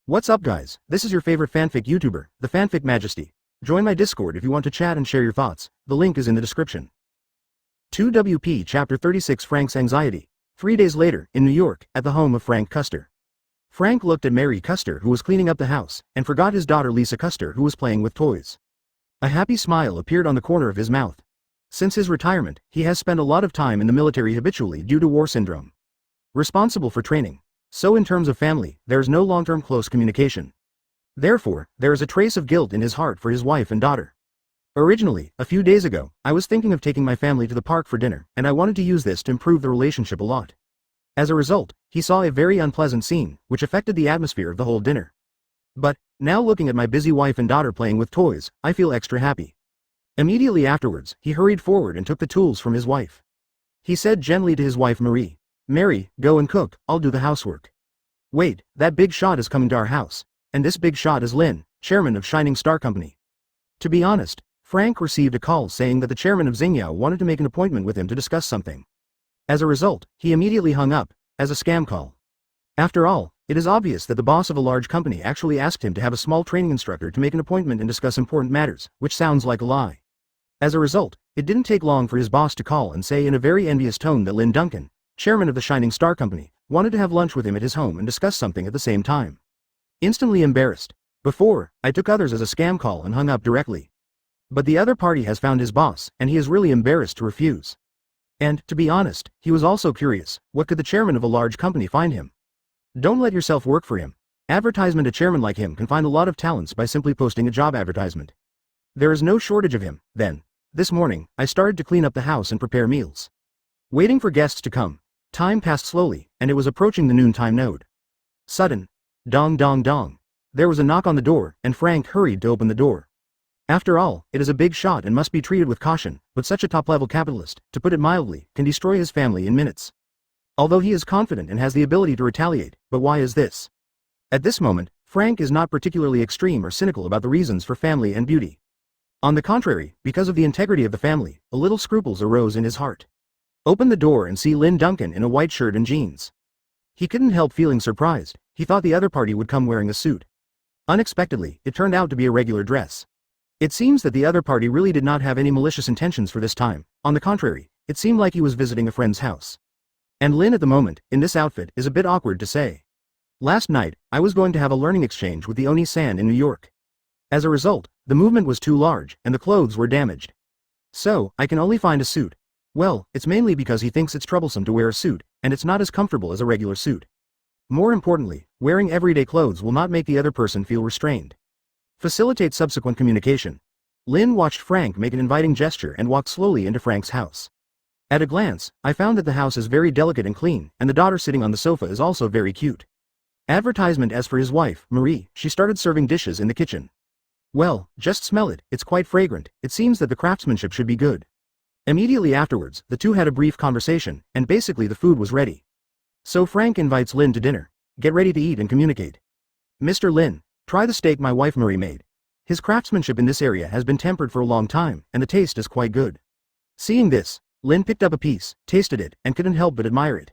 What's up guys, this is your favorite fanfic YouTuber, the Fanfic Majesty. Join my Discord if you want to chat and share your thoughts, the link is in the description. 2WP Chapter 36 Frank's Anxiety. 3 days later, in New York, at the home of Frank Custer. Frank looked at Mary Custer who was cleaning up the house, and forgot his daughter Lisa Custer who was playing with toys. A happy smile appeared on the corner of his mouth. Since his retirement, he has spent a lot of time in the military habitually due to war syndrome. Responsible for training. So in terms of family, there is no long-term close communication. Therefore, there is a trace of guilt in his heart for his wife and daughter. Originally, a few days ago, I was thinking of taking my family to the park for dinner, and I wanted to use this to improve the relationship a lot. As a result, he saw a very unpleasant scene, which affected the atmosphere of the whole dinner. But, now looking at my busy wife and daughter playing with toys, I feel extra happy. Immediately afterwards, he hurried forward and took the tools from his wife. He said gently to his wife Marie, "Mary, go and cook, I'll do the housework." Wait, that big shot is coming to our house. And this big shot is Lynn, chairman of Shining Star Company. To be honest, Frank received a call saying that the chairman of Xingyao wanted to make an appointment with him to discuss something. As a result, he immediately hung up, as a scam call. After all, it is obvious that the boss of a large company actually asked him to have a small training instructor to make an appointment and discuss important matters, which sounds like a lie. As a result, it didn't take long for his boss to call and say in a very envious tone that Lynn Duncan, chairman of the Shining Star Company, wanted to have lunch with him at his home and discuss something at the same time. Instantly embarrassed. Before, I took others as a scam call and hung up directly. But the other party has found his boss, and he is really embarrassed to refuse. And, to be honest, he was also curious, what could the chairman of a large company find him? Don't let yourself work for him. Advertisement. A chairman like him can find a lot of talents by simply posting a job advertisement. There is no shortage of him, then. This morning, I started to clean up the house and prepare meals. Waiting for guests to come. Time passed slowly, and it was approaching the noontime node. Sudden. Dong dong dong. There was a knock on the door, and Frank hurried to open the door. After all, it is a big shot and must be treated with caution, but such a top-level capitalist, to put it mildly, can destroy his family in minutes. Although he is confident and has the ability to retaliate, but why is this? At this moment, Frank is not particularly extreme or cynical about the reasons for family and beauty. On the contrary, because of the integrity of the family, a little scruples arose in his heart. Open the door and see Lynn Duncan in a white shirt and jeans. He couldn't help feeling surprised. He thought the other party would come wearing a suit. Unexpectedly, it turned out to be a regular dress. It seems that the other party really did not have any malicious intentions for this time. On the contrary, it seemed like he was visiting a friend's house. And Lynn at the moment, in this outfit, is a bit awkward to say. Last night, I was going to have a learning exchange with the Oni-san in New York. As a result, the movement was too large, and the clothes were damaged. So, I can only find a suit. Well, it's mainly because he thinks it's troublesome to wear a suit, and it's not as comfortable as a regular suit. More importantly, wearing everyday clothes will not make the other person feel restrained. Facilitate subsequent communication. Lynn watched Frank make an inviting gesture and walked slowly into Frank's house. At a glance, I found that the house is very delicate and clean, and the daughter sitting on the sofa is also very cute. Advertisement. As for his wife, Marie, she started serving dishes in the kitchen. Well, just smell it, it's quite fragrant. It seems that the craftsmanship should be good. Immediately afterwards, the two had a brief conversation, and basically the food was ready. So Frank invites Lynn to dinner. Get ready to eat and communicate. Mr. Lynn, try the steak my wife Marie made. His craftsmanship in this area has been tempered for a long time, and the taste is quite good. Seeing this, Lynn picked up a piece, tasted it, and couldn't help but admire it.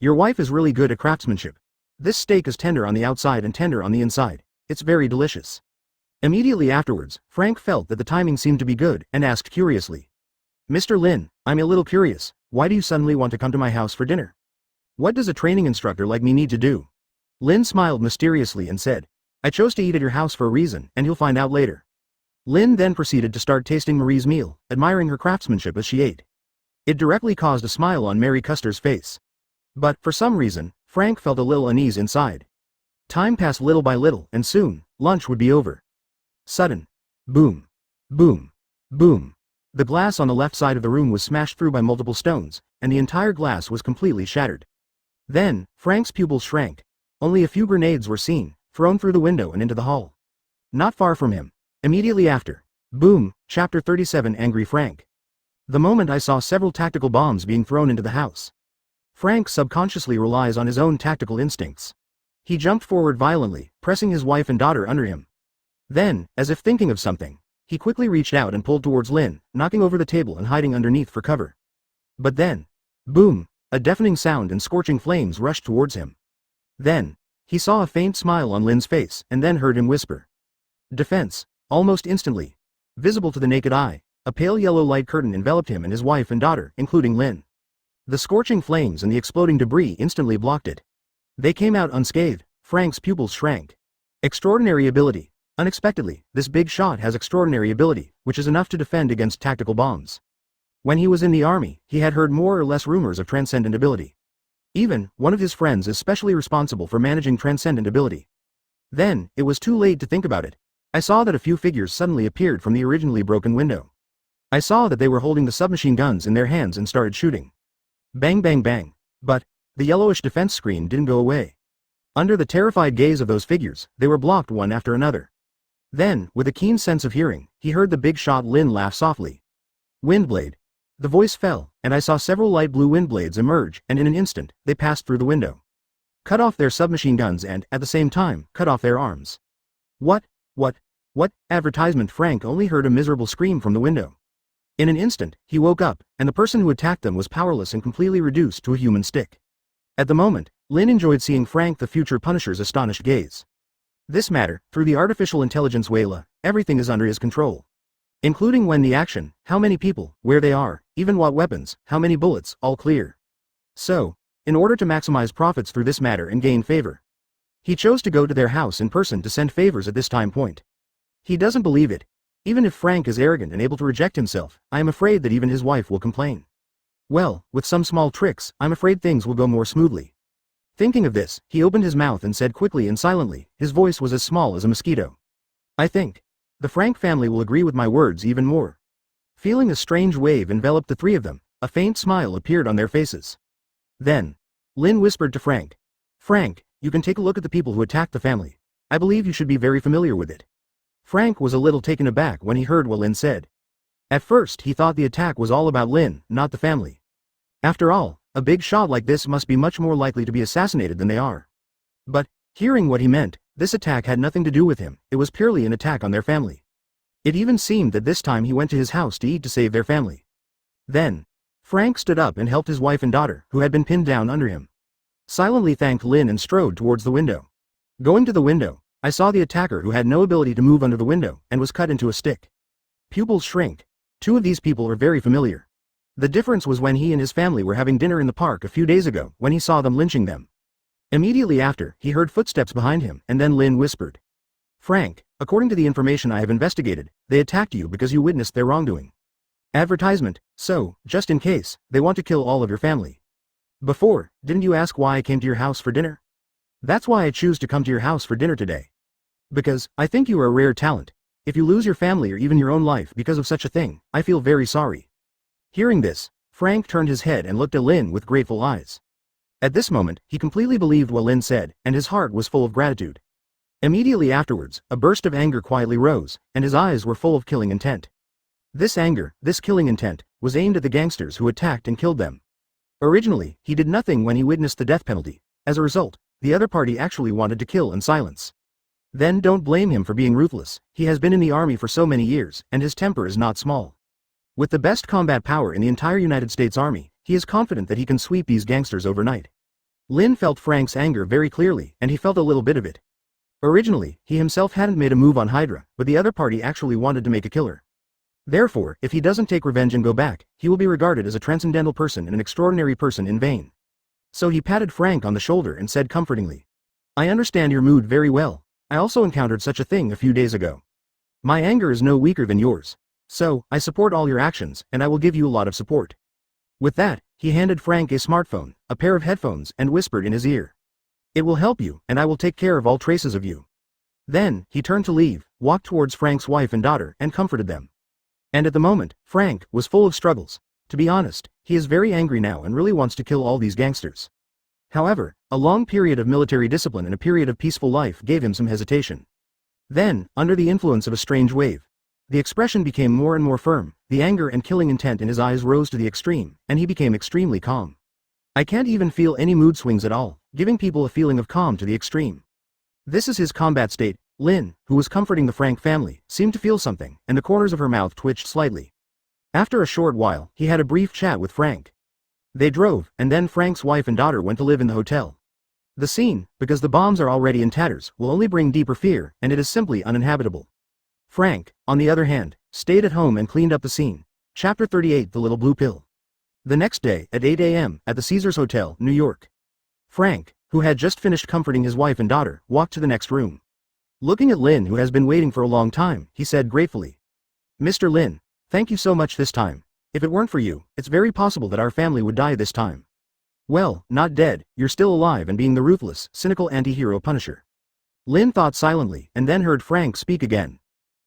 Your wife is really good at craftsmanship. This steak is tender on the outside and tender on the inside. It's very delicious. Immediately afterwards, Frank felt that the timing seemed to be good, and asked curiously. Mr. Lynn, I'm a little curious, why do you suddenly want to come to my house for dinner? What does a training instructor like me need to do? Lynn smiled mysteriously and said, I chose to eat at your house for a reason, and you'll find out later. Lynn then proceeded to start tasting Marie's meal, admiring her craftsmanship as she ate. It directly caused a smile on Mary Custer's face. But, for some reason, Frank felt a little unease inside. Time passed little by little, and soon, lunch would be over. Sudden. Boom. Boom. Boom. The glass on the left side of the room was smashed through by multiple stones, and the entire glass was completely shattered. Then, Frank's pupils shrank. Only a few grenades were seen, thrown through the window and into the hall. Not far from him. Immediately after. Boom. Chapter 37 Angry Frank. The moment I saw several tactical bombs being thrown into the house. Frank subconsciously relies on his own tactical instincts. He jumped forward violently, pressing his wife and daughter under him. Then, as if thinking of something, he quickly reached out and pulled towards Lynn, knocking over the table and hiding underneath for cover. But then, boom, a deafening sound and scorching flames rushed towards him. Then, He saw a faint smile on Lin's face and then heard him whisper. Defense. Almost instantly. Visible to the naked eye, a pale yellow light curtain enveloped him and his wife and daughter, including Lin. The scorching flames and the exploding debris instantly blocked it. They came out unscathed. Frank's pupils shrank. Extraordinary ability. Unexpectedly, this big shot has extraordinary ability, which is enough to defend against tactical bombs. When he was in the army, he had heard more or less rumors of transcendent ability. Even, one of his friends is specially responsible for managing transcendent ability. Then, it was too late to think about it. I saw that a few figures suddenly appeared from the originally broken window. I saw that they were holding the submachine guns in their hands and started shooting. Bang bang bang. But, the yellowish defense screen didn't go away. Under the terrified gaze of those figures, they were blocked one after another. Then, with a keen sense of hearing, he heard the big shot Lin laugh softly. Windblade. The voice fell, and I saw several light blue windblades emerge, and in an instant, they passed through the window. Cut off their submachine guns and, at the same time, cut off their arms. What? Advertisement? Frank only heard a miserable scream from the window. In an instant, he woke up, and the person who attacked them was powerless and completely reduced to a human stick. At the moment, Lin enjoyed seeing Frank the future Punisher's astonished gaze. This matter, through the artificial intelligence Wayla, everything is under his control. Including when the action, how many people, where they are, even what weapons, how many bullets, all clear. So, in order to maximize profits through this matter and gain favor, he chose to go to their house in person to send favors at this time point. He doesn't believe it. Even if Frank is arrogant and able to reject himself, I am afraid that even his wife will complain. Well, with some small tricks, I'm afraid things will go more smoothly. Thinking of this, he opened his mouth and said quickly and silently, his voice was as small as a mosquito. I think the Frank family will agree with my words even more. Feeling a strange wave envelop the three of them, a faint smile appeared on their faces. Then, Lin whispered to Frank. Frank, you can take a look at the people who attacked the family. I believe you should be very familiar with it. Frank was a little taken aback when he heard what Lin said. At first he thought the attack was all about Lin, not the family. After all, a big shot like this must be much more likely to be assassinated than they are. But, hearing what he meant, this attack had nothing to do with him, it was purely an attack on their family. It even seemed that this time he went to his house to eat to save their family. Then, Frank stood up and helped his wife and daughter, who had been pinned down under him. Silently thanked Lin and strode towards the window. Going to the window, I saw the attacker who had no ability to move under the window, and was cut into a stick. Pupils shrank. Two of these people are very familiar. The difference was when he and his family were having dinner in the park a few days ago, when he saw them lynching them. Immediately after, he heard footsteps behind him, and then Lin whispered. Frank, according to the information I have investigated, they attacked you because you witnessed their wrongdoing. Advertisement, so, just in case, they want to kill all of your family. Before, didn't you ask why I came to your house for dinner? That's why I choose to come to your house for dinner today. Because, I think you are a rare talent. If you lose your family or even your own life because of such a thing, I feel very sorry. Hearing this, Frank turned his head and looked at Lin with grateful eyes. At this moment, he completely believed what Lin said, and his heart was full of gratitude. Immediately afterwards, a burst of anger quietly rose, and his eyes were full of killing intent. This anger, this killing intent, was aimed at the gangsters who attacked and killed them. Originally, he did nothing when he witnessed the death penalty. As a result, the other party actually wanted to kill and silence. Then don't blame him for being ruthless, he has been in the army for so many years, and his temper is not small. With the best combat power in the entire United States Army, he is confident that he can sweep these gangsters overnight. Lin felt Frank's anger very clearly, and he felt a little bit of it. Originally, he himself hadn't made a move on Hydra, but the other party actually wanted to make a killer. Therefore, if he doesn't take revenge and go back, he will be regarded as a transcendental person and an extraordinary person in vain. So he patted Frank on the shoulder and said comfortingly, I understand your mood very well. I also encountered such a thing a few days ago. My anger is no weaker than yours. So, I support all your actions, and I will give you a lot of support. With that, he handed Frank a smartphone, a pair of headphones, and whispered in his ear. It will help you, and I will take care of all traces of you. Then, he turned to leave, walked towards Frank's wife and daughter, and comforted them. And at the moment, Frank was full of struggles. To be honest, he is very angry now and really wants to kill all these gangsters. However, a long period of military discipline and a period of peaceful life gave him some hesitation. Then, under the influence of a strange wave, the expression became more and more firm, the anger and killing intent in his eyes rose to the extreme, and he became extremely calm. I can't even feel any mood swings at all, giving people a feeling of calm to the extreme. This is his combat state. Lin, who was comforting the Frank family, seemed to feel something, and the corners of her mouth twitched slightly. After a short while, he had a brief chat with Frank. They drove, and then Frank's wife and daughter went to live in the hotel. The scene, because the bombs are already in tatters, will only bring deeper fear, and it is simply uninhabitable. Frank, on the other hand, stayed at home and cleaned up the scene. Chapter 38 The Little Blue Pill. The next day, at 8 a.m., at the Caesars Hotel, New York. Frank, who had just finished comforting his wife and daughter, walked to the next room. Looking at Lynn, who has been waiting for a long time, he said gratefully, "Mr. Lynn, thank you so much this time. If it weren't for you, it's very possible that our family would die this time." "Well, not dead, you're still alive and being the ruthless, cynical anti-hero Punisher." Lynn thought silently, and then heard Frank speak again.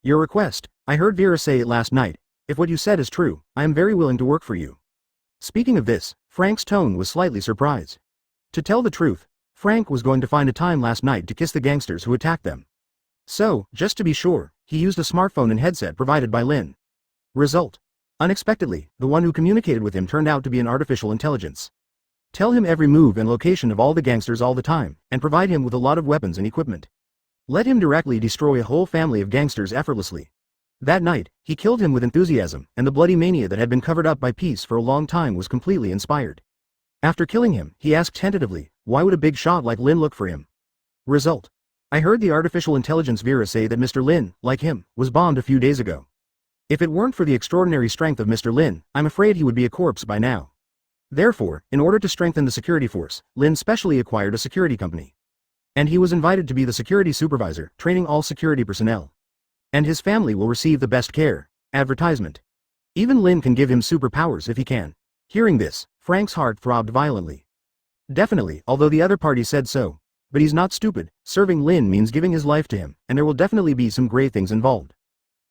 "Your request, I heard Vera say it last night. If what you said is true, I am very willing to work for you." Speaking of this, Frank's tone was slightly surprised. To tell the truth, Frank was going to find a time last night to kiss the gangsters who attacked them. So, just to be sure, he used a smartphone and headset provided by Lynn. Result. Unexpectedly, the one who communicated with him turned out to be an artificial intelligence. Tell him every move and location of all the gangsters all the time, and provide him with a lot of weapons and equipment. Let him directly destroy a whole family of gangsters effortlessly. That night, he killed him with enthusiasm, and the bloody mania that had been covered up by peace for a long time was completely inspired. After killing him, he asked tentatively, why would a big shot like Lynn look for him? Result. I heard the artificial intelligence Vera say that Mr. Lynn, like him, was bombed a few days ago. If it weren't for the extraordinary strength of Mr. Lynn, I'm afraid he would be a corpse by now. Therefore, in order to strengthen the security force, Lynn specially acquired a security company. And he was invited to be the security supervisor, training all security personnel. And his family will receive the best care. Advertisement. Even Lynn can give him superpowers if he can. Hearing this, Frank's heart throbbed violently. Definitely, although the other party said so. But he's not stupid. Serving Lynn means giving his life to him, and there will definitely be some great things involved.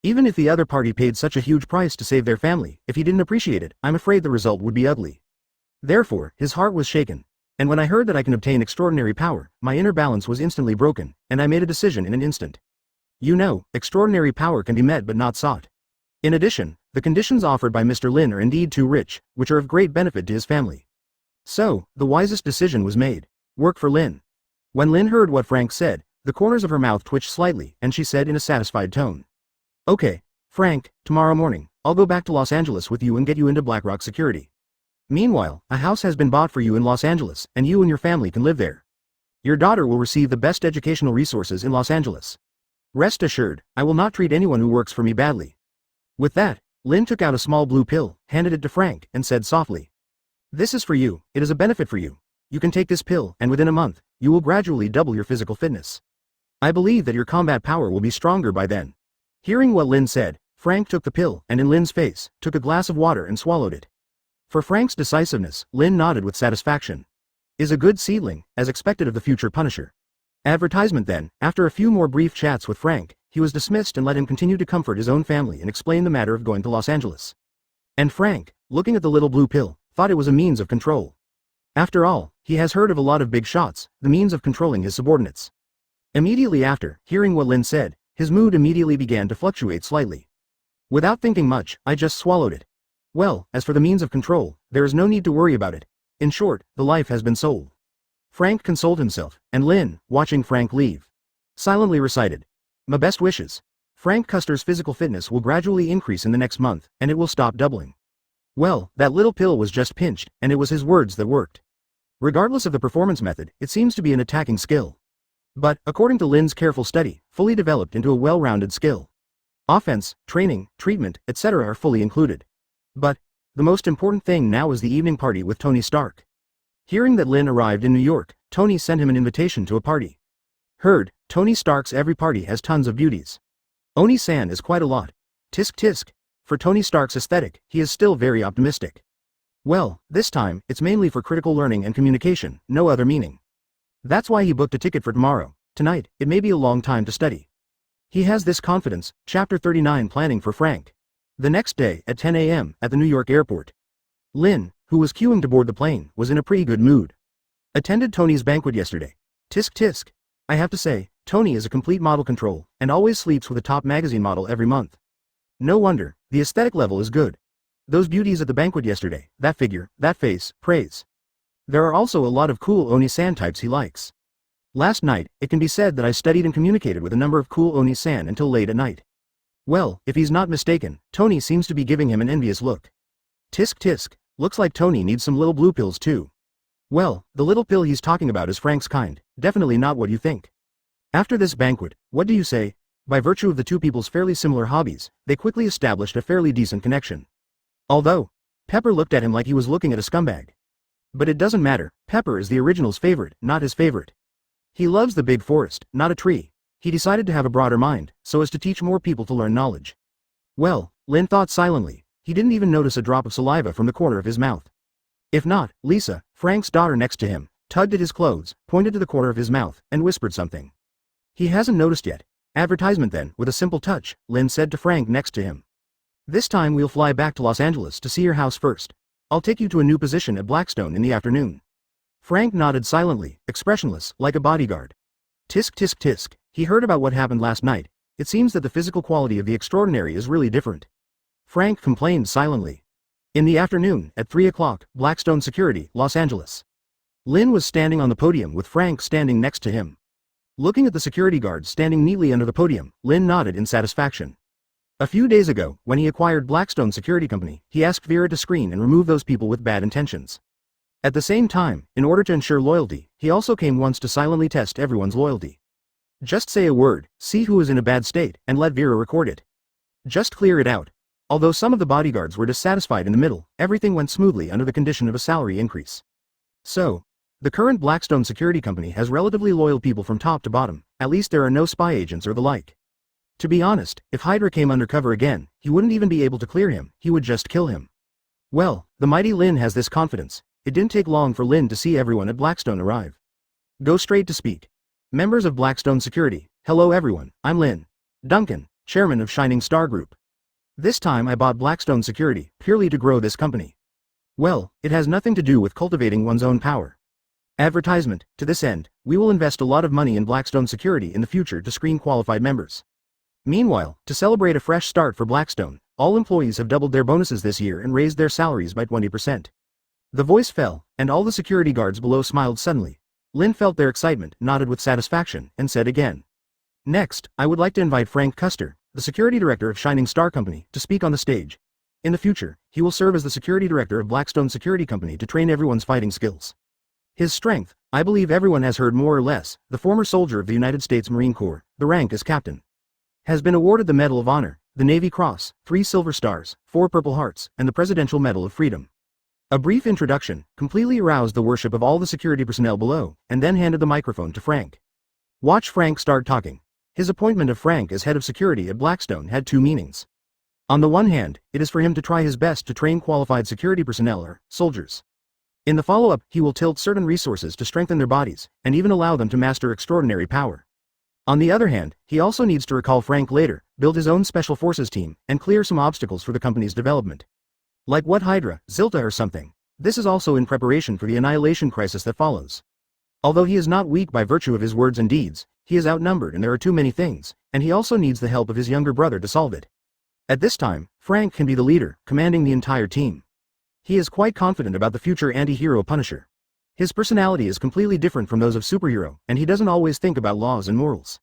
Even if the other party paid such a huge price to save their family, if he didn't appreciate it, I'm afraid the result would be ugly. Therefore, his heart was shaken. And when I heard that I can obtain extraordinary power, my inner balance was instantly broken, and I made a decision in an instant. You know, extraordinary power can be met but not sought. In addition, the conditions offered by Mr. Lynn are indeed too rich, which are of great benefit to his family. So, the wisest decision was made. Work for Lynn. When Lynn heard what Frank said, the corners of her mouth twitched slightly, and she said in a satisfied tone. Okay, Frank, tomorrow morning, I'll go back to Los Angeles with you and get you into BlackRock Security. Meanwhile, a house has been bought for you in Los Angeles, and you and your family can live there. Your daughter will receive the best educational resources in Los Angeles. Rest assured, I will not treat anyone who works for me badly. With that, Lynn took out a small blue pill, handed it to Frank, and said softly, "This is for you, it is a benefit for you. You can take this pill, and within a month, you will gradually double your physical fitness. I believe that your combat power will be stronger by then." Hearing what Lynn said, Frank took the pill, and in Lynn's face, took a glass of water and swallowed it. For Frank's decisiveness, Lynn nodded with satisfaction. Is a good seedling, as expected of the future Punisher. Advertisement then, after a few more brief chats with Frank, he was dismissed and let him continue to comfort his own family and explain the matter of going to Los Angeles. And Frank, looking at the little blue pill, thought it was a means of control. After all, he has heard of a lot of big shots, the means of controlling his subordinates. Immediately after, hearing what Lynn said, his mood immediately began to fluctuate slightly. Without thinking much, I just swallowed it. Well, as for the means of control, there is no need to worry about it. In short, the life has been sold. Frank consoled himself, and Lynn, watching Frank leave, silently recited, "My best wishes. Frank Custer's physical fitness will gradually increase in the next month, and it will stop doubling." Well, that little pill was just pinched, and it was his words that worked. Regardless of the performance method, it seems to be an attacking skill. But, according to Lynn's careful study, fully developed into a well-rounded skill. Offense, training, treatment, etc. are fully included. But, the most important thing now is the evening party with Tony Stark. Hearing that Lynn arrived in New York, Tony sent him an invitation to a party. Heard, Tony Stark's every party has tons of beauties. Oni-san is quite a lot. Tisk tisk. For Tony Stark's aesthetic, he is still very optimistic. Well, this time, it's mainly for critical learning and communication, no other meaning. That's why he booked a ticket for tomorrow. Tonight, it may be a long time to study. He has this confidence. Chapter 39 Planning for Frank. The next day, at 10 a.m., at the New York airport. Lynn, who was queuing to board the plane, was in a pretty good mood. Attended Tony's banquet yesterday. Tisk tisk. I have to say, Tony is a complete model control, and always sleeps with a top magazine model every month. No wonder, the aesthetic level is good. Those beauties at the banquet yesterday, that figure, that face, praise. There are also a lot of cool Oni-san types he likes. Last night, it can be said that I studied and communicated with a number of cool Oni-san until late at night. Well, if he's not mistaken, Tony seems to be giving him an envious look. Tisk tisk, looks like Tony needs some little blue pills too. Well, the little pill he's talking about is Frank's kind, definitely not what you think. After this banquet, what do you say? By virtue of the two people's fairly similar hobbies, they quickly established a fairly decent connection. Although, Pepper looked at him like he was looking at a scumbag. But it doesn't matter, Pepper is the original's favorite, not his favorite. He loves the big forest, not a tree. He decided to have a broader mind, so as to teach more people to learn knowledge. Well, Lynn thought silently, he didn't even notice a drop of saliva from the corner of his mouth. If not, Lisa, Frank's daughter next to him, tugged at his clothes, pointed to the corner of his mouth, and whispered something. He hasn't noticed yet. Advertisement then, with a simple touch, Lynn said to Frank next to him. This time we'll fly back to Los Angeles to see your house first. I'll take you to a new position at Blackstone in the afternoon. Frank nodded silently, expressionless, like a bodyguard. Tisk tisk tisk, he heard about what happened last night. It seems that the physical quality of the extraordinary is really different. Frank complained silently. In the afternoon, at 3 o'clock, Blackstone Security, Los Angeles. Lynn was standing on the podium with Frank standing next to him. Looking at the security guards standing neatly under the podium, Lynn nodded in satisfaction. A few days ago, when he acquired Blackstone Security Company, he asked Vera to screen and remove those people with bad intentions. At the same time, in order to ensure loyalty, he also came once to silently test everyone's loyalty. Just say a word, see who is in a bad state, and let Vera record it. Just clear it out. Although some of the bodyguards were dissatisfied in the middle, everything went smoothly under the condition of a salary increase. So, the current Blackstone Security Company has relatively loyal people from top to bottom, at least there are no spy agents or the like. To be honest, if Hydra came undercover again, he wouldn't even be able to clear him, he would just kill him. Well, the mighty Lynn has this confidence. It didn't take long for Lynn to see everyone at Blackstone arrive. Go straight to speak. Members of Blackstone Security, hello everyone, I'm Lynn Duncan, chairman of Shining Star Group. This time I bought Blackstone Security, purely to grow this company. Well, it has nothing to do with cultivating one's own power. Advertisement, to this end, we will invest a lot of money in Blackstone Security in the future to screen qualified members. Meanwhile, to celebrate a fresh start for Blackstone, all employees have doubled their bonuses this year and raised their salaries by 20%. The voice fell, and all the security guards below smiled suddenly. Lynn felt their excitement, nodded with satisfaction, and said again. Next, I would like to invite Frank Custer, the security director of Shining Star Company, to speak on the stage. In the future, he will serve as the security director of Blackstone Security Company to train everyone's fighting skills. His strength, I believe everyone has heard more or less, the former soldier of the United States Marine Corps, the rank as captain. Has been awarded the Medal of Honor, the Navy Cross, 3 Silver Stars, 4 Purple Hearts, and the Presidential Medal of Freedom. A brief introduction completely aroused the worship of all the security personnel below, and then handed the microphone to Frank. Watch Frank start talking. His appointment of Frank as head of security at Blackstone had two meanings. On the one hand, it is for him to try his best to train qualified security personnel or soldiers. In the follow-up, he will tilt certain resources to strengthen their bodies, and even allow them to master extraordinary power. On the other hand, he also needs to recall Frank later, build his own special forces team, and clear some obstacles for the company's development. Like what Hydra, Zilta or something. This is also in preparation for the annihilation crisis that follows. Although he is not weak by virtue of his words and deeds, he is outnumbered and there are too many things, and he also needs the help of his younger brother to solve it. At this time, Frank can be the leader, commanding the entire team. He is quite confident about the future anti-hero Punisher. His personality is completely different from those of superhero, and he doesn't always think about laws and morals.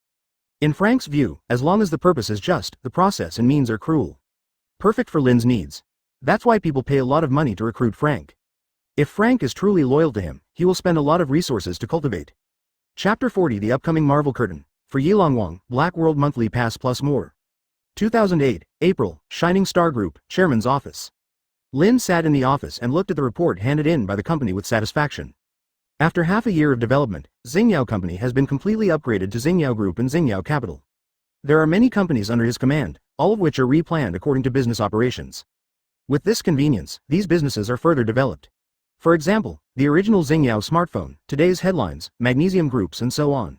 In Frank's view, as long as the purpose is just, the process and means are cruel. Perfect for Lynn's needs. That's why people pay a lot of money to recruit Frank. If Frank is truly loyal to him, he will spend a lot of resources to cultivate. Chapter 40 The Upcoming Marvel Curtain, for Yilong Wang, Black World Monthly Pass plus more. 2008, April, Shining Star Group, Chairman's Office. Lynn sat in the office and looked at the report handed in by the company with satisfaction. After half a year of development, Xingyao Company has been completely upgraded to Xingyao Group and Xingyao Capital. There are many companies under his command, all of which are replanned according to business operations. With this convenience, these businesses are further developed. For example, the original Xingyao smartphone, today's headlines, magnesium groups and so on.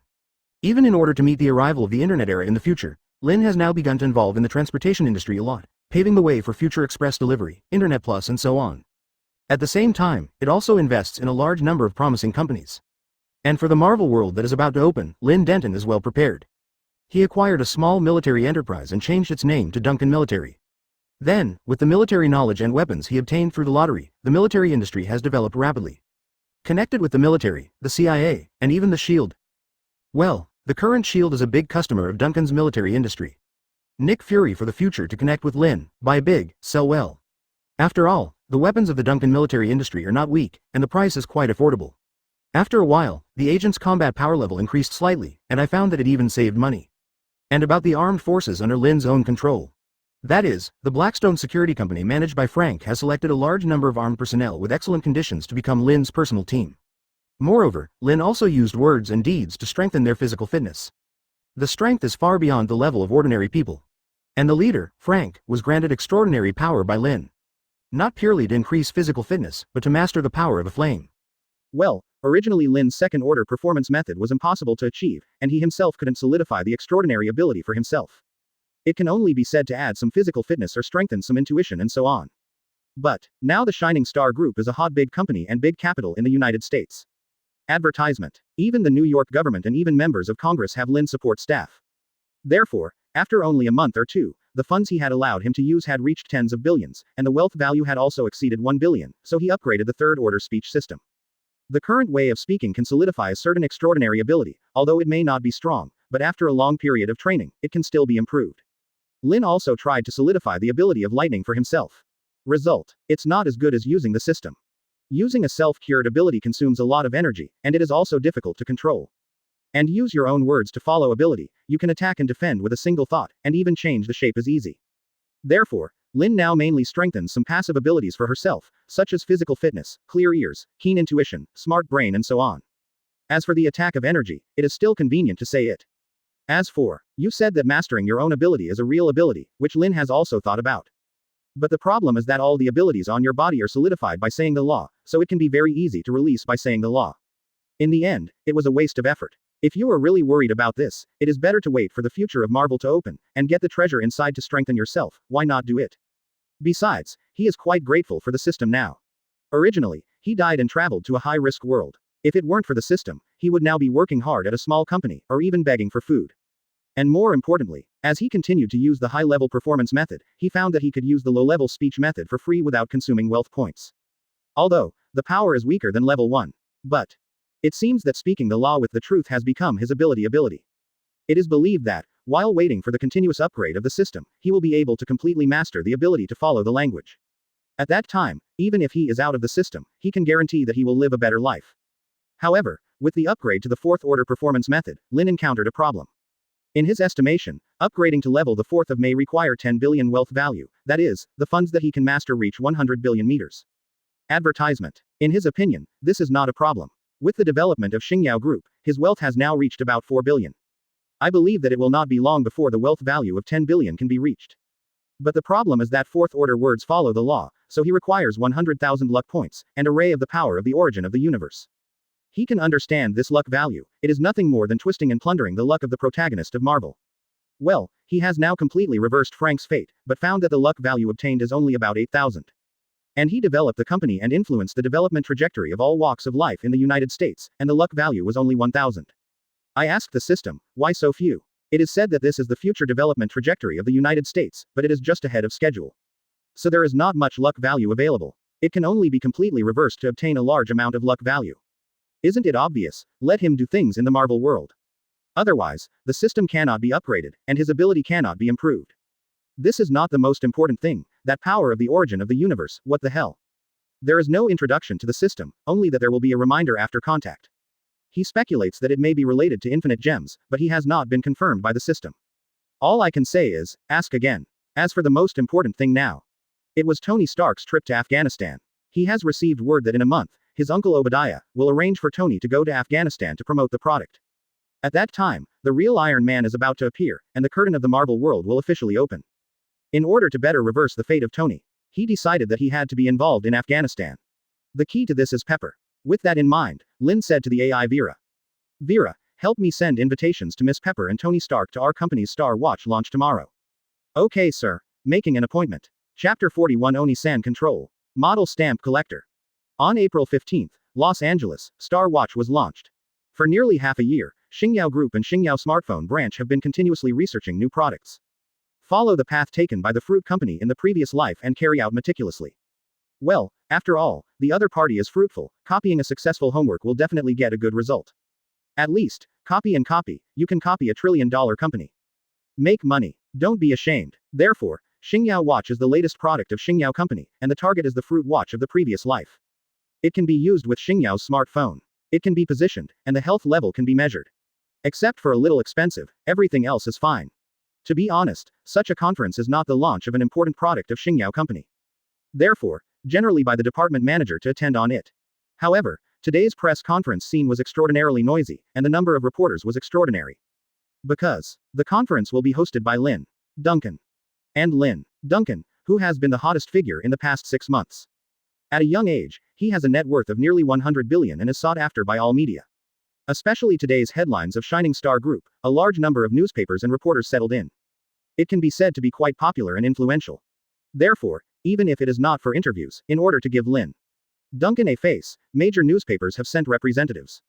Even in order to meet the arrival of the internet era in the future, Lynn has now begun to involve in the transportation industry a lot, paving the way for future express delivery, Internet Plus and so on. At the same time, it also invests in a large number of promising companies. And for the Marvel world that is about to open, Lynn Denton is well prepared. He acquired a small military enterprise and changed its name to Duncan Military. Then, with the military knowledge and weapons he obtained through the lottery, the military industry has developed rapidly. Connected with the military, the CIA, and even the SHIELD. Well, the current SHIELD is a big customer of Duncan's military industry. Nick Fury for the future to connect with Lynn, buy big, sell well. After all, the weapons of the Duncan military industry are not weak, and the price is quite affordable. After a while, the agent's combat power level increased slightly, and I found that it even saved money. And about the armed forces under Lynn's own control. That is, the Blackstone security company managed by Frank has selected a large number of armed personnel with excellent conditions to become Lynn's personal team. Moreover, Lynn also used words and deeds to strengthen their physical fitness. The strength is far beyond the level of ordinary people. And the leader, Frank, was granted extraordinary power by Lynn. Not purely to increase physical fitness, but to master the power of a flame. Well, originally Lynn's second-order performance method was impossible to achieve, and he himself couldn't solidify the extraordinary ability for himself. It can only be said to add some physical fitness or strengthen some intuition and so on. But, now the Shining Star Group is a hot big company and big capital in the United States. Advertisement. Even the New York government and even members of Congress have Lynn support staff. Therefore, after only a month or two, the funds he had allowed him to use had reached tens of billions, and the wealth value had also exceeded 1 billion, so he upgraded the third-order speech system. The current way of speaking can solidify a certain extraordinary ability, although it may not be strong, but after a long period of training, it can still be improved. Lynn also tried to solidify the ability of lightning for himself. Result: it's not as good as using the system. Using a self-cured ability consumes a lot of energy, and it is also difficult to control. And use your own words to follow ability, you can attack and defend with a single thought, and even change the shape is easy. Therefore, Lynn now mainly strengthens some passive abilities for herself, such as physical fitness, clear ears, keen intuition, smart brain and so on. As for the attack of energy, it is still convenient to say it. As for, you said that mastering your own ability is a real ability, which Lynn has also thought about. But the problem is that all the abilities on your body are solidified by saying the law, so it can be very easy to release by saying the law. In the end, it was a waste of effort. If you are really worried about this, it is better to wait for the future of Marvel to open, and get the treasure inside to strengthen yourself. Why not do it? Besides, he is quite grateful for the system now. Originally, he died and traveled to a high-risk world. If it weren't for the system, he would now be working hard at a small company, or even begging for food. And more importantly, as he continued to use the high-level performance method, he found that he could use the low-level speech method for free without consuming wealth points. Although, the power is weaker than level 1. But, it seems that speaking the law with the truth has become his ability. It is believed that, while waiting for the continuous upgrade of the system, he will be able to completely master the ability to follow the language. At that time, even if he is out of the system, he can guarantee that he will live a better life. However, with the upgrade to the fourth-order performance method, Lynn encountered a problem. In his estimation, upgrading to level the 4th may require 10 billion wealth value, that is, the funds that he can master reach 100 billion meters. Advertisement. In his opinion, this is not a problem. With the development of Xingyao Group, his wealth has now reached about 4 billion. I believe that it will not be long before the wealth value of 10 billion can be reached. But the problem is that fourth-order words follow the law, so he requires 100,000 luck points, and a ray of the power of the origin of the universe. He can understand this luck value. It is nothing more than twisting and plundering the luck of the protagonist of Marvel. Well, he has now completely reversed Frank's fate, but found that the luck value obtained is only about 8,000. And he developed the company and influenced the development trajectory of all walks of life in the United States, and the luck value was only 1,000. I asked the system, why so few? It is said that this is the future development trajectory of the United States, but it is just ahead of schedule. So there is not much luck value available. It can only be completely reversed to obtain a large amount of luck value. Isn't it obvious? Let him do things in the Marvel world. Otherwise, the system cannot be upgraded, and his ability cannot be improved. This is not the most important thing, that power of the origin of the universe, what the hell? There is no introduction to the system, only that there will be a reminder after contact. He speculates that it may be related to infinite gems, but he has not been confirmed by the system. All I can say is, ask again. As for the most important thing now, it was Tony Stark's trip to Afghanistan. He has received word that in a month, his uncle Obadiah will arrange for Tony to go to Afghanistan to promote the product. At that time, the real Iron Man is about to appear, and the curtain of the Marvel world will officially open. In order to better reverse the fate of Tony, he decided that he had to be involved in Afghanistan. The key to this is Pepper. With that in mind, Lynn said to the AI Vera. Vera, help me send invitations to Miss Pepper and Tony Stark to our company's Star Watch launch tomorrow. Okay, sir. Making an appointment. Chapter 41 Oni-san Control. Model Stamp Collector. On April 15, Los Angeles, Star Watch was launched. For nearly half a year, Xingyao Group and Xingyao Smartphone Branch have been continuously researching new products. Follow the path taken by the fruit company in the previous life and carry out meticulously. Well, after all, the other party is fruitful. Copying a successful homework will definitely get a good result. At least, copy and copy, you can copy a trillion-dollar company. Make money. Don't be ashamed. Therefore, Xingyao Watch is the latest product of Xingyao Company, and the target is the fruit watch of the previous life. It can be used with Xingyao's smartphone. It can be positioned, and the health level can be measured. Except for a little expensive, everything else is fine. To be honest, such a conference is not the launch of an important product of Xingyao Company. Therefore, generally by the department manager to attend on it. However, today's press conference scene was extraordinarily noisy, and the number of reporters was extraordinary. Because the conference will be hosted by Lin Duncan. And Lin Duncan, who has been the hottest figure in the past 6 months. At a young age, he has a net worth of nearly 100 billion and is sought after by all media. Especially today's headlines of Shining Star Group, a large number of newspapers and reporters settled in. It can be said to be quite popular and influential. Therefore, even if it is not for interviews, in order to give Lin Duncan a face, major newspapers have sent representatives.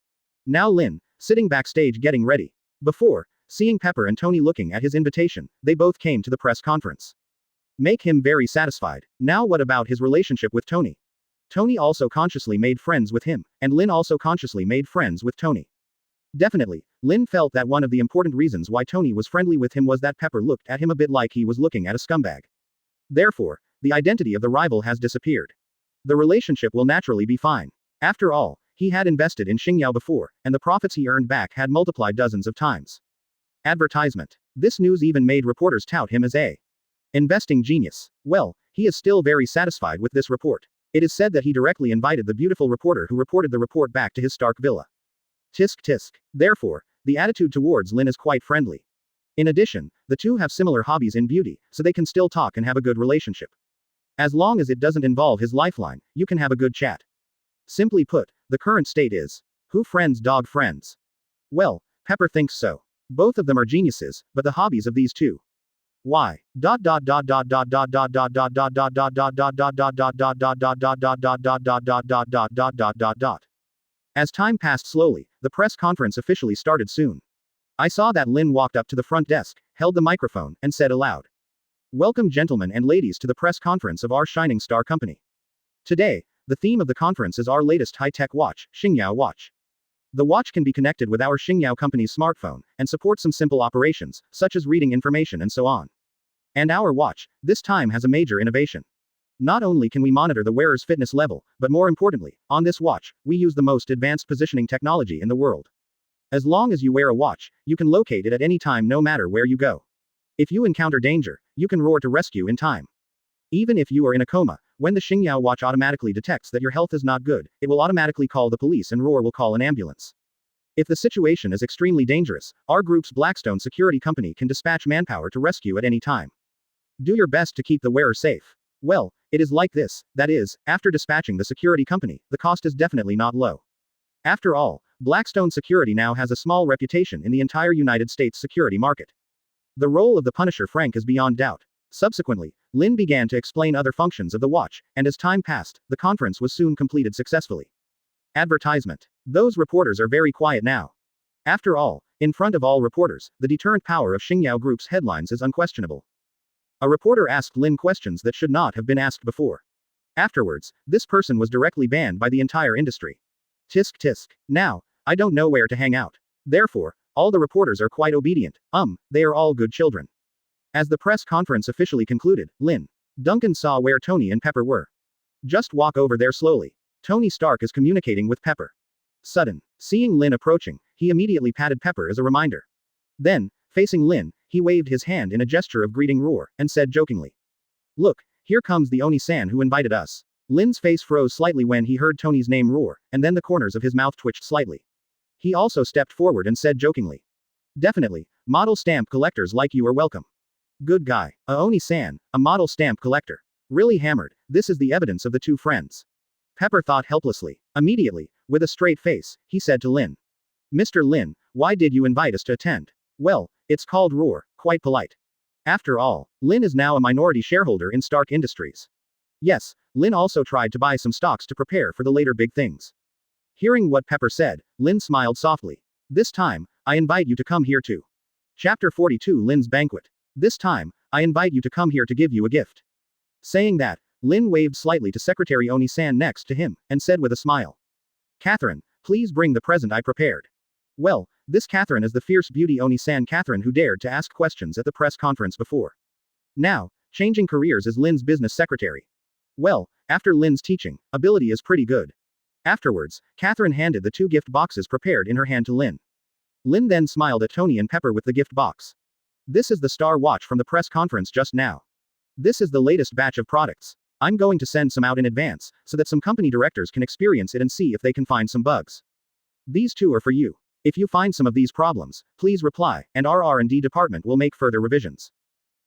Now Lin, sitting backstage getting ready. Before, seeing Pepper and Tony looking at his invitation, they both came to the press conference. Make him very satisfied. Now what about his relationship with Tony? Tony also consciously made friends with him, and Lin also consciously made friends with Tony. Definitely, Lin felt that one of the important reasons why Tony was friendly with him was that Pepper looked at him a bit like he was looking at a scumbag. Therefore, the identity of the rival has disappeared. The relationship will naturally be fine. After all, he had invested in Xingyao before, and the profits he earned back had multiplied dozens of times. Advertisement. This news even made reporters tout him as a investing genius. Well, he is still very satisfied with this report. It is said that he directly invited the beautiful reporter who reported the report back to his Stark villa. Tisk tisk. Therefore, the attitude towards Lin is quite friendly. In addition, the two have similar hobbies in beauty, so they can still talk and have a good relationship. As long as it doesn't involve his lifeline, you can have a good chat. Simply put, the current state is, who friends dog friends? Well, Pepper thinks so. Both of them are geniuses, but the hobbies of these two. Why? As time passed slowly, the press conference officially started soon. I saw that Lin walked up to the front desk, held the microphone, and said aloud, "Welcome gentlemen and ladies to the press conference of our Shining Star Company. Today, the theme of the conference is our latest high-tech watch, Xingyao Watch. The watch can be connected with our Xingyao Company's smartphone, and supports some simple operations, such as reading information and so on. And our watch, this time has a major innovation. Not only can we monitor the wearer's fitness level, but more importantly, on this watch, we use the most advanced positioning technology in the world. As long as you wear a watch, you can locate it at any time no matter where you go. If you encounter danger, you can roar to rescue in time. Even if you are in a coma, when the Xingyao watch automatically detects that your health is not good, it will automatically call the police and roar will call an ambulance. If the situation is extremely dangerous, our group's Blackstone security company can dispatch manpower to rescue at any time. Do your best to keep the wearer safe. Well, it is like this, that is, after dispatching the security company, the cost is definitely not low. After all, Blackstone Security now has a small reputation in the entire United States security market. The role of the Punisher Frank is beyond doubt. Subsequently, Lin began to explain other functions of the watch, and as time passed, the conference was soon completed successfully. Advertisement. Those reporters are very quiet now. After all, in front of all reporters, the deterrent power of Xingyao Group's headlines is unquestionable. A reporter asked Lin questions that should not have been asked before. Afterwards, this person was directly banned by the entire industry. Tisk tisk. Now, I don't know where to hang out. Therefore, all the reporters are quite obedient. They are all good children. As the press conference officially concluded, Lin Duncan saw where Tony and Pepper were. Just walk over there slowly. Tony Stark is communicating with Pepper. Seeing Lin approaching, he immediately patted Pepper as a reminder. Then, facing Lin, he waved his hand in a gesture of greeting roar, and said jokingly, "Look, here comes the Oni-san who invited us." Lin's face froze slightly when he heard Tony's name roar, and then the corners of his mouth twitched slightly. He also stepped forward and said jokingly, "Definitely, model stamp collectors like you are welcome." Good guy. A Oni-san, a model stamp collector. Really hammered. This is the evidence of the two friends. Pepper thought helplessly. Immediately, with a straight face, he said to Lin, "Mr. Lin, why did you invite us to attend?" "Well, it's called roar, quite polite. After all, Lin is now a minority shareholder in Stark Industries." Yes, Lin also tried to buy some stocks to prepare for the later big things. Hearing what Pepper said, Lin smiled softly. "This time, I invite you to come here too." Chapter 42 Lin's Banquet. "This time, I invite you to come here to give you a gift." Saying that, Lin waved slightly to Secretary Oni-san next to him, and said with a smile, "Catherine, please bring the present I prepared." Well, this Catherine is the fierce beauty Oni-san Catherine who dared to ask questions at the press conference before. Now, changing careers as Lin's business secretary. Well, after Lin's teaching, ability is pretty good. Afterwards, Catherine handed the 2 gift boxes prepared in her hand to Lynn. Lynn then smiled at Tony and Pepper with the gift box. This is the Star Watch from the press conference just now. This is the latest batch of products. I'm going to send some out in advance, so that some company directors can experience it and see if they can find some bugs. These 2 are for you. If you find some of these problems, please reply, and our R&D department will make further revisions.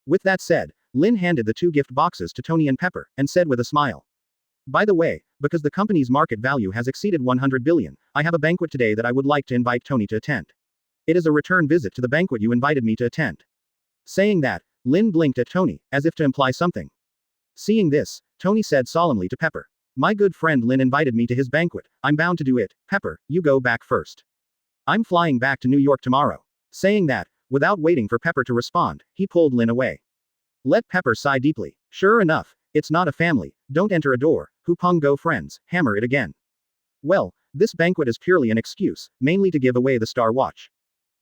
With that said, Lynn handed the 2 gift boxes to Tony and Pepper, and said with a smile. By the way, because the company's market value has exceeded 100 billion, I have a banquet today that I would like to invite Tony to attend. It is a return visit to the banquet you invited me to attend. Saying that, Lynn blinked at Tony, as if to imply something. Seeing this, Tony said solemnly to Pepper. My good friend Lynn invited me to his banquet, I'm bound to do it. Pepper, you go back first. I'm flying back to New York tomorrow. Saying that, without waiting for Pepper to respond, he pulled Lynn away. Let Pepper sigh deeply. Sure enough, it's not a family, don't enter a door, Hupong go friends, hammer it again. Well, this banquet is purely an excuse, mainly to give away the Star Watch.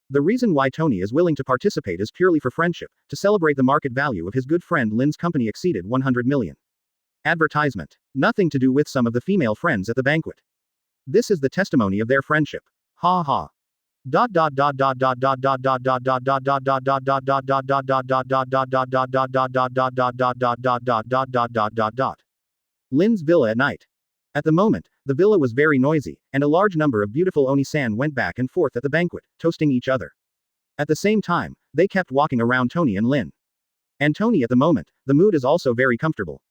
The reason why Tony is willing to participate is purely for friendship, to celebrate the market value of his good friend Lynn's company exceeded 100 million. Advertisement. Nothing to do with some of the female friends at the banquet. This is the testimony of their friendship. Ha ha. Lynn's villa at night. At the moment, the villa was very noisy, and a large number of beautiful Oni-san went back and forth at the banquet, toasting each other. At the same time, they kept walking around Tony and Lynn. And Tony at the moment, the mood is also very comfortable.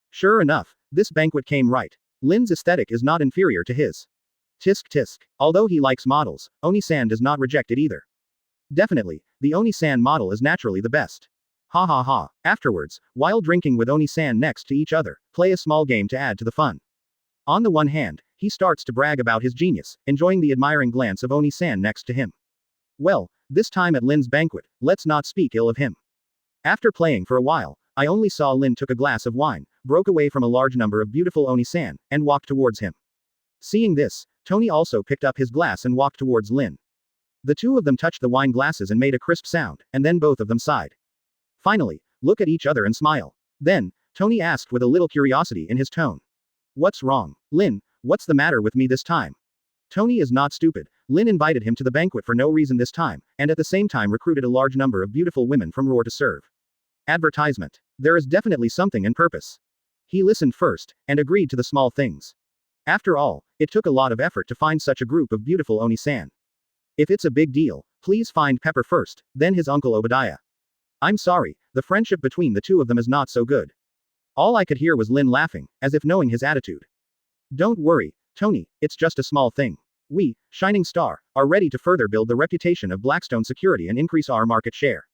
Sure enough, this banquet came right. Lynn's aesthetic is not inferior to his. Tisk tisk. Although he likes models, Oni-san does not reject it either. Definitely, the Oni-san model is naturally the best. Ha ha ha. Afterwards, while drinking with Oni-san next to each other, play a small game to add to the fun. On the one hand, he starts to brag about his genius, enjoying the admiring glance of Oni-san next to him. Well, this time at Lynn's banquet, let's not speak ill of him. After playing for a while, I only saw Lynn took a glass of wine, broke away from a large number of beautiful Oni-san, and walked towards him. Seeing this, Tony also picked up his glass and walked towards Lynn. The 2 of them touched the wine glasses and made a crisp sound, and then both of them sighed. Finally, look at each other and smile. Then, Tony asked with a little curiosity in his tone. What's wrong, Lynn? What's the matter with me this time? Tony is not stupid. Lynn invited him to the banquet for no reason this time, and at the same time recruited a large number of beautiful women from Roar to serve. Advertisement. There is definitely something in purpose. He listened first, and agreed to the small things. After all, it took a lot of effort to find such a group of beautiful Oni-san. If it's a big deal, please find Pepper first, then his uncle Obadiah. I'm sorry, the friendship between the 2 of them is not so good. All I could hear was Lynn laughing, as if knowing his attitude. Don't worry, Tony, it's just a small thing. We, Shining Star, are ready to further build the reputation of Blackstone Security and increase our market share.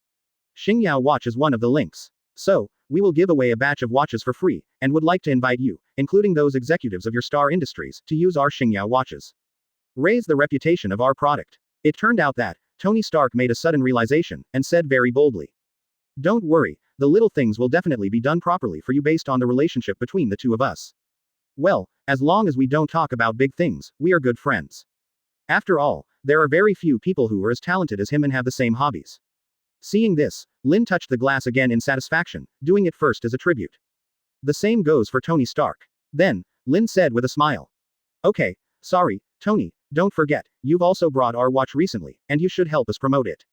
Xingyao Watch is one of the links. So, we will give away a batch of watches for free, and would like to invite you, including those executives of your Star Industries, to use our Xingyao watches. Raise the reputation of our product. It turned out that, Tony Stark made a sudden realization, and said very boldly. Don't worry, the little things will definitely be done properly for you based on the relationship between the 2 of us. Well, as long as we don't talk about big things, we are good friends. After all, there are very few people who are as talented as him and have the same hobbies. Seeing this, Lynn touched the glass again in satisfaction, doing it first as a tribute. The same goes for Tony Stark. Then, Lynn said with a smile. Okay, sorry, Tony, don't forget, you've also brought our watch recently, and you should help us promote it.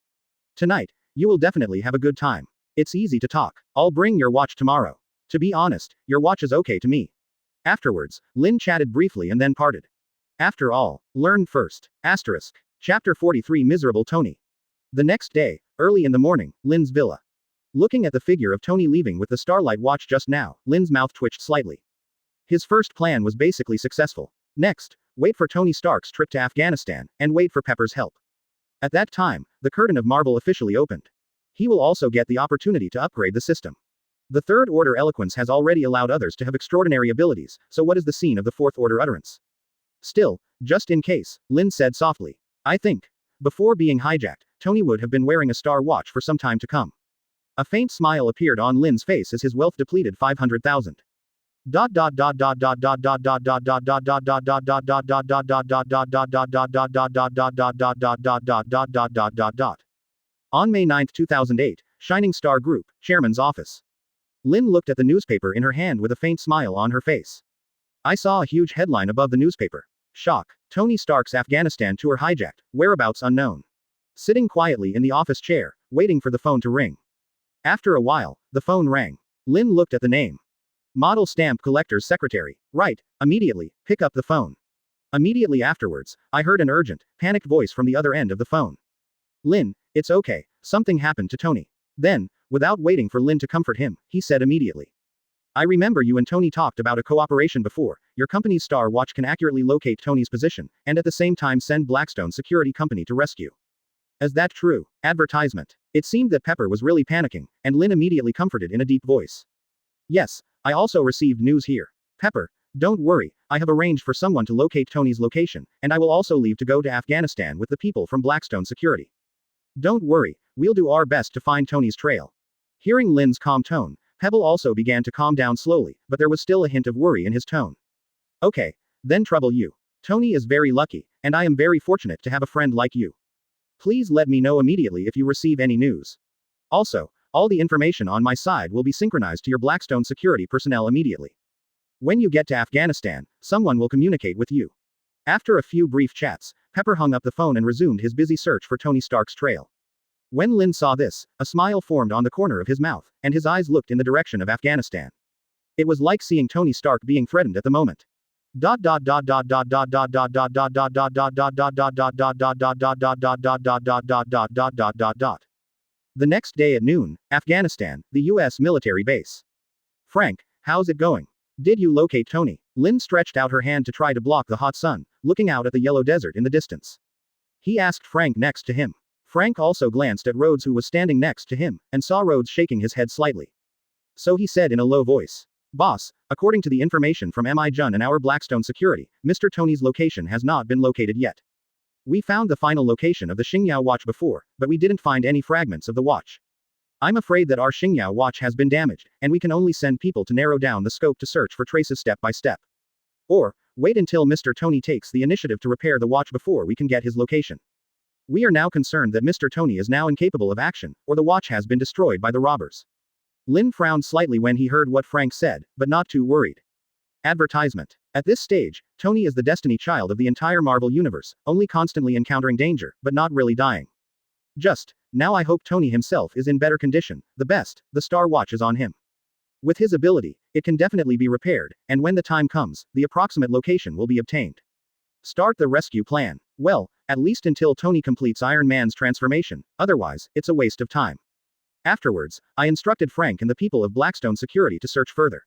Tonight, you will definitely have a good time. It's easy to talk. I'll bring your watch tomorrow. To be honest, your watch is okay to me. Afterwards, Lynn chatted briefly and then parted. After all, learn first. Asterisk. Chapter 43 Miserable Tony. The next day, early in the morning, Lynn's villa. Looking at the figure of Tony leaving with the Starlight watch just now, Lynn's mouth twitched slightly. His first plan was basically successful. Next, wait for Tony Stark's trip to Afghanistan, and wait for Pepper's help. At that time, the curtain of Marvel officially opened. He will also get the opportunity to upgrade the system. The Third Order eloquence has already allowed others to have extraordinary abilities, so what is the scene of the Fourth Order utterance? Still, just in case, Lynn said softly. I think. Before being hijacked, Tony would have been wearing a Star Watch for some time to come. A faint smile appeared on Lynn's face as his wealth depleted 500,000. On May 9, 2008, Shining Star Group, Chairman's Office. Lynn looked at the newspaper in her hand with a faint smile on her face. I saw a huge headline above the newspaper. Shock. Tony Stark's Afghanistan tour hijacked, whereabouts unknown. Sitting quietly in the office chair, waiting for the phone to ring. After a while, the phone rang. Lynn looked at the name. Model stamp collector's secretary. Right, immediately, pick up the phone. Immediately afterwards, I heard an urgent, panicked voice from the other end of the phone. Lynn, it's okay, something happened to Tony. Then, without waiting for Lynn to comfort him, he said immediately. I remember you and Tony talked about a cooperation before. Your company's Star Watch can accurately locate Tony's position, and at the same time send Blackstone Security Company to rescue. Is that true? Advertisement. It seemed that Pepper was really panicking, and Lynn immediately comforted in a deep voice. Yes, I also received news here. Pepper, don't worry, I have arranged for someone to locate Tony's location, and I will also leave to go to Afghanistan with the people from Blackstone Security. Don't worry, we'll do our best to find Tony's trail. Hearing Lynn's calm tone, Pebble also began to calm down slowly, but there was still a hint of worry in his tone. Okay, then trouble you. Tony is very lucky, and I am very fortunate to have a friend like you. Please let me know immediately if you receive any news. Also, all the information on my side will be synchronized to your Blackstone security personnel immediately. When you get to Afghanistan, someone will communicate with you. After a few brief chats, Pepper hung up the phone and resumed his busy search for Tony Stark's trail. When Lynn saw this, a smile formed on the corner of his mouth, and his eyes looked in the direction of Afghanistan. It was like seeing Tony Stark being threatened at the moment. The next day at noon, Afghanistan, the U.S. military base. Frank, how's it going? Did you locate Tony? Lynn stretched out her hand to try to block the hot sun, looking out at the yellow desert in the distance. He asked Frank next to him. Frank also glanced at Rhodes, who was standing next to him, and saw Rhodes shaking his head slightly. So he said in a low voice. Boss, according to the information from M.I. Jun and our Blackstone security, Mr. Tony's location has not been located yet. We found the final location of the Xingyao watch before, but we didn't find any fragments of the watch. I'm afraid that our Xingyao watch has been damaged, and we can only send people to narrow down the scope to search for traces step by step. Or, wait until Mr. Tony takes the initiative to repair the watch before we can get his location. We are now concerned that Mr. Tony is now incapable of action, or the watch has been destroyed by the robbers. Lynn frowned slightly when he heard what Frank said, but not too worried. Advertisement. At this stage, Tony is the destiny child of the entire Marvel universe, only constantly encountering danger, but not really dying. Now I hope Tony himself is in better condition, the best, the Star Watch is on him. With his ability, it can definitely be repaired, and when the time comes, the approximate location will be obtained. Start the rescue plan. Well, at least until Tony completes Iron Man's transformation, otherwise, it's a waste of time. Afterwards, I instructed Frank and the people of Blackstone Security to search further.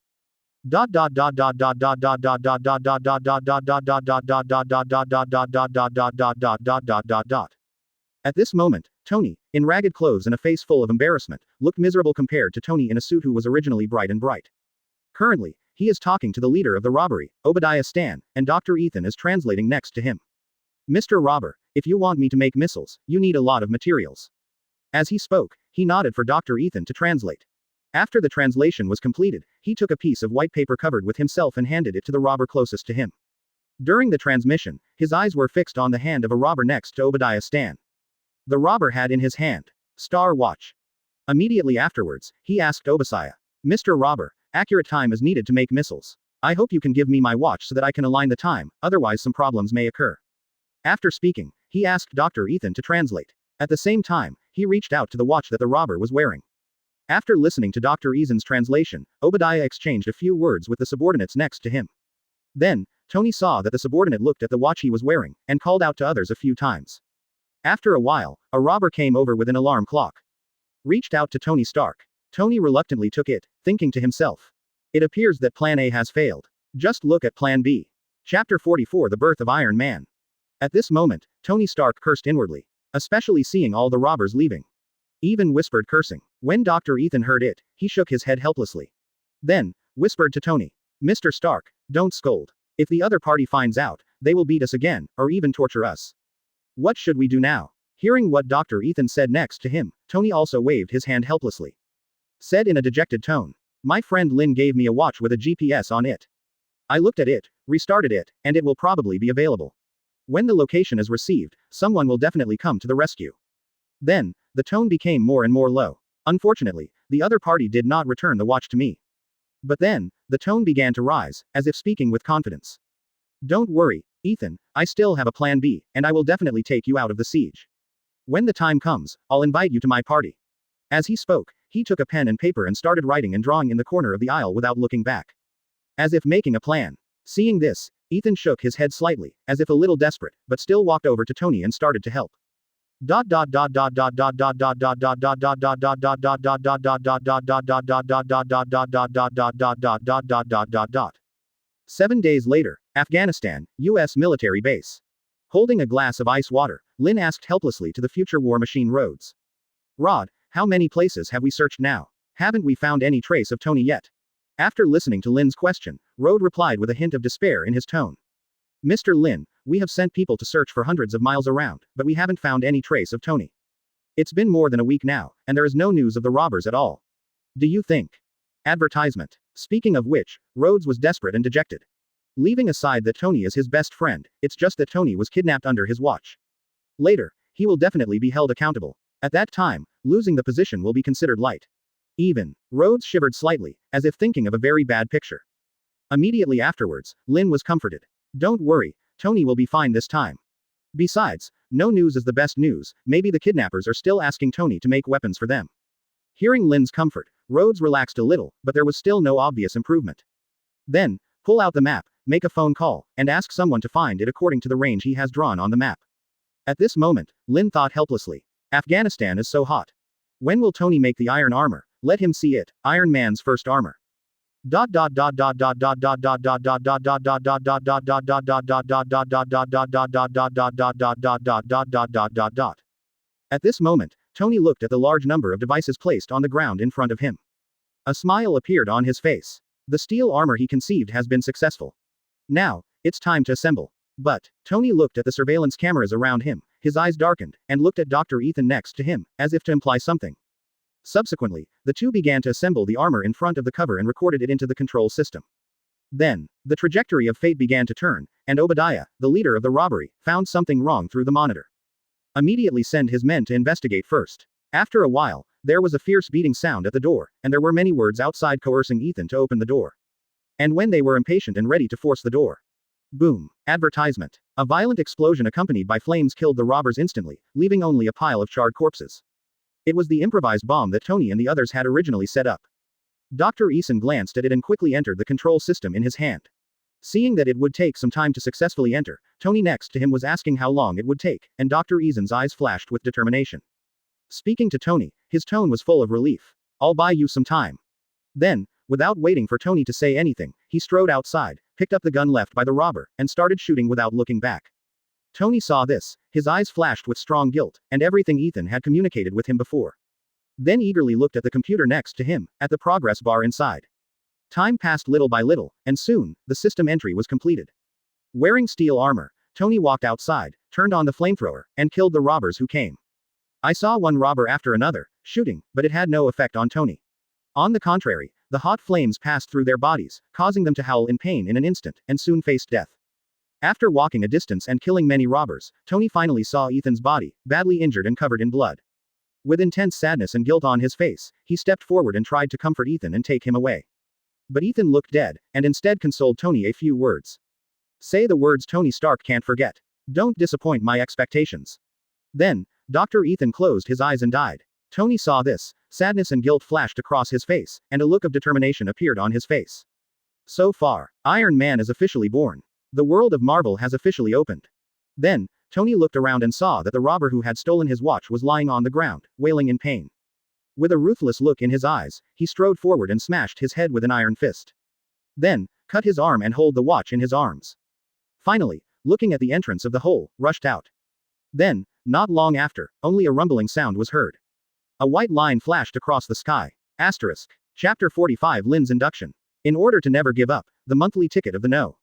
At this moment, Tony, in ragged clothes and a face full of embarrassment, looked miserable compared to Tony in a suit who was originally bright and bright. Currently, he is talking to the leader of the robbery, Obadiah Stan, and Dr. Ethan is translating next to him. Mr. Robber, if you want me to make missiles, you need a lot of materials. As he spoke, he nodded for Dr. Ethan to translate. After the translation was completed, he took a piece of white paper covered with himself and handed it to the robber closest to him. During the transmission, his eyes were fixed on the hand of a robber next to Obadiah Stan. The robber had in his hand Star Watch. Immediately afterwards, he asked Obadiah, Mr. Robber, accurate time is needed to make missiles. I hope you can give me my watch so that I can align the time, otherwise some problems may occur. After speaking, he asked Dr. Ethan to translate. At the same time, he reached out to the watch that the robber was wearing. After listening to Dr. Ethan's translation, Obadiah exchanged a few words with the subordinates next to him. Then, Tony saw that the subordinate looked at the watch he was wearing, and called out to others a few times. After a while, a robber came over with an alarm clock. Reached out to Tony Stark. Tony reluctantly took it, thinking to himself. It appears that Plan A has failed. Just look at Plan B. Chapter 44 The Birth of Iron Man. At this moment, Tony Stark cursed inwardly. Especially seeing all the robbers leaving. Even whispered cursing. When Dr. Ethan heard it, he shook his head helplessly. Then, whispered to Tony. Mr. Stark, don't scold. If the other party finds out, they will beat us again, or even torture us. What should we do now? Hearing what Dr. Ethan said next to him, Tony also waved his hand helplessly. Said in a dejected tone. My friend Lynn gave me a watch with a GPS on it. I looked at it, restarted it, and it will probably be available. When the location is received, someone will definitely come to the rescue. Then, the tone became more and more low. Unfortunately, the other party did not return the watch to me. But then, the tone began to rise, as if speaking with confidence. Don't worry, Ethan, I still have a plan B, and I will definitely take you out of the siege. When the time comes, I'll invite you to my party. As he spoke, he took a pen and paper and started writing and drawing in the corner of the aisle without looking back. As if making a plan. Seeing this, Ethan shook his head slightly, as if a little desperate, but still walked over to Tony and started to help. 7 days later, Afghanistan, U.S. military base. Holding a glass of ice water, Lynn asked helplessly to the future war machine Rhodes. Rod, how many places have we searched now? Haven't we found any trace of Tony yet? After listening to Lynn's question, Rhodes replied with a hint of despair in his tone. Mr. Lynn, we have sent people to search for hundreds of miles around, but we haven't found any trace of Tony. It's been more than a week now, and there is no news of the robbers at all. Do you think? Advertisement. Speaking of which, Rhodes was desperate and dejected. Leaving aside that Tony is his best friend, it's just that Tony was kidnapped under his watch. Later, he will definitely be held accountable. At that time, losing the position will be considered light. Even, Rhodes shivered slightly, as if thinking of a very bad picture. Immediately afterwards, Lynn was comforted. Don't worry, Tony will be fine this time. Besides, no news is the best news, maybe the kidnappers are still asking Tony to make weapons for them. Hearing Lynn's comfort, Rhodes relaxed a little, but there was still no obvious improvement. Then, pull out the map, make a phone call, and ask someone to find it according to the range he has drawn on the map. At this moment, Lynn thought helplessly. Afghanistan is so hot. When will Tony make the iron armor? Let him see it, Iron Man's first armor. At this moment, Tony looked at the large number of devices placed on the ground in front of him. A smile appeared on his face. The steel armor he conceived has been successful. Now, it's time to assemble. But, Tony looked at the surveillance cameras around him, his eyes darkened, and looked at Dr. Ethan next to him, as if to imply something. Subsequently, the two began to assemble the armor in front of the cover and recorded it into the control system. Then, the trajectory of fate began to turn, and Obadiah, the leader of the robbery, found something wrong through the monitor. Immediately send his men to investigate first. After a while, there was a fierce beating sound at the door, and there were many words outside coercing Ethan to open the door. And when they were impatient and ready to force the door. Boom. Advertisement. A violent explosion accompanied by flames killed the robbers instantly, leaving only a pile of charred corpses. It was the improvised bomb that Tony and the others had originally set up. Dr. Eason glanced at it and quickly entered the control system in his hand. Seeing that it would take some time to successfully enter, Tony next to him was asking how long it would take, and Dr. Eason's eyes flashed with determination. Speaking to Tony, his tone was full of relief. I'll buy you some time. Then, without waiting for Tony to say anything, he strode outside, picked up the gun left by the robber, and started shooting without looking back. Tony saw this, his eyes flashed with strong guilt, and everything Ethan had communicated with him before. Then eagerly looked at the computer next to him, at the progress bar inside. Time passed little by little, and soon, the system entry was completed. Wearing steel armor, Tony walked outside, turned on the flamethrower, and killed the robbers who came. I saw one robber after another, shooting, but it had no effect on Tony. On the contrary, the hot flames passed through their bodies, causing them to howl in pain in an instant, and soon faced death. After walking a distance and killing many robbers, Tony finally saw Ethan's body, badly injured and covered in blood. With intense sadness and guilt on his face, he stepped forward and tried to comfort Ethan and take him away. But Ethan looked dead, and instead consoled Tony a few words. Say the words Tony Stark can't forget. Don't disappoint my expectations. Then, Dr. Ethan closed his eyes and died. Tony saw this, sadness and guilt flashed across his face, and a look of determination appeared on his face. So far, Iron Man is officially born. The world of Marvel has officially opened. Then, Tony looked around and saw that the robber who had stolen his watch was lying on the ground, wailing in pain. With a ruthless look in his eyes, he strode forward and smashed his head with an iron fist. Then, cut his arm and hold the watch in his arms. Finally, looking at the entrance of the hole, rushed out. Then, not long after, only a rumbling sound was heard. A white line flashed across the sky. Asterisk. Chapter 45 Lynn's Induction. In order to never give up, the monthly ticket of the no.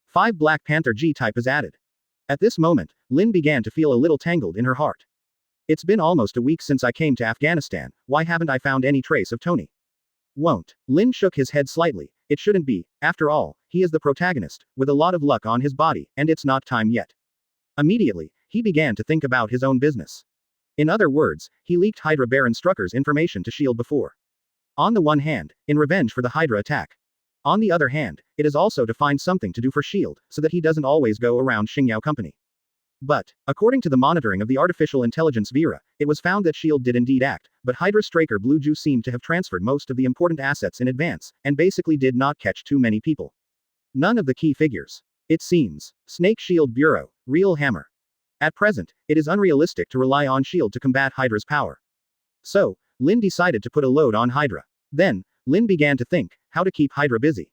5 Black Panther G-type is added. At this moment, Lynn began to feel a little tangled in her heart. It's been almost a week since I came to Afghanistan, why haven't I found any trace of Tony? Won't. Lynn shook his head slightly, it shouldn't be, after all, he is the protagonist, with a lot of luck on his body, and it's not time yet. Immediately, he began to think about his own business. In other words, he leaked Hydra Baron Strucker's information to S.H.I.E.L.D. before. On the one hand, in revenge for the Hydra attack. On the other hand, it is also to find something to do for S.H.I.E.L.D., so that he doesn't always go around Xingyao Company. But, according to the monitoring of the artificial intelligence Vera, it was found that S.H.I.E.L.D. did indeed act, but Hydra Straker Blue Jew seemed to have transferred most of the important assets in advance, and basically did not catch too many people. None of the key figures. It seems. Snake S.H.I.E.L.D. Bureau, real hammer. At present, it is unrealistic to rely on S.H.I.E.L.D. to combat Hydra's power. So, Lin decided to put a load on Hydra. Then, Lin began to think how to keep Hydra busy.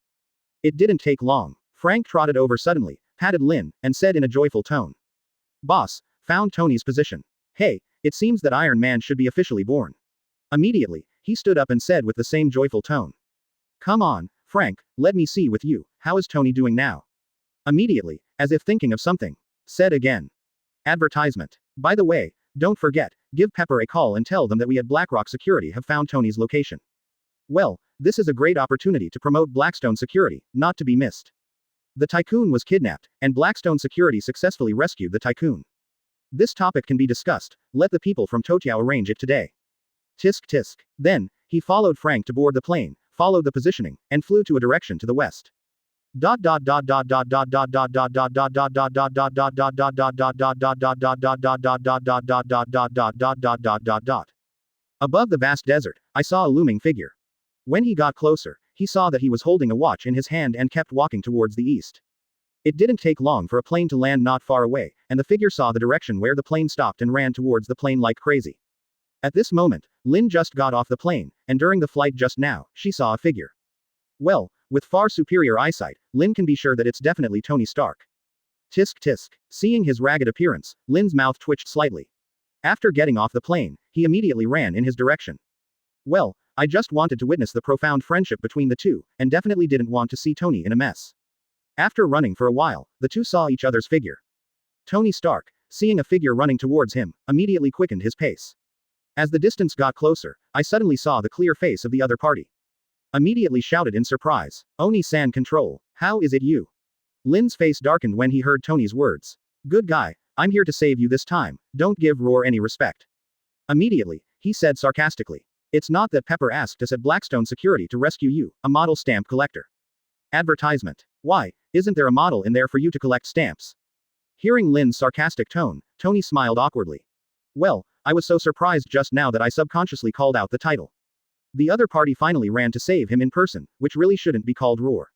It didn't take long. Frank trotted over suddenly, patted Lin, and said in a joyful tone. Boss, found Tony's position. Hey, it seems that Iron Man should be officially born. Immediately, he stood up and said with the same joyful tone. Come on, Frank, let me see with you, how is Tony doing now? Immediately, as if thinking of something, said again. Advertisement. By the way, don't forget, give Pepper a call and tell them that we at BlackRock Security have found Tony's location. Well, this is a great opportunity to promote Blackstone Security, not to be missed. The tycoon was kidnapped, and Blackstone Security successfully rescued the tycoon. This topic can be discussed, let the people from Totiao arrange it today. Tisk tisk. Then, he followed Frank to board the plane, followed the positioning, and flew to a direction to the west. Above the vast desert, I saw a looming figure. When he got closer, he saw that he was holding a watch in his hand and kept walking towards the east. It didn't take long for a plane to land not far away, and the figure saw the direction where the plane stopped and ran towards the plane like crazy. At this moment, Lin just got off the plane, and during the flight just now, she saw a figure. Well, with far superior eyesight, Lin can be sure that it's definitely Tony Stark. Tisk tisk. Seeing his ragged appearance, Lin's mouth twitched slightly. After getting off the plane, he immediately ran in his direction. Well, I just wanted to witness the profound friendship between the two, and definitely didn't want to see Tony in a mess. After running for a while, the two saw each other's figure. Tony Stark, seeing a figure running towards him, immediately quickened his pace. As the distance got closer, I suddenly saw the clear face of the other party. Immediately shouted in surprise, Oni-san control, how is it you? Lin's face darkened when he heard Tony's words. Good guy, I'm here to save you this time, don't give Roar any respect. Immediately, he said sarcastically. It's not that Pepper asked us at Blackstone Security to rescue you, a model stamp collector. Advertisement. Why, isn't there a model in there for you to collect stamps? Hearing Lin's sarcastic tone, Tony smiled awkwardly. Well, I was so surprised just now that I subconsciously called out the title. The other party finally ran to save him in person, which really shouldn't be called Roar.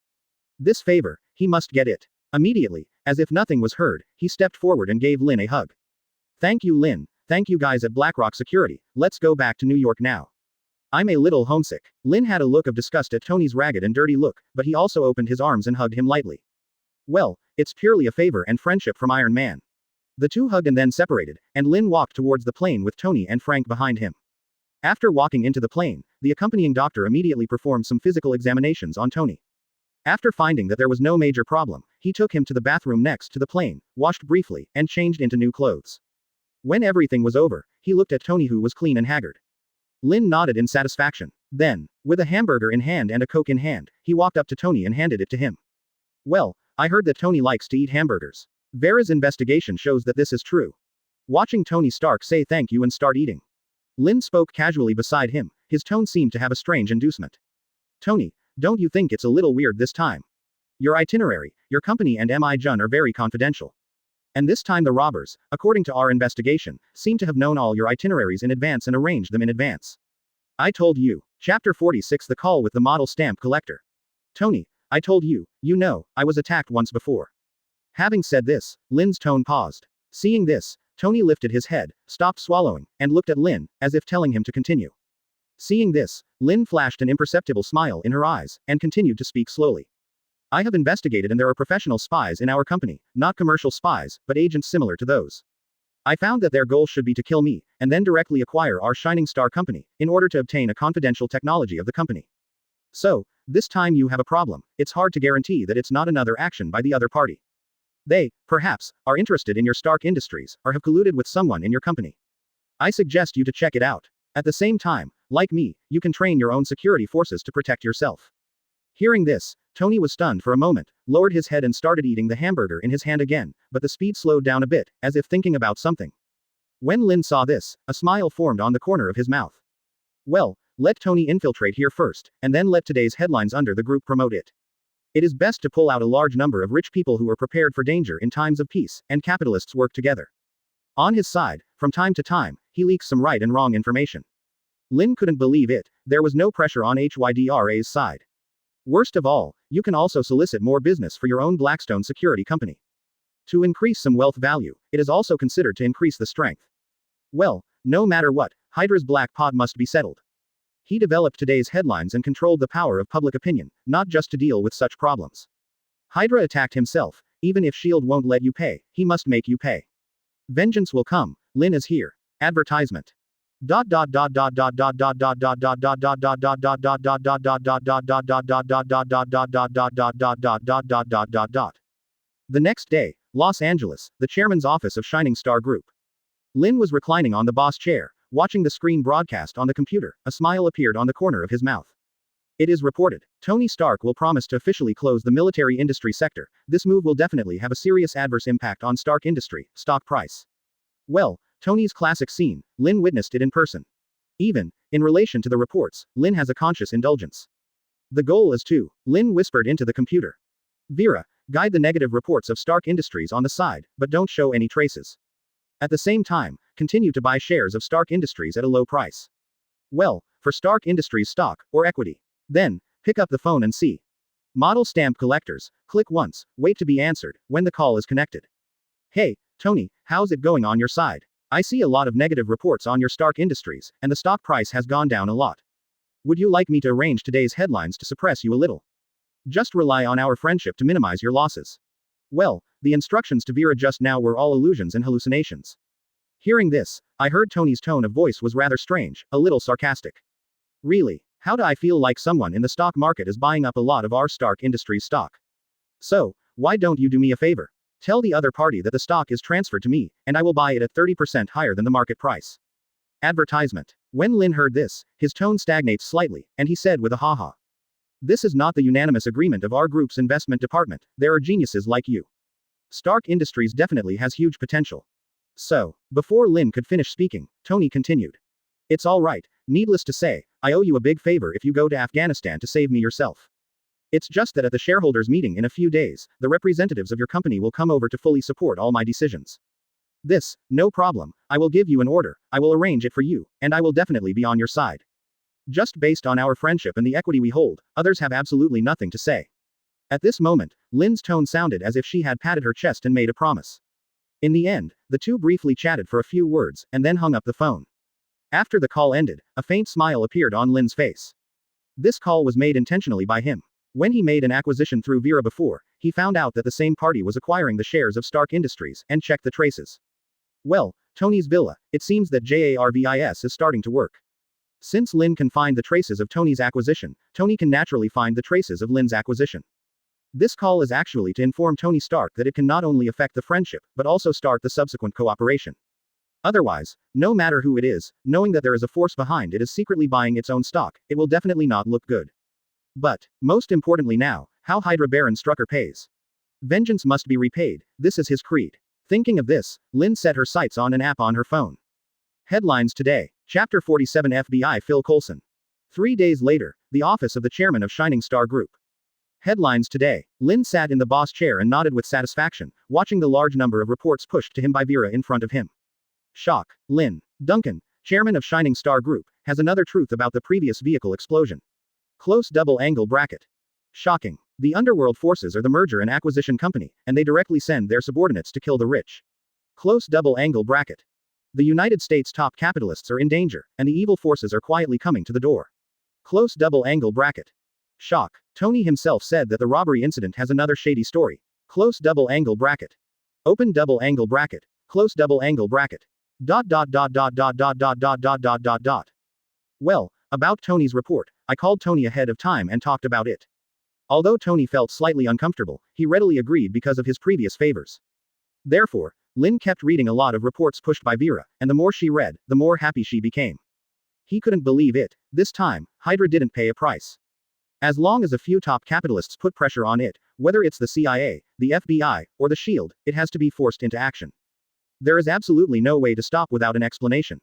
This favor, he must get it. Immediately, as if nothing was heard, he stepped forward and gave Lin a hug. Thank you, Lin. Thank you guys at BlackRock Security, let's go back to New York now. I'm a little homesick. Lin had a look of disgust at Tony's ragged and dirty look, but he also opened his arms and hugged him lightly. Well, it's purely a favor and friendship from Iron Man. The two hugged and then separated, and Lin walked towards the plane with Tony and Frank behind him. After walking into the plane, the accompanying doctor immediately performed some physical examinations on Tony. After finding that there was no major problem, he took him to the bathroom next to the plane, washed briefly, and changed into new clothes. When everything was over, he looked at Tony, who was clean and haggard. Lin nodded in satisfaction. Then, with a hamburger in hand and a Coke in hand, he walked up to Tony and handed it to him. Well, I heard that Tony likes to eat hamburgers. Vera's investigation shows that this is true. Watching Tony Stark say thank you and start eating. Lin spoke casually beside him, his tone seemed to have a strange inducement. Tony, don't you think it's a little weird this time? Your itinerary, your company and Mi Jun are very confidential. And this time the robbers, according to our investigation, seem to have known all your itineraries in advance and arranged them in advance. I told you. Chapter 46 The Call with the Model Stamp Collector. Tony, I told you, I was attacked once before. Having said this, Lin's tone paused. Seeing this, Tony lifted his head, stopped swallowing, and looked at Lin, as if telling him to continue. Seeing this, Lin flashed an imperceptible smile in her eyes, and continued to speak slowly. I have investigated and there are professional spies in our company, not commercial spies, but agents similar to those. I found that their goal should be to kill me, and then directly acquire our Shining Star company, in order to obtain a confidential technology of the company. So, this time you have a problem, it's hard to guarantee that it's not another action by the other party. They, perhaps, are interested in your Stark Industries, or have colluded with someone in your company. I suggest you to check it out. At the same time, like me, you can train your own security forces to protect yourself. Hearing this, Tony was stunned for a moment, lowered his head and started eating the hamburger in his hand again, but the speed slowed down a bit, as if thinking about something. When Lin saw this, a smile formed on the corner of his mouth. Well, let Tony infiltrate here first, and then let today's headlines under the group promote it. It is best to pull out a large number of rich people who are prepared for danger in times of peace, and capitalists work together. On his side, from time to time, he leaks some right and wrong information. Lin couldn't believe it, there was no pressure on Hydra's side. Worst of all, you can also solicit more business for your own Blackstone security company. To increase some wealth value, it is also considered to increase the strength. Well, no matter what, Hydra's black pot must be settled. He developed today's headlines and controlled the power of public opinion, not just to deal with such problems. Hydra attacked himself, even if S.H.I.E.L.D. won't let you pay, he must make you pay. Vengeance will come, Lin is here. Advertisement. The next day, Los Angeles, the chairman's office of Shining Star Group. Lin was reclining on the boss chair, watching the screen broadcast on the computer. A smile appeared on the corner of his mouth. It is reported, Tony Stark will promise to officially close the military industry sector. This move will definitely have a serious adverse impact on Stark Industry, stock price. Well, Tony's classic scene, Lin witnessed it in person. Even, in relation to the reports, Lin has a conscious indulgence. The goal is to, Lin whispered into the computer. Vera, guide the negative reports of Stark Industries on the side, but don't show any traces. At the same time, continue to buy shares of Stark Industries at a low price. Well, for Stark Industries stock, or equity. Then, pick up the phone and see. Model stamp collectors, click once, wait to be answered, when the call is connected. Hey, Tony, how's it going on your side? I see a lot of negative reports on your Stark Industries, and the stock price has gone down a lot. Would you like me to arrange today's headlines to suppress you a little? Just rely on our friendship to minimize your losses. Well, the instructions to Vera just now were all illusions and hallucinations. Hearing this, I heard Tony's tone of voice was rather strange, a little sarcastic. Really, how do I feel like someone in the stock market is buying up a lot of our Stark Industries stock? So, why don't you do me a favor? Tell the other party that the stock is transferred to me, and I will buy it at 30% higher than the market price. Advertisement. When Lin heard this, his tone stagnates slightly, and he said with a ha-ha. This is not the unanimous agreement of our group's investment department, there are geniuses like you. Stark Industries definitely has huge potential. So, before Lin could finish speaking, Tony continued. It's all right, needless to say, I owe you a big favor if you go to Afghanistan to save me yourself. It's just that at the shareholders meeting in a few days, the representatives of your company will come over to fully support all my decisions. This, no problem, I will give you an order, I will arrange it for you, and I will definitely be on your side. Just based on our friendship and the equity we hold, others have absolutely nothing to say. At this moment, Lin's tone sounded as if she had patted her chest and made a promise. In the end, the two briefly chatted for a few words, and then hung up the phone. After the call ended, a faint smile appeared on Lin's face. This call was made intentionally by him. When he made an acquisition through Vera before, he found out that the same party was acquiring the shares of Stark Industries, and checked the traces. Well, Tony's villa, it seems that JARVIS is starting to work. Since Lin can find the traces of Tony's acquisition, Tony can naturally find the traces of Lin's acquisition. This call is actually to inform Tony Stark that it can not only affect the friendship, but also start the subsequent cooperation. Otherwise, no matter who it is, knowing that there is a force behind it is secretly buying its own stock, it will definitely not look good. But, most importantly now, how Hydra Baron Strucker pays. Vengeance must be repaid, this is his creed. Thinking of this, Lin set her sights on an app on her phone. Headlines today. Chapter 47 FBI Phil Coulson. 3 days later, the office of the chairman of Shining Star Group. Headlines today. Lin sat in the boss chair and nodded with satisfaction, watching the large number of reports pushed to him by Vera in front of him. Shock. Lin Duncan, chairman of Shining Star Group, has another truth about the previous vehicle explosion. Close double-angle bracket. Shocking. The underworld forces are the merger and acquisition company, and they directly send their subordinates to kill the rich. Close double-angle bracket. The United States top capitalists are in danger, and the evil forces are quietly coming to the door. Close double-angle bracket. Shock. Tony himself said that the robbery incident has another shady story. Close double-angle bracket. Open double-angle bracket. Close double-angle bracket. ... Well, about Tony's report, I called Tony ahead of time and talked about it. Although Tony felt slightly uncomfortable, he readily agreed because of his previous favors. Therefore, Lin kept reading a lot of reports pushed by Vera, and the more she read, the more happy she became. He couldn't believe it. This time, Hydra didn't pay a price. As long as a few top capitalists put pressure on it, whether it's the CIA, the FBI, or the S.H.I.E.L.D., it has to be forced into action. There is absolutely no way to stop without an explanation.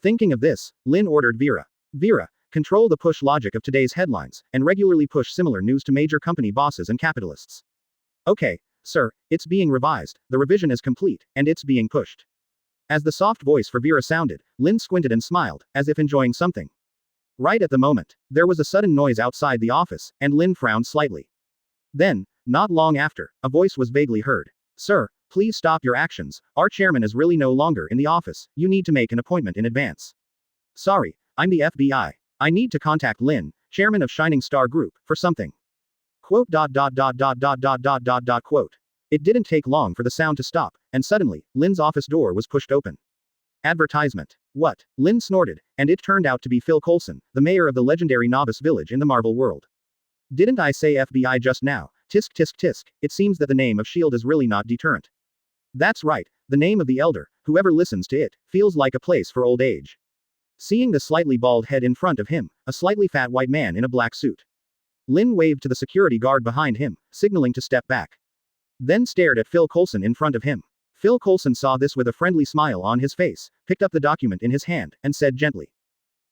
Thinking of this, Lin ordered Vera. Vera, control the push logic of today's headlines, and regularly push similar news to major company bosses and capitalists. Okay, sir, it's being revised, the revision is complete, and it's being pushed. As the soft voice for Vera sounded, Lynn squinted and smiled, as if enjoying something. Right at the moment, there was a sudden noise outside the office, and Lynn frowned slightly. Then, not long after, a voice was vaguely heard. Sir, please stop your actions, our chairman is really no longer in the office, you need to make an appointment in advance. Sorry, I'm the FBI. I need to contact Lynn, chairman of Shining Star Group, for something. Quote. It didn't take long for the sound to stop, and suddenly, Lynn's office door was pushed open. Advertisement. What? Lynn snorted, and it turned out to be Phil Coulson, the mayor of the legendary Novice Village in the Marvel world. Didn't I say FBI just now? Tisk tisk tisk, it seems that the name of S.H.I.E.L.D. is really not deterrent. That's right, the name of the elder, whoever listens to it, feels like a place for old age. Seeing the slightly bald head in front of him, a slightly fat white man in a black suit. Lynn waved to the security guard behind him, signaling to step back. Then stared at Phil Coulson in front of him. Phil Coulson saw this with a friendly smile on his face, picked up the document in his hand, and said gently.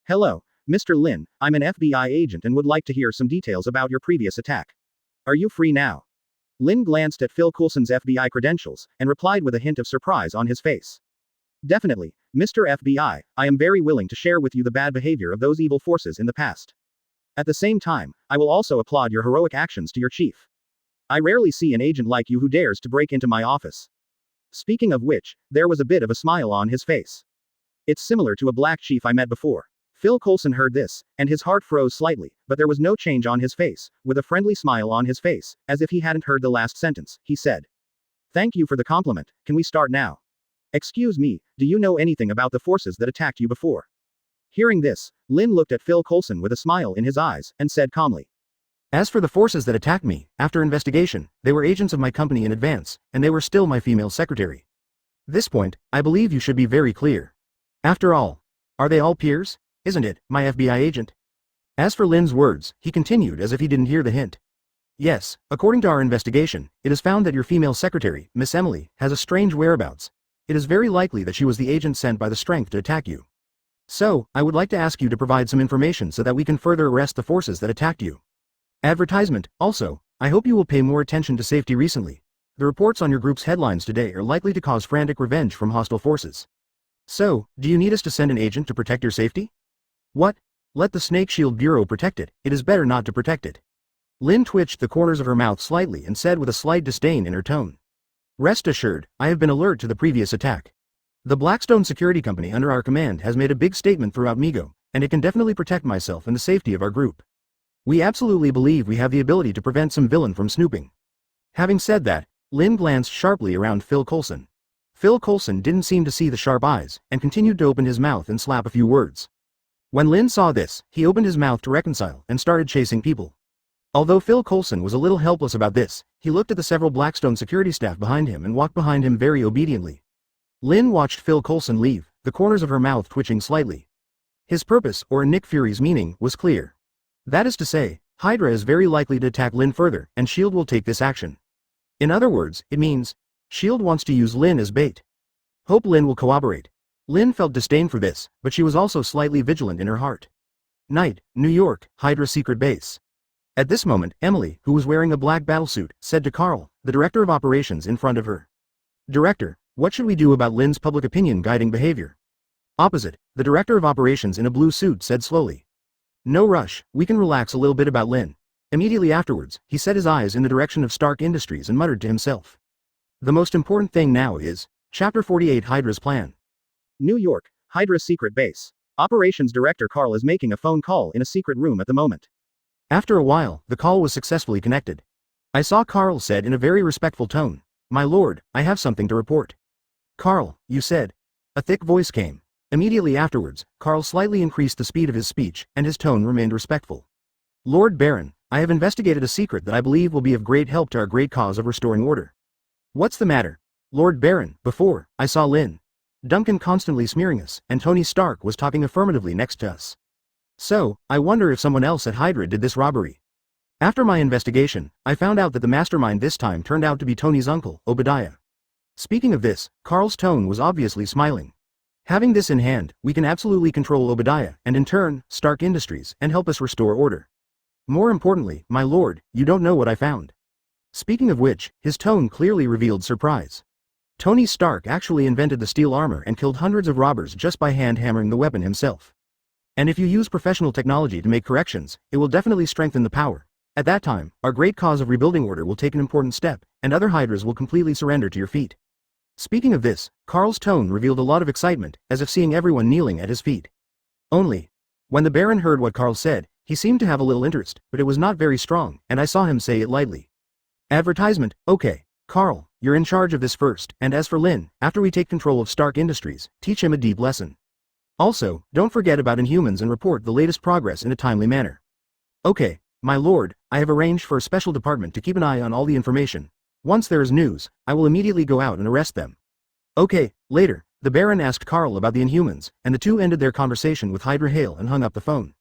Hello, Mr. Lynn, I'm an FBI agent and would like to hear some details about your previous attack. Are you free now? Lynn glanced at Phil Coulson's FBI credentials, and replied with a hint of surprise on his face. Definitely, Mr. FBI, I am very willing to share with you the bad behavior of those evil forces in the past. At the same time, I will also applaud your heroic actions to your chief. I rarely see an agent like you who dares to break into my office. Speaking of which, there was a bit of a smile on his face. It's similar to a black chief I met before. Phil Coulson heard this, and his heart froze slightly, but there was no change on his face. With a friendly smile on his face, as if he hadn't heard the last sentence, he said. Thank you for the compliment, can we start now? Excuse me, do you know anything about the forces that attacked you before? Hearing this, Lynn looked at Phil Coulson with a smile in his eyes, and said calmly. As for the forces that attacked me, after investigation, they were agents of my company in advance, and they were still my female secretary. This point, I believe you should be very clear. After all, are they all peers? Isn't it, my FBI agent? As for Lynn's words, he continued as if he didn't hear the hint. Yes, according to our investigation, it is found that your female secretary, Miss Emily, has a strange whereabouts. It is very likely that she was the agent sent by the Strength to attack you. So, I would like to ask you to provide some information so that we can further arrest the forces that attacked you. Advertisement. Also, I hope you will pay more attention to safety recently. The reports on your group's headlines today are likely to cause frantic revenge from hostile forces. So, do you need us to send an agent to protect your safety? What? Let the Snake Shield Bureau protect it, it is better not to protect it. Lynn twitched the corners of her mouth slightly and said with a slight disdain in her tone. Rest assured, I have been alert to the previous attack. The Blackstone security company under our command has made a big statement throughout Migo, and it can definitely protect myself and the safety of our group. We absolutely believe we have the ability to prevent some villain from snooping. Having said that, Lynn glanced sharply around Phil Coulson. Phil Coulson didn't seem to see the sharp eyes, and continued to open his mouth and slap a few words. When Lynn saw this, he opened his mouth to reconcile, and started chasing people. Although Phil Coulson was a little helpless about this, he looked at the several Blackstone security staff behind him and walked behind him very obediently. Lynn watched Phil Coulson leave, the corners of her mouth twitching slightly. His purpose, or in Nick Fury's meaning, was clear. That is to say, Hydra is very likely to attack Lynn further, and S.H.I.E.L.D. will take this action. In other words, it means, S.H.I.E.L.D. wants to use Lynn as bait. Hope Lynn will cooperate. Lynn felt disdain for this, but she was also slightly vigilant in her heart. Night, New York, Hydra secret base. At this moment, Emily, who was wearing a black battlesuit, said to Carl, the director of operations in front of her. Director, what should we do about Lynn's public opinion guiding behavior? Opposite, the director of operations in a blue suit said slowly. No rush, we can relax a little bit about Lynn. Immediately afterwards, he set his eyes in the direction of Stark Industries and muttered to himself. The most important thing now is, Chapter 48 Hydra's plan. New York, Hydra's secret base. Operations Director Carl is making a phone call in a secret room at the moment. After a while, the call was successfully connected. I saw Carl said in a very respectful tone. My lord, I have something to report. Carl, you said. A thick voice came. Immediately afterwards, Carl slightly increased the speed of his speech, and his tone remained respectful. Lord Baron, I have investigated a secret that I believe will be of great help to our great cause of restoring order. What's the matter? Lord Baron, before, I saw Lynn. Duncan constantly smearing us, and Tony Stark was talking affirmatively next to us. So, I wonder if someone else at Hydra did this robbery. After my investigation, I found out that the mastermind this time turned out to be Tony's uncle, Obadiah. Speaking of this, Carl's tone was obviously smiling. Having this in hand, we can absolutely control Obadiah, and in turn, Stark Industries, and help us restore order. More importantly, my lord, you don't know what I found. Speaking of which, his tone clearly revealed surprise. Tony Stark actually invented the steel armor and killed hundreds of robbers just by hand-hammering the weapon himself. And if you use professional technology to make corrections, it will definitely strengthen the power. At that time, our great cause of rebuilding order will take an important step, and other Hydras will completely surrender to your feet. Speaking of this, Carl's tone revealed a lot of excitement, as if seeing everyone kneeling at his feet. Only, when the Baron heard what Carl said, he seemed to have a little interest, but it was not very strong, and I saw him say it lightly. Advertisement, okay, Carl, you're in charge of this first, and as for Lynn, after we take control of Stark Industries, teach him a deep lesson. Also, don't forget about Inhumans and report the latest progress in a timely manner. Okay, my lord, I have arranged for a special department to keep an eye on all the information. Once there is news, I will immediately go out and arrest them. Okay, later, the Baron asked Carl about the Inhumans, and the two ended their conversation with Hydra Hale and hung up the phone.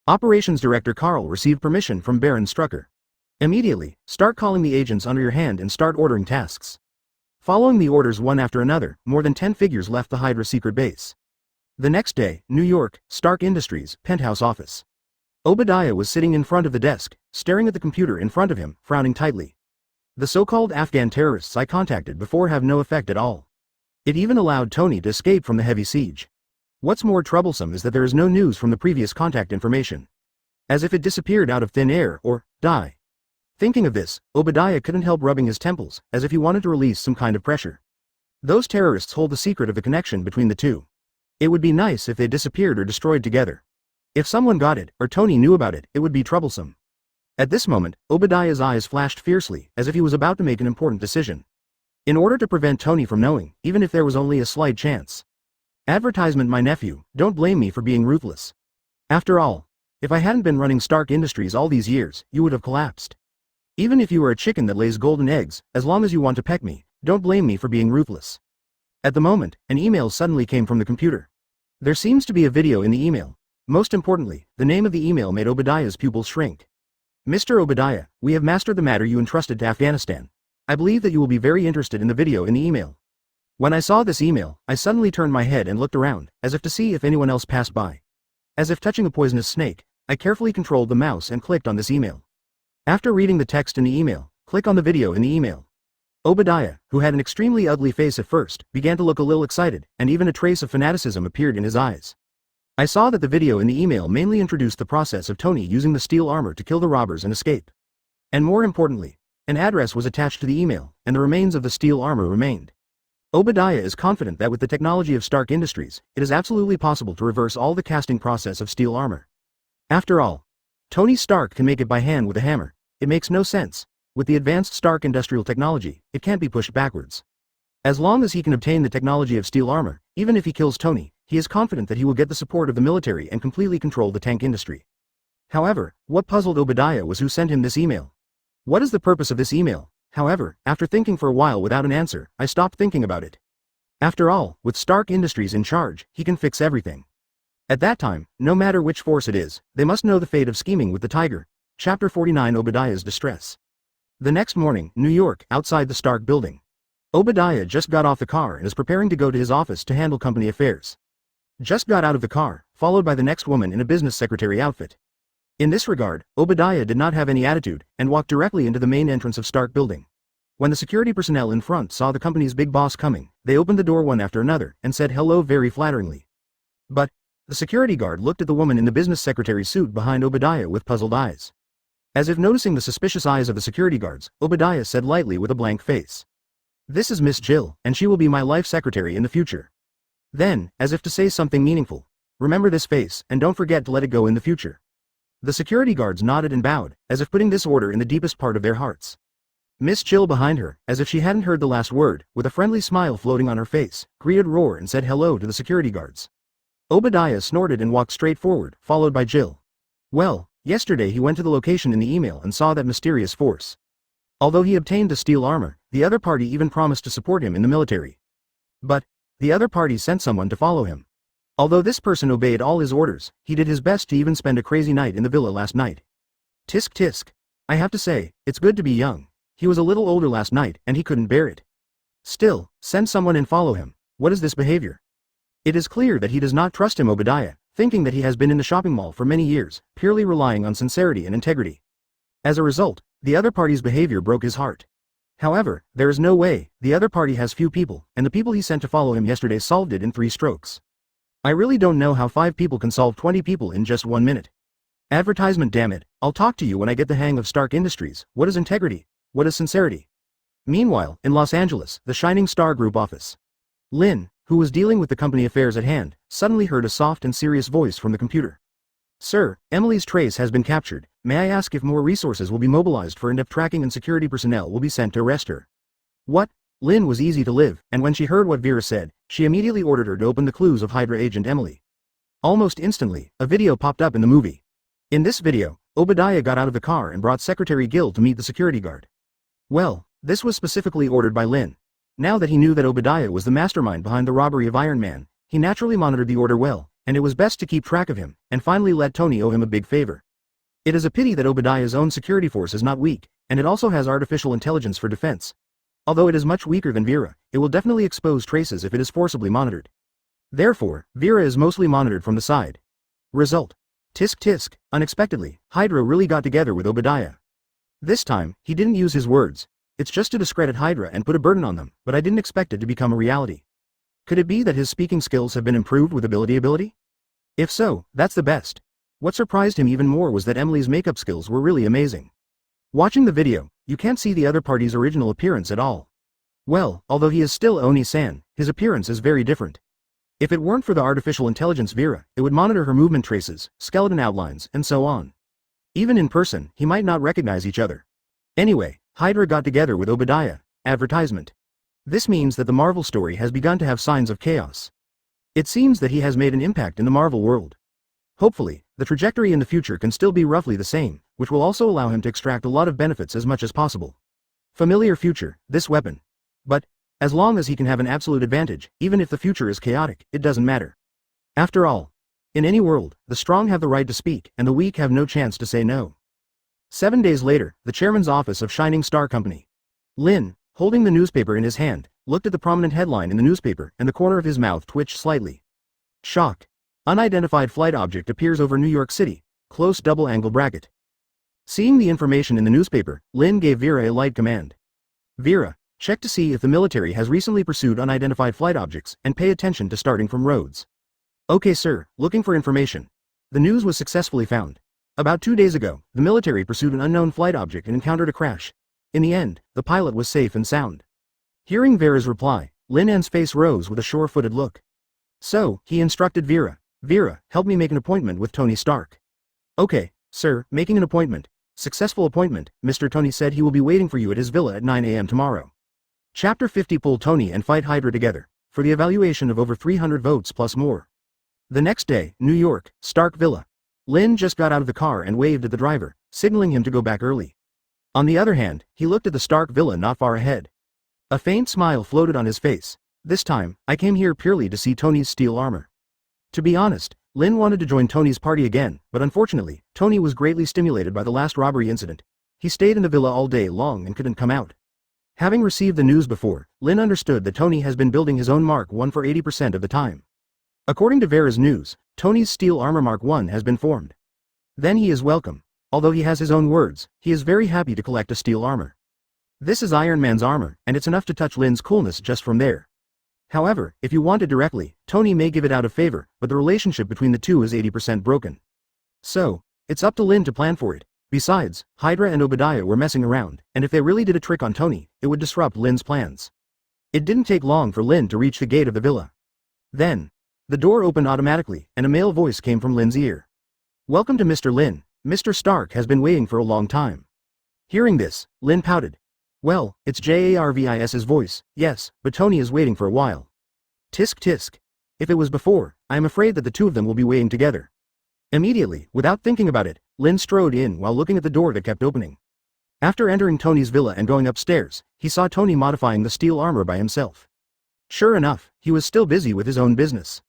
Operations Director Carl received permission from Baron Strucker. Immediately, start calling the agents under your hand and start ordering tasks. Following the orders one after another, more than 10 figures left the Hydra secret base. The next day, New York, Stark Industries, penthouse office. Obadiah was sitting in front of the desk, staring at the computer in front of him, frowning tightly. The so-called Afghan terrorists I contacted before have no effect at all. It even allowed Tony to escape from the heavy siege. What's more troublesome is that there is no news from the previous contact information. As if it disappeared out of thin air or die. Thinking of this, Obadiah couldn't help rubbing his temples, as if he wanted to release some kind of pressure. Those terrorists hold the secret of the connection between the two. It would be nice if they disappeared or destroyed together. If someone got it, or Tony knew about it, it would be troublesome. At this moment, Obadiah's eyes flashed fiercely, as if he was about to make an important decision. In order to prevent Tony from knowing, even if there was only a slight chance. Advertisement, my nephew, don't blame me for being ruthless. After all, if I hadn't been running Stark Industries all these years, you would have collapsed. Even if you were a chicken that lays golden eggs, as long as you want to peck me, don't blame me for being ruthless. At the moment, an email suddenly came from the computer. There seems to be a video in the email. Most importantly, the name of the email made Obadiah's pupils shrink. Mr. Obadiah, we have mastered the matter you entrusted to Afghanistan. I believe that you will be very interested in the video in the email. When I saw this email, I suddenly turned my head and looked around, as if to see if anyone else passed by. As if touching a poisonous snake, I carefully controlled the mouse and clicked on this email. After reading the text in the email, click on the video in the email. Obadiah, who had an extremely ugly face at first, began to look a little excited, and even a trace of fanaticism appeared in his eyes. I saw that the video in the email mainly introduced the process of Tony using the steel armor to kill the robbers and escape. And more importantly, an address was attached to the email, and the remains of the steel armor remained. Obadiah is confident that with the technology of Stark Industries, it is absolutely possible to reverse all the casting process of steel armor. After all, Tony Stark can make it by hand with a hammer. It makes no sense. With the advanced Stark industrial technology, it can't be pushed backwards. As long as he can obtain the technology of steel armor, even if he kills Tony, he is confident that he will get the support of the military and completely control the tank industry. However, what puzzled Obadiah was who sent him this email. What is the purpose of this email? However, after thinking for a while without an answer, I stopped thinking about it. After all, with Stark Industries in charge, he can fix everything. At that time, no matter which force it is, they must know the fate of scheming with the Tiger. Chapter 49, Obadiah's Distress. The next morning, New York, outside the Stark building. Obadiah just got off the car and is preparing to go to his office to handle company affairs. Just got out of the car, followed by the next woman in a business secretary outfit. In this regard, Obadiah did not have any attitude, and walked directly into the main entrance of Stark building. When the security personnel in front saw the company's big boss coming, they opened the door one after another, and said hello very flatteringly. But, the security guard looked at the woman in the business secretary suit behind Obadiah with puzzled eyes. As if noticing the suspicious eyes of the security guards, Obadiah said lightly with a blank face. This is Miss Jill, and she will be my life secretary in the future. Then, as if to say something meaningful, remember this face, and don't forget to let it go in the future. The security guards nodded and bowed, as if putting this order in the deepest part of their hearts. Miss Jill behind her, as if she hadn't heard the last word, with a friendly smile floating on her face, greeted Roar and said hello to the security guards. Obadiah snorted and walked straight forward, followed by Jill. Well, yesterday he went to the location in the email and saw that mysterious force. Although he obtained the steel armor, the other party even promised to support him in the military. But, the other party sent someone to follow him. Although this person obeyed all his orders, he did his best to even spend a crazy night in the villa last night. Tisk tisk. I have to say, it's good to be young. He was a little older last night, and he couldn't bear it. Still, send someone and follow him. What is this behavior? It is clear that he does not trust him, Obadiah, thinking that he has been in the shopping mall for many years, purely relying on sincerity and integrity. As a result, the other party's behavior broke his heart. However, there is no way, the other party has few people, and the people he sent to follow him yesterday solved it in 3 strokes. I really don't know how 5 people can solve 20 people in just 1 minute. Advertisement, damn it, I'll talk to you when I get the hang of Stark Industries. What is integrity? What is sincerity? Meanwhile, in Los Angeles, the Shining Star Group office. Lynn, who was dealing with the company affairs at hand, suddenly heard a soft and serious voice from the computer. Sir, Emily's trace has been captured. May I ask if more resources will be mobilized for in-depth tracking and security personnel will be sent to arrest her? What? Lynn was easy to live, and when she heard what Vera said, she immediately ordered her to open the clues of Hydra agent Emily. Almost instantly, a video popped up in the movie. In this video, Obadiah got out of the car and brought Secretary Gill to meet the security guard. Well, this was specifically ordered by Lynn. Now that he knew that Obadiah was the mastermind behind the robbery of Iron Man, he naturally monitored the order well, and it was best to keep track of him, and finally let Tony owe him a big favor. It is a pity that Obadiah's own security force is not weak, and it also has artificial intelligence for defense. Although it is much weaker than Vera, it will definitely expose traces if it is forcibly monitored. Therefore, Vera is mostly monitored from the side. Result. Tisk tisk, unexpectedly, Hydra really got together with Obadiah. This time, he didn't use his words. It's just to discredit Hydra and put a burden on them, but I didn't expect it to become a reality. Could it be that his speaking skills have been improved with ability? If so, that's the best. What surprised him even more was that Emily's makeup skills were really amazing. Watching the video, you can't see the other party's original appearance at all. Well, although he is still Oni-san, his appearance is very different. If it weren't for the artificial intelligence Vera, it would monitor her movement traces, skeleton outlines, and so on. Even in person, he might not recognize each other. Anyway, Hydra got together with Obadiah. Advertisement. This means that the Marvel story has begun to have signs of chaos. It seems that he has made an impact in the Marvel world. Hopefully, the trajectory in the future can still be roughly the same, which will also allow him to extract a lot of benefits as much as possible. Familiar future, this weapon. But, as long as he can have an absolute advantage, even if the future is chaotic, it doesn't matter. After all, in any world, the strong have the right to speak, and the weak have no chance to say no. 7 days later, the chairman's office of Shining Star Company. Lynn, holding the newspaper in his hand, looked at the prominent headline in the newspaper, and the corner of his mouth twitched slightly. Shocked. Unidentified flight object appears over New York City, close double-angle bracket. Seeing the information in the newspaper, Lynn gave Vera a light command. Vera, check to see if the military has recently pursued unidentified flight objects, and pay attention to starting from roads. Okay sir, looking for information. The news was successfully found. About 2 days ago, the military pursued an unknown flight object and encountered a crash. In the end, the pilot was safe and sound. Hearing Vera's reply, Lin-An's face rose with a sure-footed look. So, he instructed Vera. Vera, help me make an appointment with Tony Stark. Okay, sir, making an appointment. Successful appointment, Mr. Tony said he will be waiting for you at his villa at 9 a.m. tomorrow. Chapter 50. Pull Tony and fight Hydra together, for the evaluation of over 300 votes plus more. The next day, New York, Stark Villa. Lynn just got out of the car and waved at the driver, signaling him to go back early. On the other hand, he looked at the Stark Villa not far ahead. A faint smile floated on his face. This time, I came here purely to see Tony's steel armor. To be honest, Lynn wanted to join Tony's party again, but unfortunately, Tony was greatly stimulated by the last robbery incident. He stayed in the villa all day long and couldn't come out. Having received the news before, Lynn understood that Tony has been building his own Mark I for 80% of the time. According to Vera's news, Tony's steel armor Mark I has been formed. Then he is welcome. Although he has his own words, he is very happy to collect a steel armor. This is Iron Man's armor, and it's enough to touch Lynn's coolness just from there. However, if you want it directly, Tony may give it out of favor, but the relationship between the two is 80% broken. So, it's up to Lynn to plan for it. Besides, Hydra and Obadiah were messing around, and if they really did a trick on Tony, it would disrupt Lynn's plans. It didn't take long for Lynn to reach the gate of the villa. Then, the door opened automatically, and a male voice came from Lynn's ear. Welcome to Mr. Lynn. Mr. Stark has been waiting for a long time. Hearing this, Lynn pouted. Well, it's Jarvis's voice, yes, but Tony is waiting for a while. Tisk tisk. If it was before, I am afraid that the two of them will be waiting together. Immediately, without thinking about it, Lynn strode in while looking at the door that kept opening. After entering Tony's villa and going upstairs, he saw Tony modifying the steel armor by himself. Sure enough, he was still busy with his own business.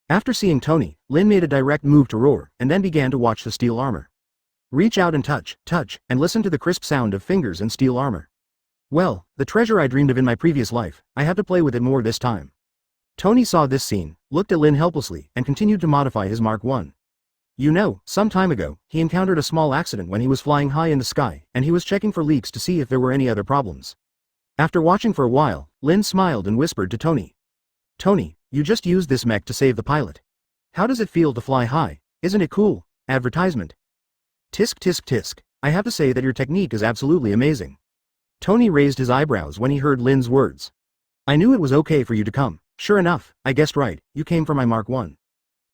After seeing Tony, Lynn made a direct move to Roar, and then began to watch the steel armor. Reach out and touch, and listen to the crisp sound of fingers and steel armor. Well, the treasure I dreamed of in my previous life, I have to play with it more this time. Tony saw this scene, looked at Lynn helplessly, and continued to modify his Mark I. You know, some time ago, he encountered a small accident when he was flying high in the sky, and he was checking for leaks to see if there were any other problems. After watching for a while, Lynn smiled and whispered to Tony. Tony, you just used this mech to save the pilot. How does it feel to fly high? Isn't it cool? Advertisement. Tisk tisk tisk, I have to say that your technique is absolutely amazing. Tony raised his eyebrows when he heard Lynn's words. I knew it was okay for you to come. Sure enough, I guessed right, you came for my Mark I.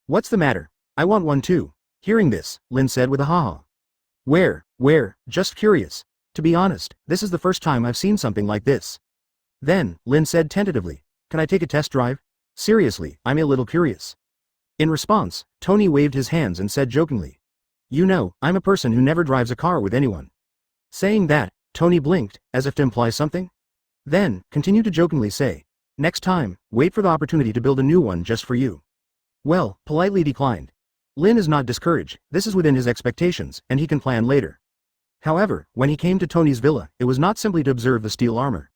What's the matter? I want one too. Hearing this, Lynn said with a ha-ha. Where, just curious. To be honest, this is the first time I've seen something like this. Then, Lynn said tentatively, can I take a test drive? Seriously, I'm a little curious. In response, Tony waved his hands and said jokingly. You know, I'm a person who never drives a car with anyone. Saying that, Tony blinked, as if to imply something. Then, continued to jokingly say, next time, wait for the opportunity to build a new one just for you. Well, politely declined. Lynn is not discouraged, this is within his expectations, and he can plan later. However, when he came to Tony's villa, it was not simply to observe the steel armor.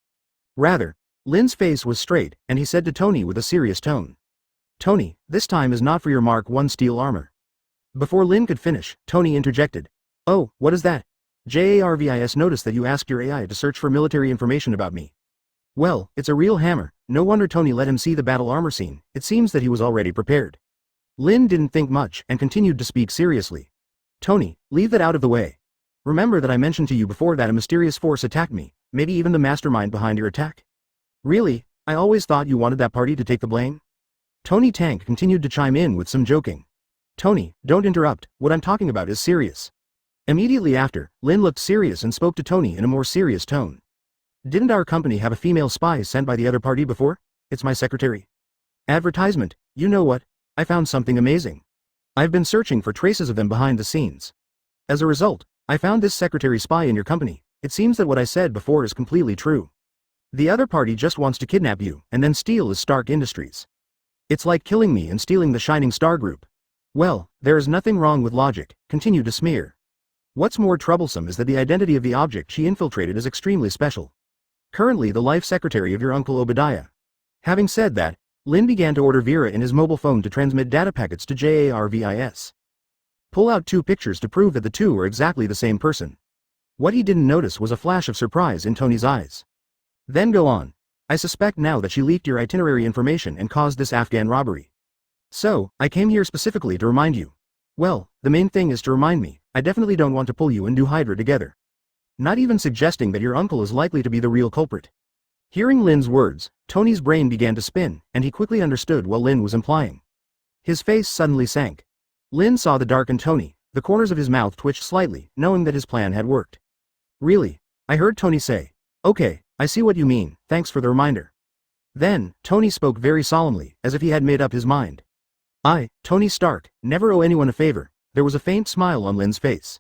Rather, Lynn's face was straight, and he said to Tony with a serious tone. Tony, this time is not for your Mark I steel armor. Before Lynn could finish, Tony interjected. Oh, what is that? JARVIS noticed that you asked your AI to search for military information about me. Well, it's a real hammer, no wonder Tony let him see the battle armor scene, it seems that he was already prepared. Lynn didn't think much and continued to speak seriously. Tony, leave that out of the way. Remember that I mentioned to you before that a mysterious force attacked me, maybe even the mastermind behind your attack? Really? I always thought you wanted that party to take the blame? Tony Tank continued to chime in with some joking. Tony, don't interrupt, what I'm talking about is serious. Immediately after, Lynn looked serious and spoke to Tony in a more serious tone. Didn't our company have a female spy sent by the other party before? It's my secretary. Advertisement, you know what? I found something amazing. I've been searching for traces of them behind the scenes. As a result, I found this secretary spy in your company. It seems that what I said before is completely true. The other party just wants to kidnap you and then steal his Stark Industries. It's like killing me and stealing the Shining Star Group. Well, there is nothing wrong with logic, continue to smear. What's more troublesome is that the identity of the object she infiltrated is extremely special. Currently the life secretary of your uncle Obadiah. Having said that, Lynn began to order Vera in his mobile phone to transmit data packets to JARVIS. Pull out 2 pictures to prove that the two are exactly the same person. What he didn't notice was a flash of surprise in Tony's eyes. Then go on. I suspect now that she leaked your itinerary information and caused this Afghan robbery. So, I came here specifically to remind you. Well, the main thing is to remind me, I definitely don't want to pull you and do Hydra together. Not even suggesting that your uncle is likely to be the real culprit. Hearing Lynn's words, Tony's brain began to spin, and he quickly understood what Lynn was implying. His face suddenly sank. Lynn saw the darkened Tony, the corners of his mouth twitched slightly, knowing that his plan had worked. Really? I heard Tony say. Okay, I see what you mean, thanks for the reminder. Then, Tony spoke very solemnly, as if he had made up his mind. I, Tony Stark, never owe anyone a favor. There was a faint smile on Lynn's face.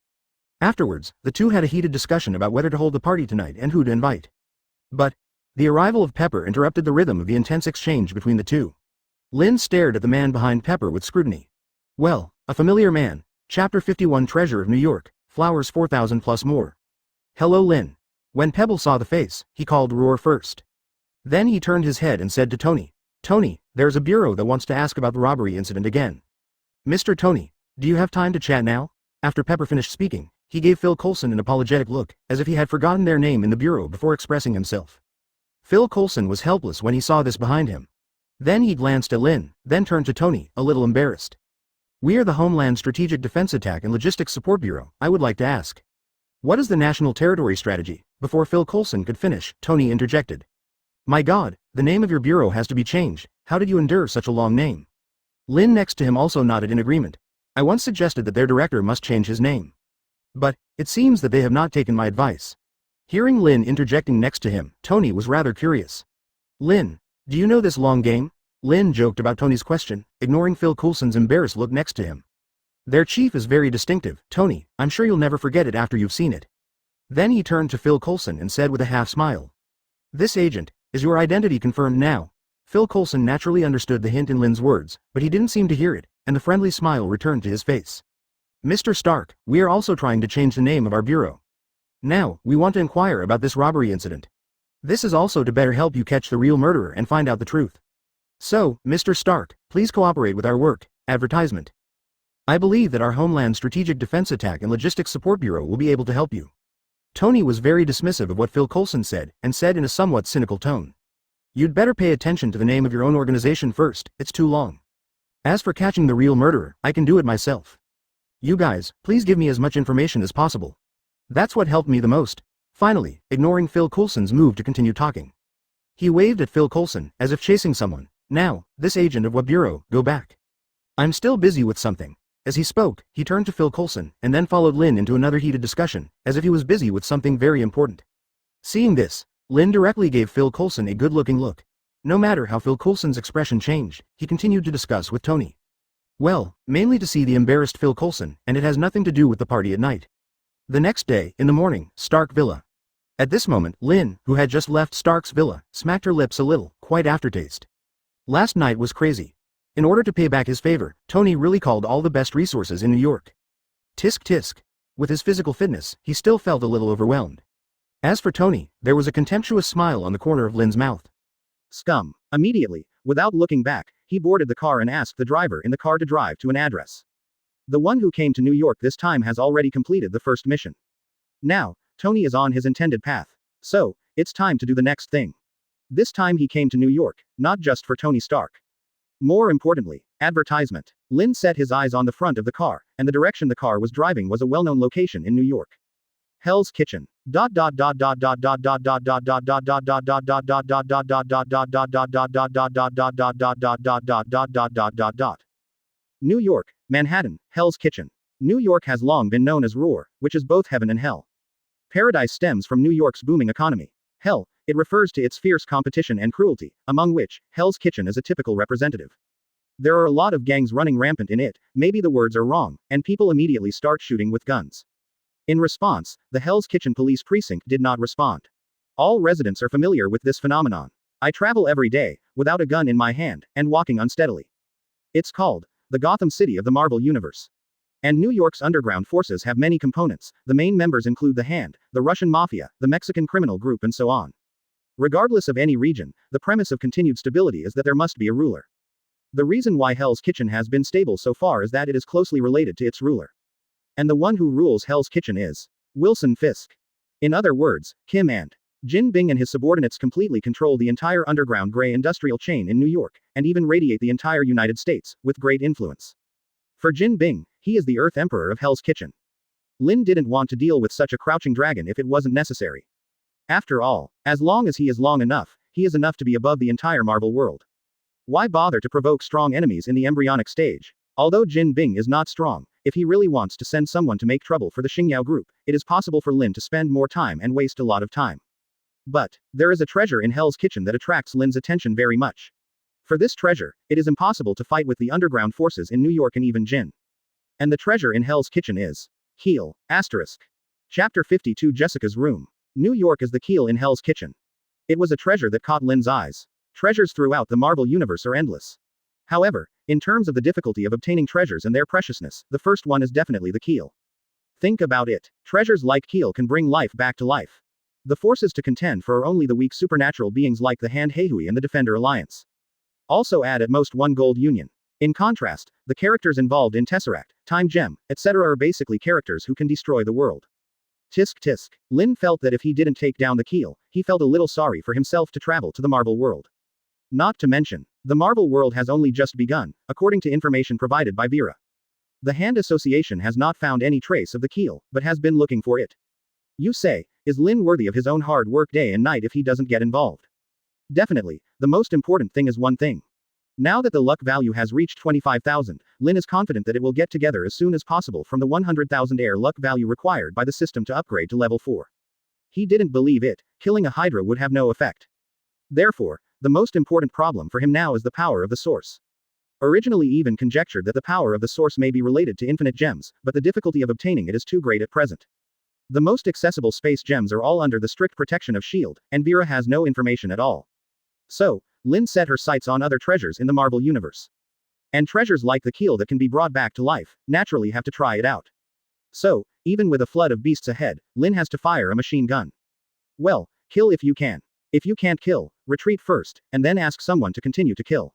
Afterwards, the two had a heated discussion about whether to hold the party tonight and who to invite. But, the arrival of Pepper interrupted the rhythm of the intense exchange between the two. Lynn stared at the man behind Pepper with scrutiny. Well, a familiar man, Chapter 51 Treasure of New York, flowers 4,000 plus more. Hello Lynn. When Pebble saw the face, he called Roar first. Then he turned his head and said to Tony, Tony, there's a bureau that wants to ask about the robbery incident again. Mr. Tony, do you have time to chat now? After Pepper finished speaking, he gave Phil Coulson an apologetic look, as if he had forgotten their name in the bureau before expressing himself. Phil Coulson was helpless when he saw this behind him. Then he glanced at Lynn, then turned to Tony, a little embarrassed. We are the Homeland Strategic Defense Attack and Logistics Support Bureau, I would like to ask. What is the National Territory Strategy? Before Phil Coulson could finish, Tony interjected. My God, the name of your bureau has to be changed, how did you endure such a long name? Lynn next to him also nodded in agreement. I once suggested that their director must change his name. But, it seems that they have not taken my advice. Hearing Lynn interjecting next to him, Tony was rather curious. Lynn, do you know this long game? Lynn joked about Tony's question, ignoring Phil Coulson's embarrassed look next to him. Their chief is very distinctive, Tony, I'm sure you'll never forget it after you've seen it. Then he turned to Phil Coulson and said with a half smile. This agent, is your identity confirmed now? Phil Coulson naturally understood the hint in Lynn's words, but he didn't seem to hear it, and the friendly smile returned to his face. Mr. Stark, we are also trying to change the name of our bureau. Now, we want to inquire about this robbery incident. This is also to better help you catch the real murderer and find out the truth. So, Mr. Stark, please cooperate with our work. Advertisement. I believe that our Homeland Strategic Defense Attack and Logistics Support Bureau will be able to help you. Tony was very dismissive of what Phil Coulson said, and said in a somewhat cynical tone. You'd better pay attention to the name of your own organization first, it's too long. As for catching the real murderer, I can do it myself. You guys, please give me as much information as possible. That's what helped me the most. Finally, ignoring Phil Coulson's move to continue talking. He waved at Phil Coulson, as if chasing someone. Now, this agent of what bureau, go back. I'm still busy with something. As he spoke, he turned to Phil Coulson, and then followed Lynn into another heated discussion, as if he was busy with something very important. Seeing this, Lynn directly gave Phil Coulson a good-looking look. No matter how Phil Coulson's expression changed, he continued to discuss with Tony. Well, mainly to see the embarrassed Phil Coulson, and it has nothing to do with the party at night. The next day, in the morning, Stark Villa. At this moment, Lynn, who had just left Stark's villa, smacked her lips a little, quite aftertaste. Last night was crazy. In order to pay back his favor, Tony really called all the best resources in New York. Tisk tisk. With his physical fitness, he still felt a little overwhelmed. As for Tony, there was a contemptuous smile on the corner of Lynn's mouth. Scum. Immediately, without looking back, he boarded the car and asked the driver in the car to drive to an address. The one who came to New York this time has already completed the first mission. Now, Tony is on his intended path. So, it's time to do the next thing. This time he came to New York, not just for Tony Stark. More importantly, advertisement. Lynn set his eyes on the front of the car, and the direction the car was driving was a well-known location in New York. Hell's Kitchen. New York, Manhattan, Hell's Kitchen. New York has long been known as Roar, which is both heaven and hell. Paradise stems from New York's booming economy. Hell, it refers to its fierce competition and cruelty, among which, Hell's Kitchen is a typical representative. There are a lot of gangs running rampant in it, maybe the words are wrong, and people immediately start shooting with guns. In response, the Hell's Kitchen police precinct did not respond. All residents are familiar with this phenomenon. I travel every day, without a gun in my hand, and walking unsteadily. It's called the Gotham City of the Marvel Universe. And New York's underground forces have many components. The main members include the Hand, the Russian Mafia, the Mexican criminal group, and so on. Regardless of any region, the premise of continued stability is that there must be a ruler. The reason why Hell's Kitchen has been stable so far is that it is closely related to its ruler. And the one who rules Hell's Kitchen is Wilson Fisk. In other words, Kim and Jin Bing and his subordinates completely control the entire underground gray industrial chain in New York, and even radiate the entire United States, with great influence. For Jin Bing, he is the Earth Emperor of Hell's Kitchen. Lin didn't want to deal with such a crouching dragon if it wasn't necessary. After all, as long as he is long enough, he is enough to be above the entire Marvel world. Why bother to provoke strong enemies in the embryonic stage? Although Jin Bing is not strong, if he really wants to send someone to make trouble for the Xingyao group, it is possible for Lin to spend more time and waste a lot of time. But, there is a treasure in Hell's Kitchen that attracts Lin's attention very much. For this treasure, it is impossible to fight with the underground forces in New York and even Jin. And the treasure in Hell's Kitchen is Keel, *. Chapter 52 Jessica's Room. New York is the Keel in Hell's Kitchen. It was a treasure that caught Lin's eyes. Treasures throughout the Marvel Universe are endless. However, in terms of the difficulty of obtaining treasures and their preciousness, the first one is definitely the Keel. Think about it. Treasures like Keel can bring life back to life. The forces to contend for are only the weak supernatural beings like the Hand Heihui and the Defender Alliance. Also add at most one gold union. In contrast, the characters involved in Tesseract, Time Gem, etc. are basically characters who can destroy the world. Tisk tisk. Lin felt that if he didn't take down the Keel, he felt a little sorry for himself to travel to the Marvel world. Not to mention, the Marvel world has only just begun, according to information provided by Vera. The Hand Association has not found any trace of the Keel, but has been looking for it. You say, is Lin worthy of his own hard work day and night if he doesn't get involved? Definitely, the most important thing is one thing. Now that the luck value has reached 25,000, Lin is confident that it will get together as soon as possible from the 100,000 air luck value required by the system to upgrade to level 4. He didn't believe it, killing a Hydra would have no effect. Therefore, the most important problem for him now is the power of the source. Originally even conjectured that the power of the source may be related to infinite gems, but the difficulty of obtaining it is too great at present. The most accessible space gems are all under the strict protection of S.H.I.E.L.D., and Vera has no information at all. So, Lin set her sights on other treasures in the Marvel Universe. And treasures like the Keel that can be brought back to life, naturally have to try it out. So, even with a flood of beasts ahead, Lin has to fire a machine gun. Well, kill if you can. If you can't kill, retreat first, and then ask someone to continue to kill.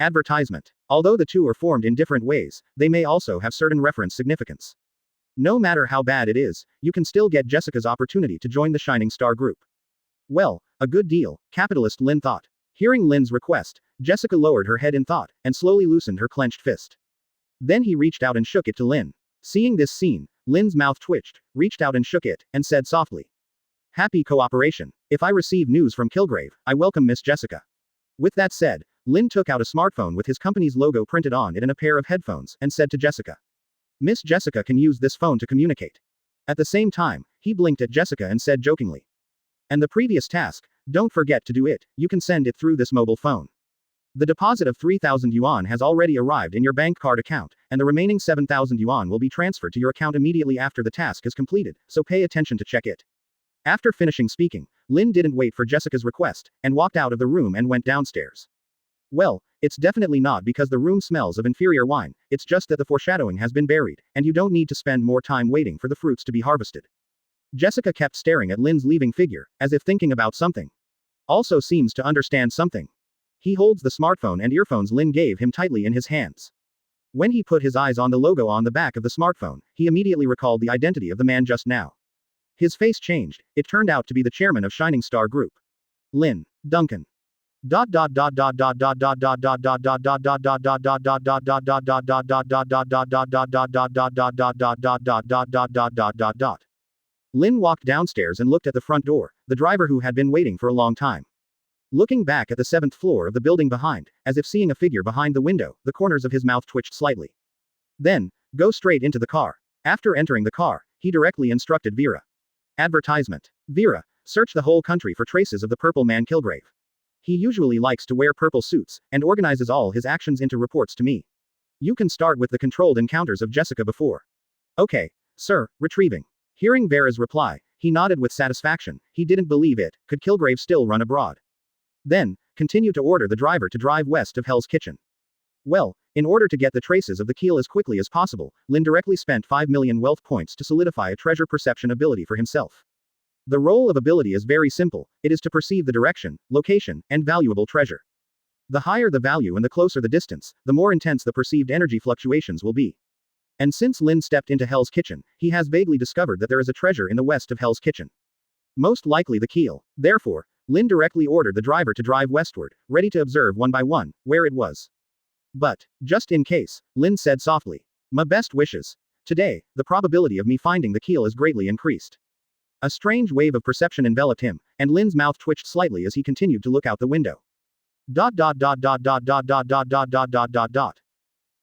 Advertisement. Although the two are formed in different ways, they may also have certain reference significance. No matter how bad it is, you can still get Jessica's opportunity to join the Shining Star group. Well, a good deal, capitalist Lynn thought. Hearing Lynn's request, Jessica lowered her head in thought, and slowly loosened her clenched fist. Then he reached out and shook it to Lynn. Seeing this scene, Lynn's mouth twitched, reached out and shook it, and said softly, "Happy cooperation. If I receive news from Kilgrave, I welcome Miss Jessica." With that said, Lynn took out a smartphone with his company's logo printed on it and a pair of headphones, and said to Jessica, "Miss Jessica can use this phone to communicate." At the same time, he blinked at Jessica and said jokingly, "And the previous task, don't forget to do it, you can send it through this mobile phone. The deposit of 3,000 yuan has already arrived in your bank card account, and the remaining 7,000 yuan will be transferred to your account immediately after the task is completed, so pay attention to check it." After finishing speaking, Lynn didn't wait for Jessica's request, and walked out of the room and went downstairs. Well, it's definitely not because the room smells of inferior wine, it's just that the foreshadowing has been buried, and you don't need to spend more time waiting for the fruits to be harvested. Jessica kept staring at Lynn's leaving figure, as if thinking about something. Also seems to understand something. He holds the smartphone and earphones Lynn gave him tightly in his hands. When he put his eyes on the logo on the back of the smartphone, he immediately recalled the identity of the man just now. His face changed, it turned out to be the chairman of Shining Star Group. Lynn Duncan. Lynn walked downstairs and looked at the front door, the driver who had been waiting for a long time. Looking back at the 7th floor of the building behind, as if seeing a figure behind the window, the corners of his mouth twitched slightly. Then, go straight into the car. After entering the car, he directly instructed Vera. Advertisement. Vera, search the whole country for traces of the purple man Kilgrave. He usually likes to wear purple suits, and organizes all his actions into reports to me. You can start with the controlled encounters of Jessica before. Okay, sir, retrieving. Hearing Vera's reply, he nodded with satisfaction. He didn't believe it. Could Kilgrave still run abroad? Then, continue to order the driver to drive west of Hell's Kitchen. Well, in order to get the traces of the Keel as quickly as possible, Lynn directly spent 5 million wealth points to solidify a treasure perception ability for himself. The role of ability is very simple, it is to perceive the direction, location, and valuable treasure. The higher the value and the closer the distance, the more intense the perceived energy fluctuations will be. And since Lynn stepped into Hell's Kitchen, he has vaguely discovered that there is a treasure in the west of Hell's Kitchen. Most likely the Keel. Therefore, Lynn directly ordered the driver to drive westward, ready to observe one by one, where it was. But, just in case, Lynn said softly, "My best wishes. Today, the probability of me finding the Keel is greatly increased." A strange wave of perception enveloped him, and Lynn's mouth twitched slightly as he continued to look out the window.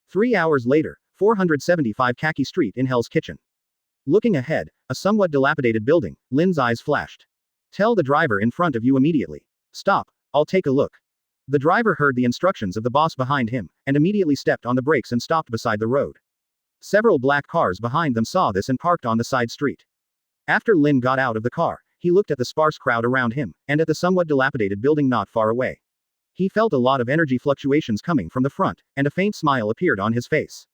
3 hours later, 475 Khaki Street in Hell's Kitchen. Looking ahead, a somewhat dilapidated building, Lynn's eyes flashed. Tell the driver in front of you immediately. Stop, I'll take a look. The driver heard the instructions of the boss behind him, and immediately stepped on the brakes and stopped beside the road. Several black cars behind them saw this and parked on the side street. After Lynn got out of the car, he looked at the sparse crowd around him, and at the somewhat dilapidated building not far away. He felt a lot of energy fluctuations coming from the front, and a faint smile appeared on his face.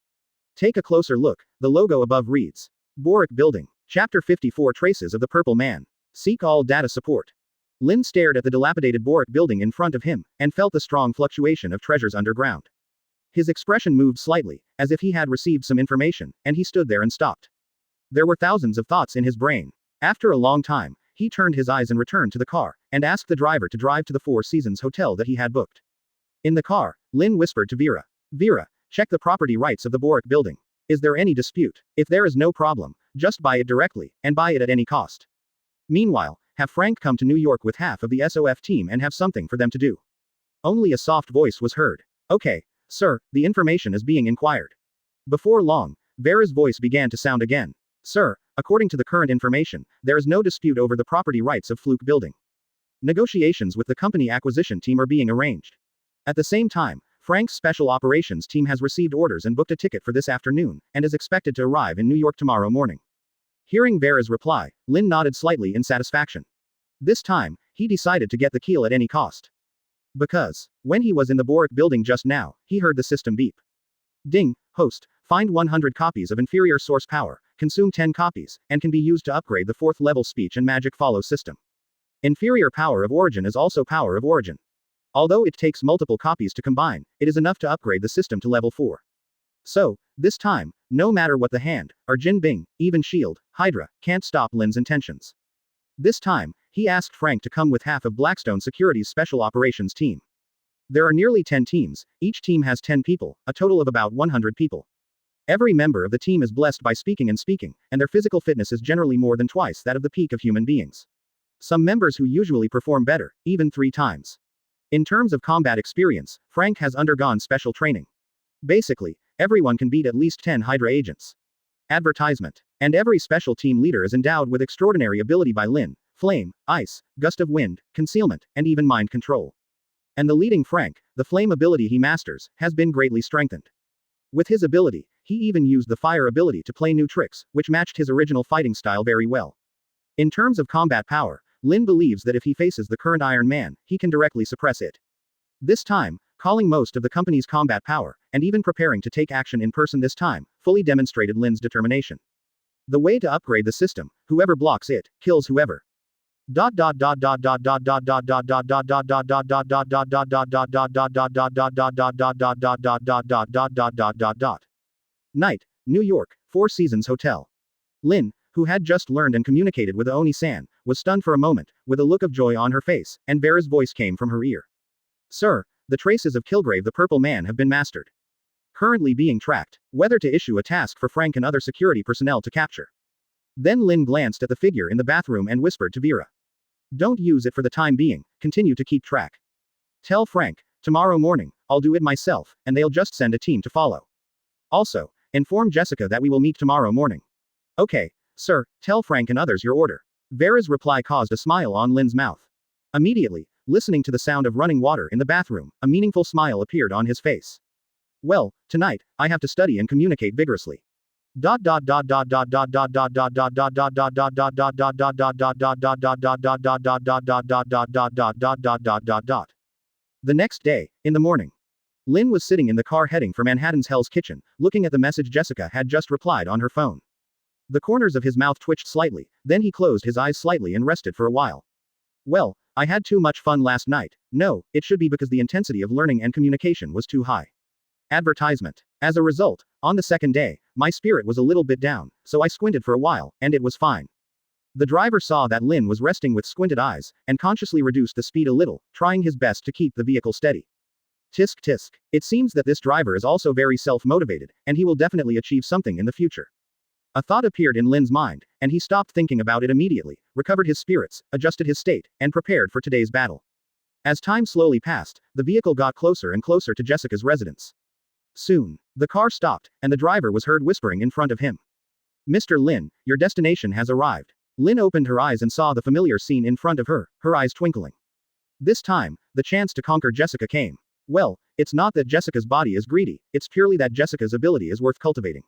Take a closer look, the logo above reads, Boric Building. Chapter 54 Traces of the Purple Man. Seek all data support. Lynn stared at the dilapidated Boric building in front of him, and felt the strong fluctuation of treasures underground. His expression moved slightly, as if he had received some information, and he stood there and stopped. There were thousands of thoughts in his brain. After a long time, he turned his eyes and returned to the car, and asked the driver to drive to the Four Seasons hotel that he had booked. In the car, Lynn whispered to Vera. Vera, check the property rights of the Boric building. Is there any dispute? If there is no problem, just buy it directly, and buy it at any cost. Meanwhile, have Frank come to New York with half of the SOF team and have something for them to do. Only a soft voice was heard. Okay, sir, the information is being inquired. Before long, Vera's voice began to sound again. Sir, according to the current information, there is no dispute over the property rights of Fluke Building. Negotiations with the company acquisition team are being arranged. At the same time, Frank's special operations team has received orders and booked a ticket for this afternoon, and is expected to arrive in New York tomorrow morning. Hearing Vera's reply, Lynn nodded slightly in satisfaction. This time, he decided to get the Keel at any cost. Because, when he was in the Boric building just now, he heard the system beep. Ding, host, find 100 copies of inferior source power, consume 10 copies, and can be used to upgrade the 4th level speech and magic follow system. Inferior power of origin is also power of origin. Although it takes multiple copies to combine, it is enough to upgrade the system to level 4. So, this time, no matter what the hand, or Jin Bing, even Shield, Hydra, can't stop Lin's intentions. This time, he asked Frank to come with half of Blackstone Security's Special Operations team. There are nearly 10 teams, each team has 10 people, a total of about 100 people. Every member of the team is blessed by speaking, and their physical fitness is generally more than twice that of the peak of human beings. Some members who usually perform better, even 3 times. In terms of combat experience, Frank has undergone special training. Basically, everyone can beat at least 10 Hydra agents. Advertisement. And every special team leader is endowed with extraordinary ability by Lin: flame, ice, gust of wind, concealment, and even mind control. And the leading Frank, the flame ability he masters, has been greatly strengthened. With his ability, he even used the fire ability to play new tricks, which matched his original fighting style very well. In terms of combat power, Lin believes that if he faces the current Iron Man, he can directly suppress it. This time, calling most of the company's combat power, and even preparing to take action in person this time, fully demonstrated Lin's determination. The way to upgrade the system: whoever blocks it, kills whoever. Night, New York, Four Seasons Hotel. Lin, who had just learned and communicated with Oni-san, was stunned for a moment, with a look of joy on her face, and Vera's voice came from her ear. Sir, the traces of Kilgrave the Purple Man have been mastered. Currently being tracked. Whether to issue a task for Frank and other security personnel to capture. Then Lin glanced at the figure in the bathroom and whispered to Vera. Don't use it for the time being, continue to keep track. Tell Frank, tomorrow morning, I'll do it myself, and they'll just send a team to follow. Also, inform Jessica that we will meet tomorrow morning. Okay, sir, tell Frank and others your order. Vera's reply caused a smile on Lin's mouth. Immediately, listening to the sound of running water in the bathroom, a meaningful smile appeared on his face. Well, tonight, I have to study and communicate vigorously. Night, The next day, in the morning. Lin was sitting in the car heading for Manhattan's Hell's Kitchen, looking at the message Jessica had just replied on her phone. The corners of his mouth twitched slightly, then he closed his eyes slightly and rested for a while. Well, I had too much fun last night. No, it should be because the intensity of learning and communication was too high. Advertisement. As a result, on the second day, my spirit was a little bit down, so I squinted for a while, and it was fine. The driver saw that Lin was resting with squinted eyes, and consciously reduced the speed a little, trying his best to keep the vehicle steady. Tisk tisk. It seems that this driver is also very self-motivated, and he will definitely achieve something in the future. A thought appeared in Lin's mind, and he stopped thinking about it immediately, recovered his spirits, adjusted his state, and prepared for today's battle. As time slowly passed, the vehicle got closer and closer to Jessica's residence. Soon, the car stopped, and the driver was heard whispering in front of him. Mr. Lin, your destination has arrived. Lin opened her eyes and saw the familiar scene in front of her, her eyes twinkling. This time, the chance to conquer Jessica came. Well, it's not that Jessica's body is greedy, it's purely that Jessica's ability is worth cultivating.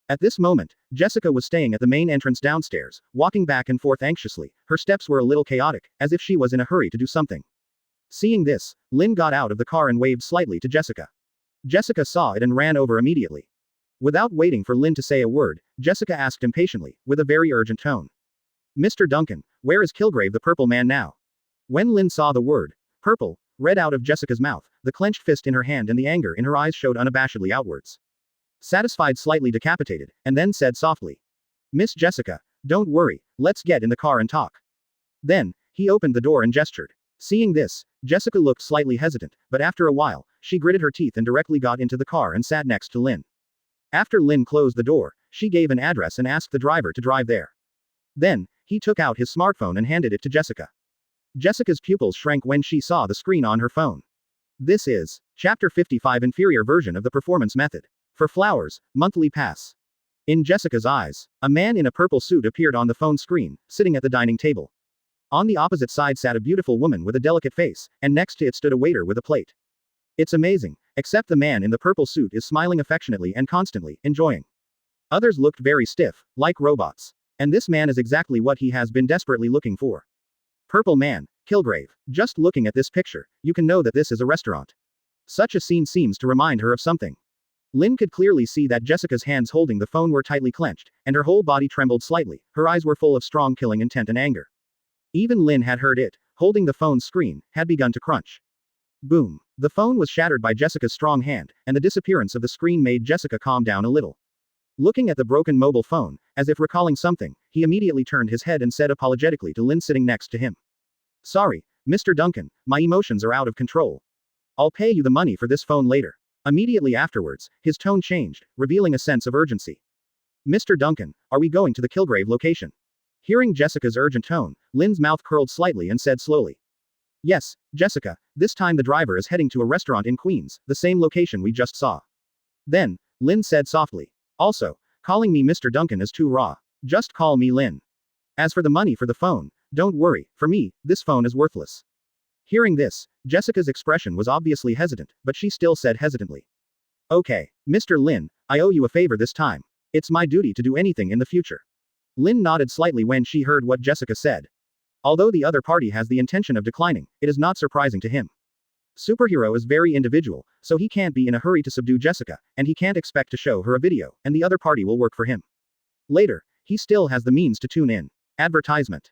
At this moment, Jessica was staying at the main entrance downstairs, walking back and forth anxiously. Her steps were a little chaotic, as if she was in a hurry to do something. Seeing this, Lin got out of the car and waved slightly to Jessica. Jessica saw it and ran over immediately. Without waiting for Lin to say a word, Jessica asked impatiently, with a very urgent tone. Mr. Duncan, where is Kilgrave the Purple Man now? When Lin saw the word, purple, read out of Jessica's mouth, the clenched fist in her hand and the anger in her eyes showed unabashedly outwards. Satisfied, slightly decapitated, and then said softly. Miss Jessica, don't worry, let's get in the car and talk. Then, he opened the door and gestured. Seeing this, Jessica looked slightly hesitant, but after a while, she gritted her teeth and directly got into the car and sat next to Lin. After Lin closed the door, she gave an address and asked the driver to drive there. Then, he took out his smartphone and handed it to Jessica. Jessica's pupils shrank when she saw the screen on her phone. This is Chapter 55 Inferior Version of the Performance Method. For Flowers, Monthly Pass. In Jessica's eyes, a man in a purple suit appeared on the phone screen, sitting at the dining table. On the opposite side sat a beautiful woman with a delicate face, and next to it stood a waiter with a plate. It's amazing, except the man in the purple suit is smiling affectionately and constantly, enjoying. Others looked very stiff, like robots. And this man is exactly what he has been desperately looking for. Purple Man, Kilgrave. Just looking at this picture, you can know that this is a restaurant. Such a scene seems to remind her of something. Lin could clearly see that Jessica's hands holding the phone were tightly clenched, and her whole body trembled slightly, her eyes were full of strong killing intent and anger. Even Lin had heard it, holding the phone screen, had begun to crunch. Boom. The phone was shattered by Jessica's strong hand, and the disappearance of the screen made Jessica calm down a little. Looking at the broken mobile phone, as if recalling something, he immediately turned his head and said apologetically to Lynn sitting next to him. Sorry, Mr. Duncan, my emotions are out of control. I'll pay you the money for this phone later. Immediately afterwards, his tone changed, revealing a sense of urgency. Mr. Duncan, are we going to the Kilgrave location? Hearing Jessica's urgent tone, Lynn's mouth curled slightly and said slowly. Yes, Jessica, this time the driver is heading to a restaurant in Queens, the same location we just saw. Then, Lynn said softly. Also, calling me Mr. Duncan is too raw. Just call me Lynn. As for the money for the phone, don't worry, for me, this phone is worthless. Hearing this, Jessica's expression was obviously hesitant, but she still said hesitantly. Okay, Mr. Lynn, I owe you a favor this time. It's my duty to do anything in the future. Lynn nodded slightly when she heard what Jessica said. Although the other party has the intention of declining, it is not surprising to him. Superhero is very individual, so he can't be in a hurry to subdue Jessica, and he can't expect to show her a video, and the other party will work for him. Later, he still has the means to tune in. Advertisement.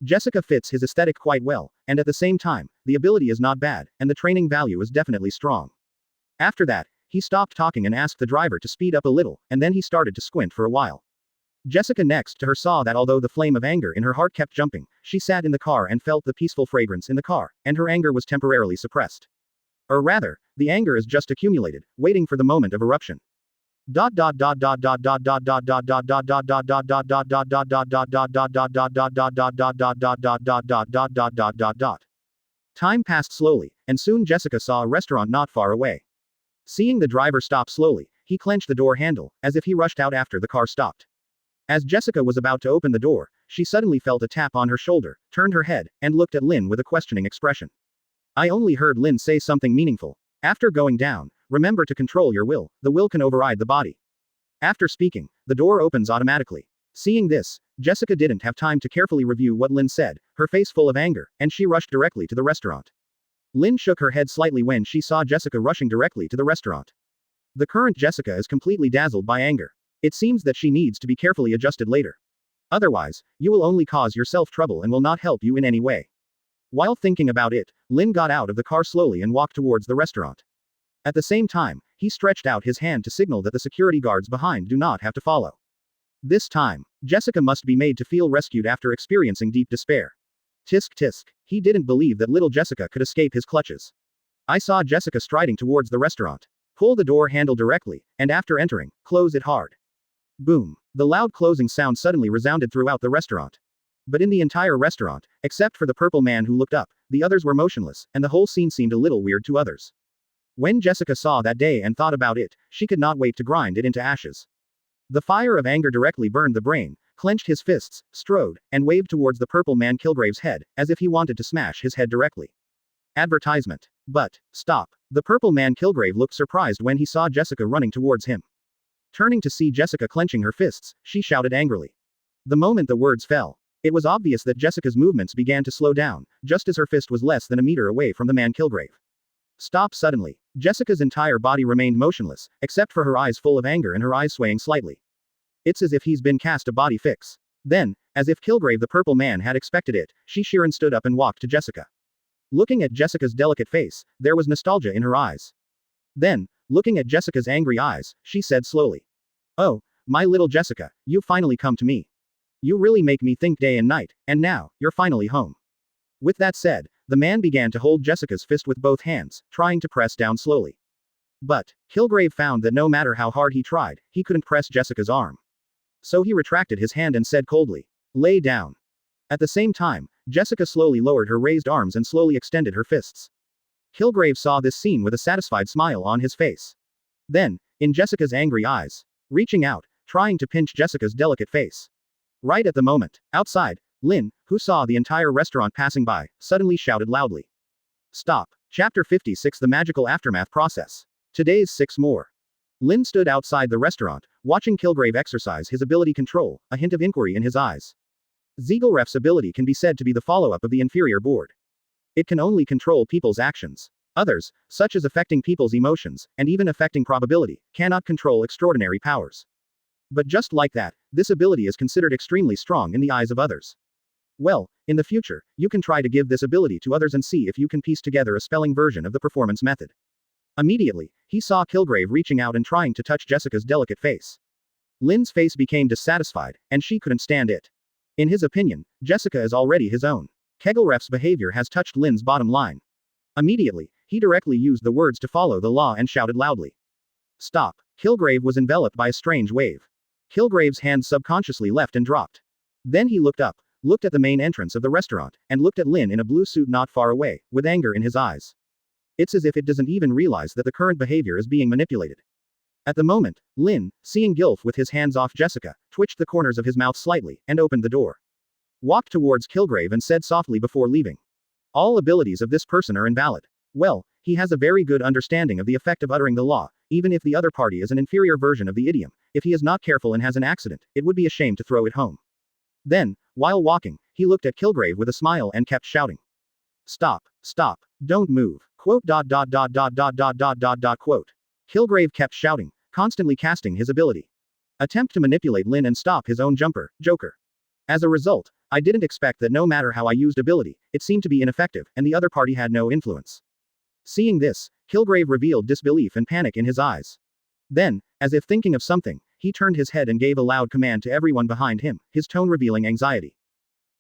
Jessica fits his aesthetic quite well, and at the same time, the ability is not bad, and the training value is definitely strong. After that, he stopped talking and asked the driver to speed up a little, and then he started to squint for a while. Jessica next to her saw that although the flame of anger in her heart kept jumping, she sat in the car and felt the peaceful fragrance in the car, and her anger was temporarily suppressed. Or rather, the anger is just accumulated, waiting for the moment of eruption. Time passed slowly, and soon Jessica saw a restaurant not far away. Seeing the driver stop slowly, he clenched the door handle, as if he rushed out after the car stopped. As Jessica was about to open the door, she suddenly felt a tap on her shoulder, turned her head, and looked at Lynn with a questioning expression. I only heard Lynn say something meaningful. After going down, remember to control your will, the will can override the body. After speaking, the door opens automatically. Seeing this, Jessica didn't have time to carefully review what Lynn said, her face full of anger, and she rushed directly to the restaurant. Lynn shook her head slightly when she saw Jessica rushing directly to the restaurant. The current Jessica is completely dazzled by anger. It seems that she needs to be carefully adjusted later. Otherwise, you will only cause yourself trouble and will not help you in any way. While thinking about it, Lynn got out of the car slowly and walked towards the restaurant. At the same time, he stretched out his hand to signal that the security guards behind do not have to follow. This time, Jessica must be made to feel rescued after experiencing deep despair. Tisk tisk, he didn't believe that little Jessica could escape his clutches. I saw Jessica striding towards the restaurant. Pull the door handle directly, and after entering, close it hard. Boom. The loud closing sound suddenly resounded throughout the restaurant. But in the entire restaurant, except for the purple man who looked up, the others were motionless, and the whole scene seemed a little weird to others. When Jessica saw that day and thought about it, she could not wait to grind it into ashes. The fire of anger directly burned the brain, clenched his fists, strode, and waved towards the purple man Kilgrave's head, as if he wanted to smash his head directly. Advertisement. But, stop. The purple man Kilgrave looked surprised when he saw Jessica running towards him. Turning to see Jessica clenching her fists, she shouted angrily. The moment the words fell, it was obvious that Jessica's movements began to slow down, just as her fist was less than a meter away from the man Kilgrave. Stop suddenly. Jessica's entire body remained motionless, except for her eyes full of anger and her eyes swaying slightly. It's as if he's been cast a body fix. Then, as if Kilgrave the purple man had expected it, Sheeran stood up and walked to Jessica. Looking at Jessica's delicate face, there was nostalgia in her eyes. Then, looking at Jessica's angry eyes, she said slowly. Oh, my little Jessica, you've finally come to me. You really make me think day and night, and now, you're finally home. With that said, the man began to hold Jessica's fist with both hands, trying to press down slowly. But, Kilgrave found that no matter how hard he tried, he couldn't press Jessica's arm. So he retracted his hand and said coldly, lay down. At the same time, Jessica slowly lowered her raised arms and slowly extended her fists. Kilgrave saw this scene with a satisfied smile on his face. Then, in Jessica's angry eyes, reaching out, trying to pinch Jessica's delicate face. Right at the moment, outside, Lynn, who saw the entire restaurant passing by, suddenly shouted loudly. Stop. Chapter 56 The Magical Aftermath Process. Today's 6 more. Lynn stood outside the restaurant, watching Kilgrave exercise his ability control, a hint of inquiry in his eyes. Ziegelref's ability can be said to be the follow-up of the inferior board. It can only control people's actions. Others, such as affecting people's emotions, and even affecting probability, cannot control extraordinary powers. But just like that, this ability is considered extremely strong in the eyes of others. Well, in the future, you can try to give this ability to others and see if you can piece together a spelling version of the performance method. Immediately, he saw Kilgrave reaching out and trying to touch Jessica's delicate face. Lynn's face became dissatisfied, and she couldn't stand it. In his opinion, Jessica is already his own. Kilgrave's behavior has touched Lynn's bottom line. Immediately, he directly used the words to follow the law and shouted loudly. Stop. Kilgrave was enveloped by a strange wave. Kilgrave's hands subconsciously left and dropped. Then he looked up, looked at the main entrance of the restaurant, and looked at Lynn in a blue suit not far away, with anger in his eyes. It's as if it doesn't even realize that the current behavior is being manipulated. At the moment, Lynn, seeing Gilf with his hands off Jessica, twitched the corners of his mouth slightly, and opened the door. Walked towards Kilgrave and said softly before leaving. All abilities of this person are invalid. Well, he has a very good understanding of the effect of uttering the law, even if the other party is an inferior version of the idiom. If he is not careful and has an accident, it would be a shame to throw it home. Then, while walking, he looked at Kilgrave with a smile and kept shouting. Stop, stop, don't move, quote. Kilgrave kept shouting, constantly casting his ability. Attempt to manipulate Lynn and stop his own jumper, Joker. As a result, I didn't expect that no matter how I used ability, it seemed to be ineffective, and the other party had no influence. Seeing this, Kilgrave revealed disbelief and panic in his eyes. Then, as if thinking of something, he turned his head and gave a loud command to everyone behind him, his tone revealing anxiety.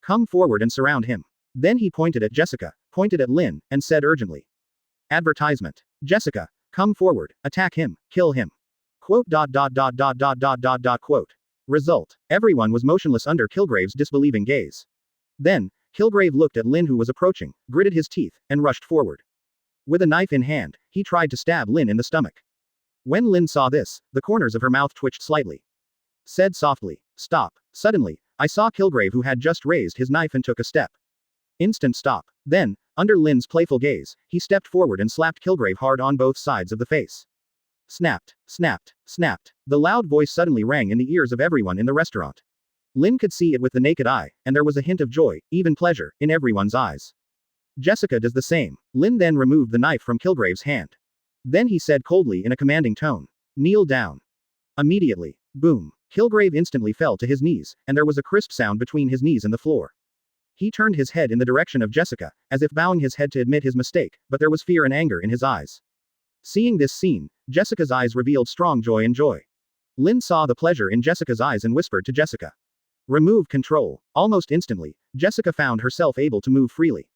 Come forward and surround him. Then he pointed at Jessica, pointed at Lynn, and said urgently. Advertisement. Jessica, come forward, attack him, kill him. Quote. Result. Everyone was motionless under Kilgrave's disbelieving gaze. Then, Kilgrave looked at Lynn who was approaching, gritted his teeth, and rushed forward. With a knife in hand, he tried to stab Lynn in the stomach. When Lynn saw this, the corners of her mouth twitched slightly. Said softly, stop. Suddenly, I saw Kilgrave who had just raised his knife and took a step. Instant stop. Then, under Lynn's playful gaze, he stepped forward and slapped Kilgrave hard on both sides of the face. Snapped, snapped, snapped. The loud voice suddenly rang in the ears of everyone in the restaurant. Lynn could see it with the naked eye, and there was a hint of joy, even pleasure, in everyone's eyes. Jessica does the same. Lynn then removed the knife from Kilgrave's hand. Then he said coldly in a commanding tone. Kneel down. Immediately. Boom. Kilgrave instantly fell to his knees, and there was a crisp sound between his knees and the floor. He turned his head in the direction of Jessica, as if bowing his head to admit his mistake, but there was fear and anger in his eyes. Seeing this scene, Jessica's eyes revealed strong joy and joy. Lynn saw the pleasure in Jessica's eyes and whispered to Jessica. Remove control. Almost instantly, Jessica found herself able to move freely.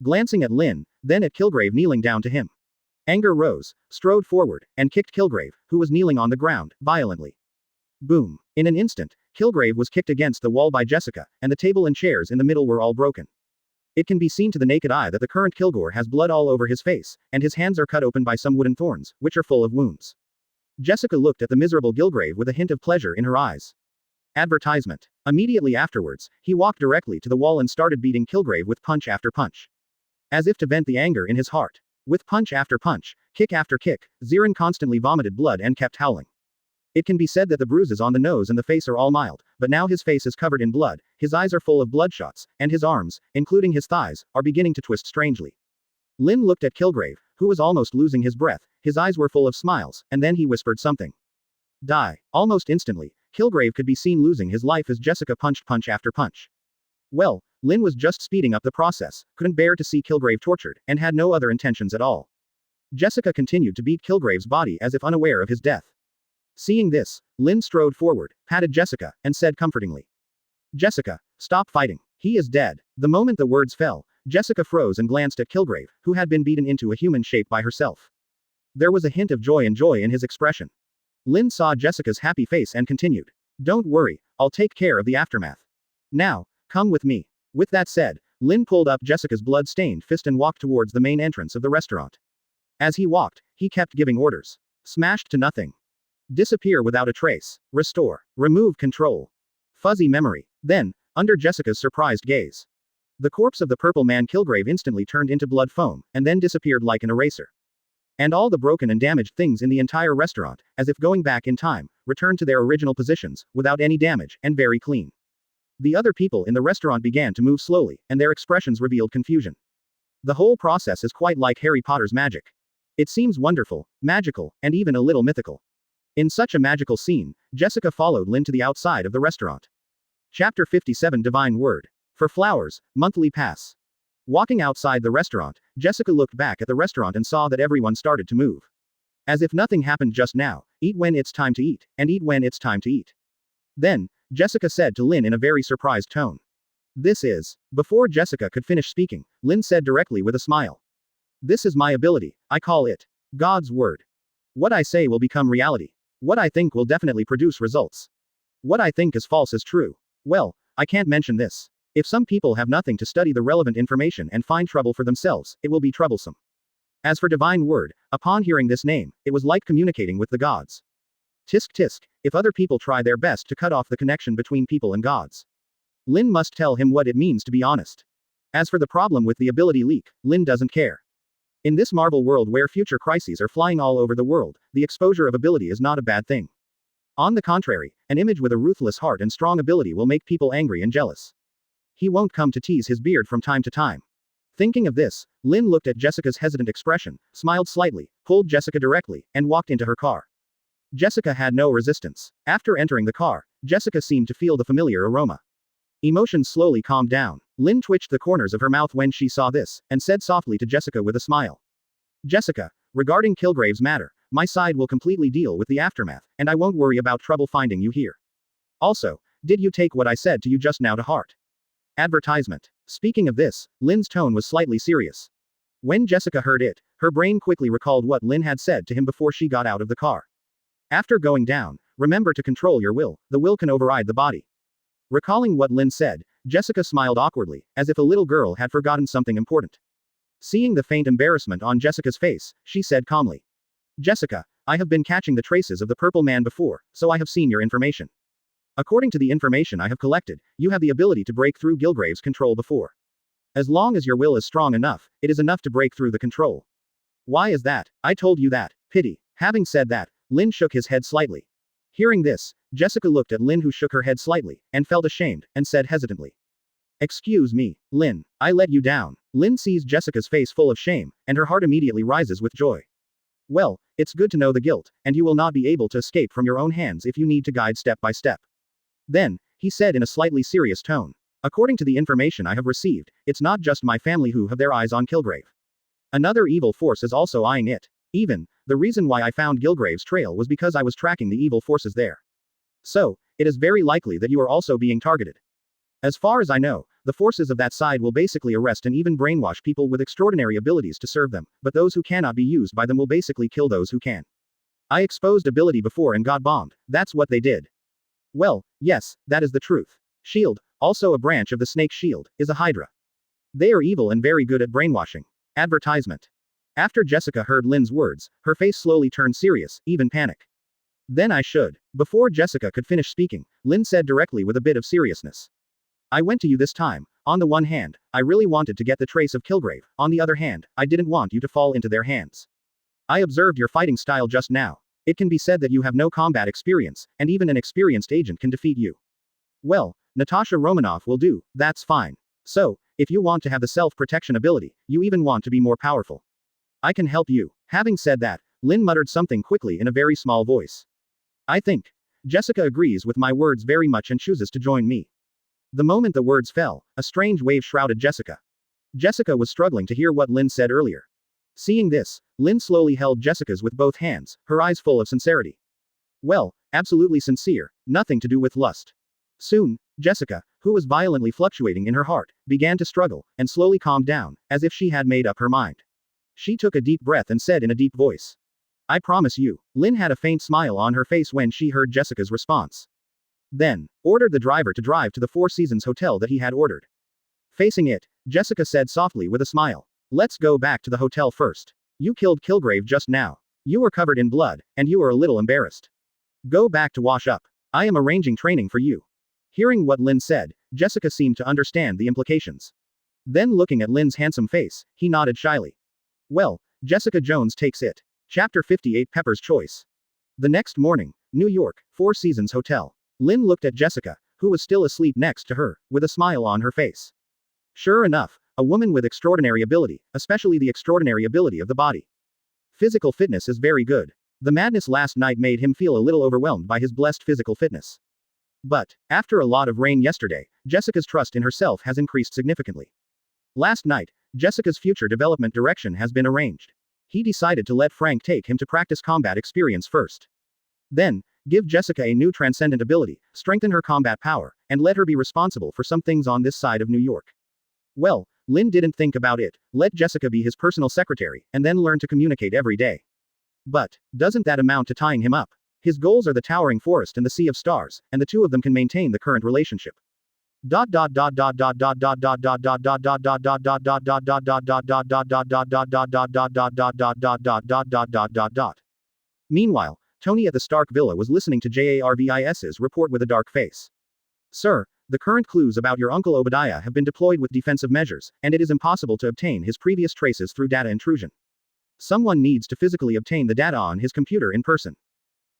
Glancing at Lynn, then at Kilgrave kneeling down to him. Anger rose, strode forward, and kicked Kilgrave, who was kneeling on the ground, violently. Boom. In an instant, Kilgrave was kicked against the wall by Jessica, and the table and chairs in the middle were all broken. It can be seen to the naked eye that the current Kilgore has blood all over his face, and his hands are cut open by some wooden thorns, which are full of wounds. Jessica looked at the miserable Kilgrave with a hint of pleasure in her eyes. Advertisement. Immediately afterwards, he walked directly to the wall and started beating Kilgrave with punch after punch. As if to vent the anger in his heart. With punch after punch, kick after kick, Zirin constantly vomited blood and kept howling. It can be said that the bruises on the nose and the face are all mild, but now his face is covered in blood, his eyes are full of bloodshots, and his arms, including his thighs, are beginning to twist strangely. Lynn looked at Kilgrave, who was almost losing his breath, his eyes were full of smiles, and then he whispered something. Die. Almost instantly, Kilgrave could be seen losing his life as Jessica punched punch after punch. Well, Lynn was just speeding up the process, couldn't bear to see Kilgrave tortured, and had no other intentions at all. Jessica continued to beat Kilgrave's body as if unaware of his death. Seeing this, Lynn strode forward, patted Jessica, and said comfortingly. Jessica, stop fighting. He is dead. The moment the words fell, Jessica froze and glanced at Kilgrave, who had been beaten into a human shape by herself. There was a hint of joy in his expression. Lynn saw Jessica's happy face and continued. Don't worry, I'll take care of the aftermath. Now, come with me. With that said, Lynn pulled up Jessica's blood-stained fist and walked towards the main entrance of the restaurant. As he walked, he kept giving orders. Smashed to nothing. Disappear without a trace. Restore. Remove control. Fuzzy memory. Then, under Jessica's surprised gaze, the corpse of the purple man Kilgrave instantly turned into blood foam, and then disappeared like an eraser. And all the broken and damaged things in the entire restaurant, as if going back in time, returned to their original positions, without any damage, and very clean. The other people in the restaurant began to move slowly, and their expressions revealed confusion. The whole process is quite like Harry Potter's magic. It seems wonderful, magical, and even a little mythical. In such a magical scene, Jessica followed Lynn to the outside of the restaurant. Chapter 57 Divine Word. For flowers, monthly pass. Walking outside the restaurant, Jessica looked back at the restaurant and saw that everyone started to move. As if nothing happened just now, eat when it's time to eat, and eat when it's time to eat. Then, Jessica said to Lynn in a very surprised tone. This is. Before Jessica could finish speaking, Lynn said directly with a smile. This is my ability, I call it God's word. What I say will become reality. What I think will definitely produce results. What I think is false is true. Well, I can't mention this. If some people have nothing to study the relevant information and find trouble for themselves, it will be troublesome. As for divine word, upon hearing this name, it was like communicating with the gods. Tisk tisk, if other people try their best to cut off the connection between people and gods. Lynn must tell him what it means to be honest. As for the problem with the ability leak, Lynn doesn't care. In this Marvel world where future crises are flying all over the world, the exposure of ability is not a bad thing. On the contrary, an image with a ruthless heart and strong ability will make people angry and jealous. He won't come to tease his beard from time to time. Thinking of this, Lynn looked at Jessica's hesitant expression, smiled slightly, pulled Jessica directly, and walked into her car. Jessica had no resistance. After entering the car, Jessica seemed to feel the familiar aroma. Emotions slowly calmed down. Lynn twitched the corners of her mouth when she saw this, and said softly to Jessica with a smile. Jessica, regarding Kilgrave's matter, my side will completely deal with the aftermath, and I won't worry about trouble finding you here. Also, did you take what I said to you just now to heart? Advertisement. Speaking of this, Lynn's tone was slightly serious. When Jessica heard it, her brain quickly recalled what Lynn had said to him before she got out of the car. After going down, remember to control your will, the will can override the body. Recalling what Lynn said, Jessica smiled awkwardly, as if a little girl had forgotten something important. Seeing the faint embarrassment on Jessica's face, she said calmly. Jessica, I have been catching the traces of the Purple Man before, so I have seen your information. According to the information I have collected, you have the ability to break through Kilgrave's control before. As long as your will is strong enough, it is enough to break through the control. Why is that? I told you that. Pity. Having said that, Lynn shook his head slightly. Hearing this, Jessica looked at Lynn, who shook her head slightly, and felt ashamed, and said hesitantly. Excuse me, Lynn, I let you down. Lynn sees Jessica's face full of shame, and her heart immediately rises with joy. Well, it's good to know the guilt, and you will not be able to escape from your own hands if you need to guide step by step. Then, he said in a slightly serious tone. According to the information I have received, it's not just my family who have their eyes on Kilgrave. Another evil force is also eyeing it. Even, the reason why I found Kilgrave's trail was because I was tracking the evil forces there. So, it is very likely that you are also being targeted. As far as I know, the forces of that side will basically arrest and even brainwash people with extraordinary abilities to serve them, but those who cannot be used by them will basically kill those who can. I exposed ability before and got bombed, that's what they did. Well, yes, that is the truth. Shield, also a branch of the Snake Shield, is a Hydra. They are evil and very good at brainwashing. Advertisement. After Jessica heard Lynn's words, her face slowly turned serious, even panic. Then I should. Before Jessica could finish speaking, Lynn said directly with a bit of seriousness. I went to you this time. On the one hand, I really wanted to get the trace of Kilgrave, on the other hand, I didn't want you to fall into their hands. I observed your fighting style just now. It can be said that you have no combat experience, and even an experienced agent can defeat you. Well, Natasha Romanoff will do, that's fine. So, if you want to have the self-protection ability, you even want to be more powerful. I can help you. Having said that, Lynn muttered something quickly in a very small voice. I think. Jessica agrees with my words very much and chooses to join me. The moment the words fell, a strange wave shrouded Jessica. Jessica was struggling to hear what Lynn said earlier. Seeing this, Lynn slowly held Jessica's with both hands, her eyes full of sincerity. Well, absolutely sincere, nothing to do with lust. Soon, Jessica, who was violently fluctuating in her heart, began to struggle, and slowly calmed down, as if she had made up her mind. She took a deep breath and said in a deep voice. I promise you. Lynn had a faint smile on her face when she heard Jessica's response. Then, ordered the driver to drive to the Four Seasons hotel that he had ordered. Facing it, Jessica said softly with a smile. Let's go back to the hotel first. You killed Kilgrave just now. You were covered in blood, and you are a little embarrassed. Go back to wash up. I am arranging training for you. Hearing what Lynn said, Jessica seemed to understand the implications. Then looking at Lynn's handsome face, he nodded shyly. Well, Jessica Jones takes it. Chapter 58 Pepper's Choice. The next morning, New York, Four Seasons Hotel. Lynn looked at Jessica, who was still asleep next to her, with a smile on her face. Sure enough, a woman with extraordinary ability, especially the extraordinary ability of the body. Physical fitness is very good. The madness last night made him feel a little overwhelmed by his blessed physical fitness. But, after a lot of rain yesterday, Jessica's trust in herself has increased significantly. Last night, Jessica's future development direction has been arranged. He decided to let Frank take him to practice combat experience first. Then, give Jessica a new transcendent ability, strengthen her combat power, and let her be responsible for some things on this side of New York. Well, Lynn didn't think about it, let Jessica be his personal secretary, and then learn to communicate every day. But, doesn't that amount to tying him up? His goals are the towering forest and the sea of stars, and the two of them can maintain the current relationship. Meanwhile, Tony at the Stark Villa was listening to Jarvis's report with a dark face. Sir, the current clues about your uncle Obadiah have been deployed with defensive measures, and it is impossible to obtain his previous traces through data intrusion. Someone needs to physically obtain the data on his computer in person.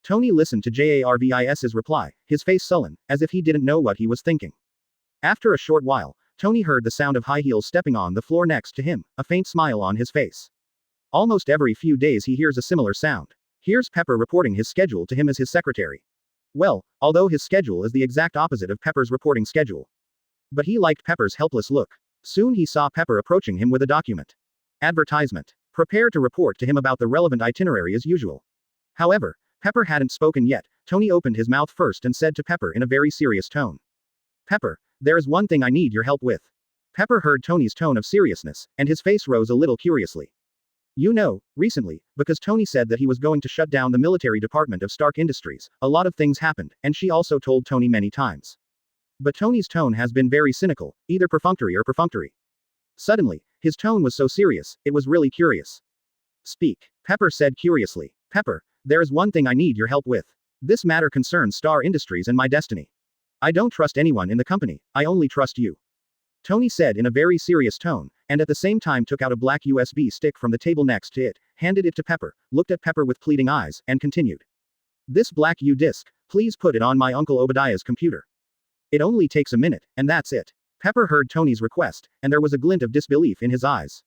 Tony listened to Jarvis's reply, his face sullen, as if he didn't know what he was thinking. After a short while, Tony heard the sound of high heels stepping on the floor next to him, a faint smile on his face. Almost every few days he hears a similar sound. Here's Pepper reporting his schedule to him as his secretary. Well, although his schedule is the exact opposite of Pepper's reporting schedule. But he liked Pepper's helpless look. Soon he saw Pepper approaching him with a document. Advertisement. Prepare to report to him about the relevant itinerary as usual. However, Pepper hadn't spoken yet. Tony opened his mouth first and said to Pepper in a very serious tone. Pepper, there is one thing I need your help with. Pepper heard Tony's tone of seriousness, and his face rose a little curiously. You know, recently, because Tony said that he was going to shut down the military department of Stark Industries, a lot of things happened, and she also told Tony many times. But Tony's tone has been very cynical, either perfunctory or perfunctory. Suddenly, his tone was so serious, it was really curious. Speak, Pepper said curiously. Pepper, there is one thing I need your help with. This matter concerns Star Industries and my destiny. I don't trust anyone in the company, I only trust you. Tony said in a very serious tone, and at the same time took out a black USB stick from the table next to it, handed it to Pepper, looked at Pepper with pleading eyes, and continued. This black U-disc, please put it on my uncle Obadiah's computer. It only takes a minute, and that's it. Pepper heard Tony's request, and there was a glint of disbelief in his eyes.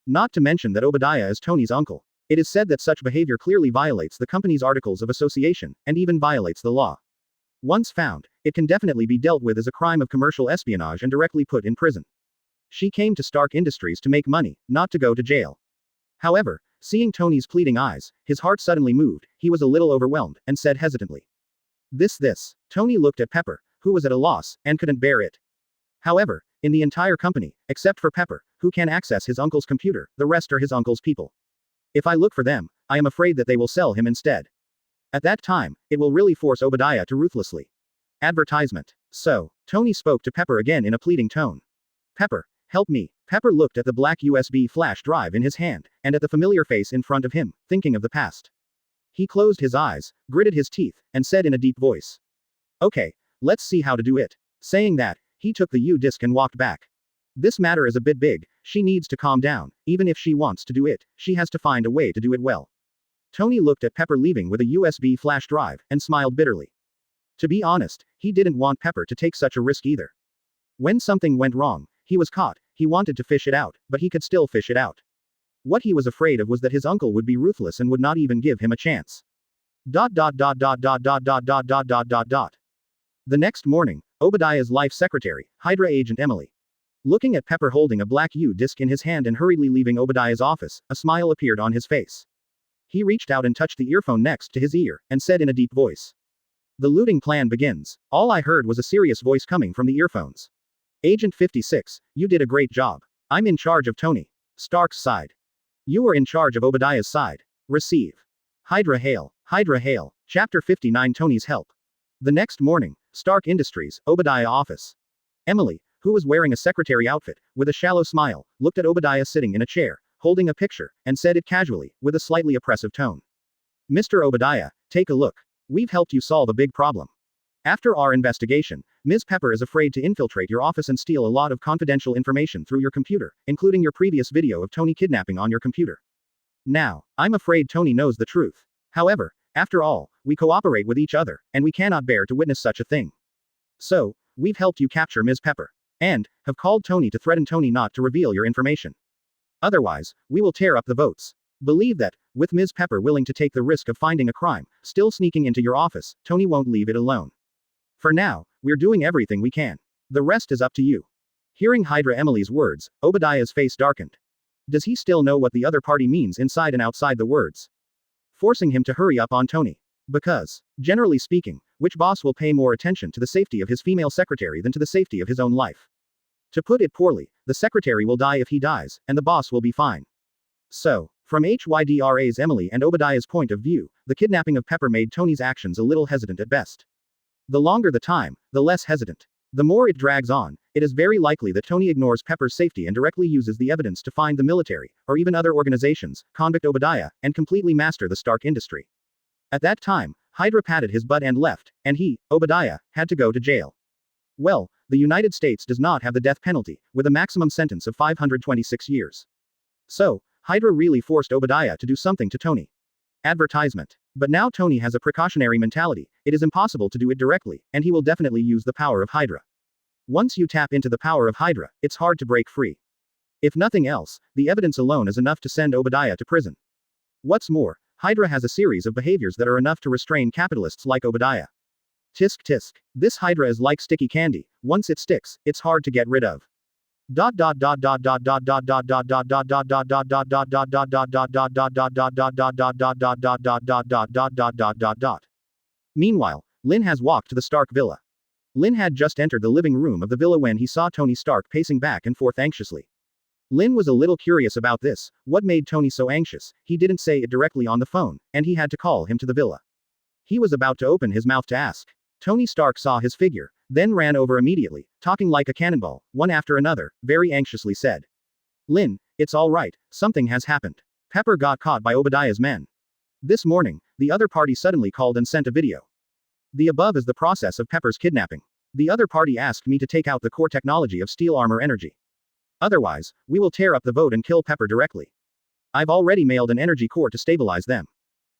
Not to mention that Obadiah is Tony's uncle. It is said that such behavior clearly violates the company's articles of association, and even violates the law. Once found, it can definitely be dealt with as a crime of commercial espionage and directly put in prison. She came to Stark Industries to make money, not to go to jail. However, seeing Tony's pleading eyes, his heart suddenly moved, he was a little overwhelmed, and said hesitantly. This. Tony looked at Pepper, who was at a loss, and couldn't bear it. However, in the entire company, except for Pepper, who can access his uncle's computer, the rest are his uncle's people. If I look for them, I am afraid that they will sell him instead. At that time, it will really force Obadiah to ruthlessly. Advertisement. So, Tony spoke to Pepper again in a pleading tone. Pepper, help me. Pepper looked at the black USB flash drive in his hand, and at the familiar face in front of him, thinking of the past. He closed his eyes, gritted his teeth, and said in a deep voice. Okay, let's see how to do it. Saying that, he took the U-disc and walked back. This matter is a bit big, she needs to calm down, even if she wants to do it, she has to find a way to do it well. Tony looked at Pepper leaving with a USB flash drive, and smiled bitterly. To be honest, he didn't want Pepper to take such a risk either. When something went wrong, he was caught, he wanted to fish it out, but he could still fish it out. What he was afraid of was that his uncle would be ruthless and would not even give him a chance. The next morning, Obadiah's life secretary, Hydra agent Emily. Looking at Pepper holding a black U-disc in his hand and hurriedly leaving Obadiah's office, a smile appeared on his face. He reached out and touched the earphone next to his ear, and said in a deep voice. The looting plan begins. All I heard was a serious voice coming from the earphones. Agent 56, you did a great job. I'm in charge of Tony Stark's side. You are in charge of Obadiah's side. Receive. Hydra hail. Hydra hail. Chapter 59 Tony's help. The next morning, Stark Industries, Obadiah office. Emily, who was wearing a secretary outfit, with a shallow smile, looked at Obadiah sitting in a chair, holding a picture, and said it casually, with a slightly oppressive tone. Mr. Obadiah, take a look. We've helped you solve a big problem. After our investigation, Ms. Pepper is afraid to infiltrate your office and steal a lot of confidential information through your computer, including your previous video of Tony kidnapping on your computer. Now, I'm afraid Tony knows the truth. However, after all, we cooperate with each other, and we cannot bear to witness such a thing. So, we've helped you capture Ms. Pepper. And, have called Tony to threaten Tony not to reveal your information. Otherwise, we will tear up the votes. Believe that, with Ms. Pepper willing to take the risk of finding a crime, still sneaking into your office, Tony won't leave it alone. For now, we're doing everything we can. The rest is up to you. Hearing Hydra Emily's words, Obadiah's face darkened. Does he still know what the other party means inside and outside the words? Forcing him to hurry up on Tony. Because, generally speaking, which boss will pay more attention to the safety of his female secretary than to the safety of his own life? To put it poorly, the secretary will die if he dies, and the boss will be fine. So, from Hydra's Emily and Obadiah's point of view, the kidnapping of Pepper made Tony's actions a little hesitant at best. The longer the time, the less hesitant. The more it drags on, it is very likely that Tony ignores Pepper's safety and directly uses the evidence to find the military, or even other organizations, convict Obadiah, and completely master the Stark industry. At that time, Hydra patted his butt and left, and he, Obadiah, had to go to jail. Well, the United States does not have the death penalty, with a maximum sentence of 526 years. So, Hydra really forced Obadiah to do something to Tony. Advertisement. But now Tony has a precautionary mentality, it is impossible to do it directly, and he will definitely use the power of Hydra. Once you tap into the power of Hydra, it's hard to break free. If nothing else, the evidence alone is enough to send Obadiah to prison. What's more, Hydra has a series of behaviors that are enough to restrain capitalists like Obadiah. Tisk tisk. This Hydra is like sticky candy, once it sticks, it's hard to get rid of. Meanwhile, Lynn has walked to the Stark villa. Lynn had just entered the living room of the villa when he saw Tony Stark pacing back and forth anxiously. Lynn was a little curious about this, what made Tony so anxious, he didn't say it directly on the phone, and he had to call him to the villa. He was about to open his mouth to ask. Tony Stark saw his figure, then ran over immediately, talking like a cannonball, one after another, very anxiously said. Lynn, it's all right, something has happened. Pepper got caught by Obadiah's men. This morning, the other party suddenly called and sent a video. The above is the process of Pepper's kidnapping. The other party asked me to take out the core technology of steel armor energy. Otherwise, we will tear up the vote and kill Pepper directly. I've already mailed an energy core to stabilize them.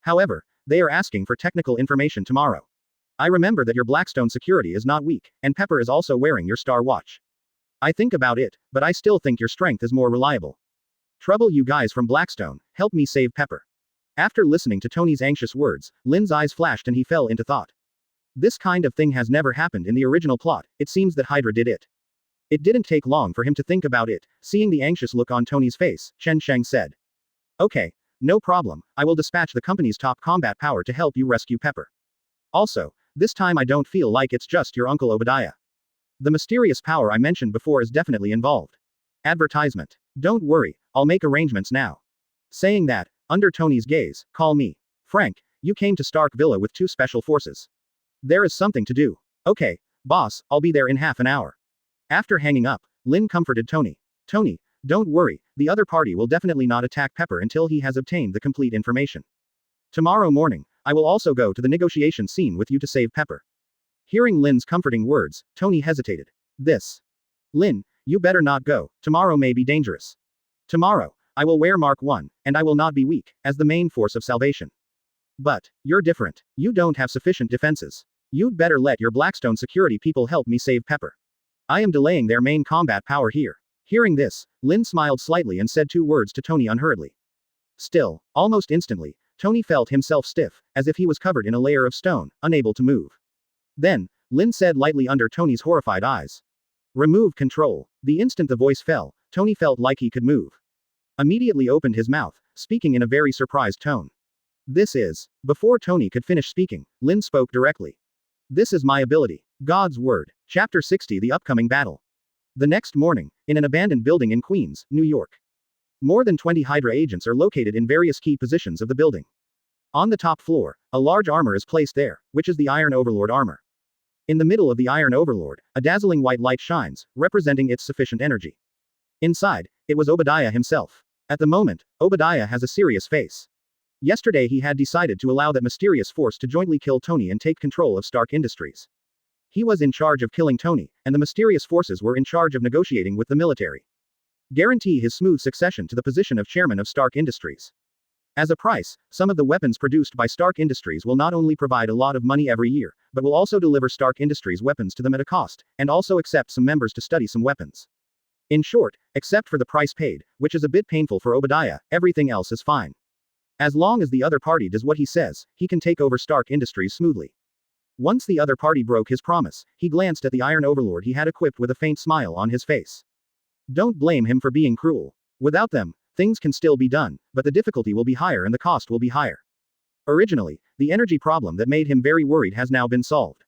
However, they are asking for technical information tomorrow. I remember that your Blackstone security is not weak, and Pepper is also wearing your star watch. I think about it, but I still think your strength is more reliable. Trouble you guys from Blackstone, help me save Pepper. After listening to Tony's anxious words, Lynn's eyes flashed and he fell into thought. This kind of thing has never happened in the original plot, it seems that Hydra did it. It didn't take long for him to think about it, seeing the anxious look on Tony's face, Shen Sheng said. Okay, no problem, I will dispatch the company's top combat power to help you rescue Pepper. Also, this time I don't feel like it's just your Uncle Obadiah. The mysterious power I mentioned before is definitely involved. Advertisement. Don't worry, I'll make arrangements now. Saying that, under Tony's gaze, call me. Frank, you came to Stark Villa with 2 special forces. There is something to do. Okay, boss, I'll be there in half an hour. After hanging up, Lynn comforted Tony. Tony, don't worry, the other party will definitely not attack Pepper until he has obtained the complete information. Tomorrow morning, I will also go to the negotiation scene with you to save Pepper. Hearing Lynn's comforting words, Tony hesitated. Lynn, you better not go, tomorrow may be dangerous. Tomorrow, I will wear Mark 1, and I will not be weak, as the main force of salvation. But, you're different, you don't have sufficient defenses. You'd better let your Blackstone security people help me save Pepper. I am delaying their main combat power here. Hearing this, Lynn smiled slightly and said 2 words to Tony unhurriedly. Still, almost instantly, Tony felt himself stiff, as if he was covered in a layer of stone, unable to move. Then, Lynn said lightly under Tony's horrified eyes. Remove control. The instant the voice fell, Tony felt like he could move. Immediately opened his mouth, speaking in a very surprised tone. Before Tony could finish speaking, Lynn spoke directly. This is my ability. God's word. Chapter 60 The upcoming battle. The next morning, in an abandoned building in Queens, New York. More than 20 Hydra agents are located in various key positions of the building. On the top floor, a large armor is placed there, which is the Iron Overlord armor. In the middle of the Iron Overlord, a dazzling white light shines, representing its sufficient energy. Inside, it was Obadiah himself. At the moment, Obadiah has a serious face. Yesterday he had decided to allow that mysterious force to jointly kill Tony and take control of Stark Industries. He was in charge of killing Tony, and the mysterious forces were in charge of negotiating with the military. Guarantee his smooth succession to the position of chairman of Stark Industries. As a price, some of the weapons produced by Stark Industries will not only provide a lot of money every year, but will also deliver Stark Industries weapons to them at a cost, and also accept some members to study some weapons. In short, except for the price paid, which is a bit painful for Obadiah, everything else is fine. As long as the other party does what he says, he can take over Stark Industries smoothly. Once the other party broke his promise, he glanced at the Iron Overlord he had equipped with a faint smile on his face. Don't blame him for being cruel. Without them, things can still be done, but the difficulty will be higher and the cost will be higher. Originally, the energy problem that made him very worried has now been solved.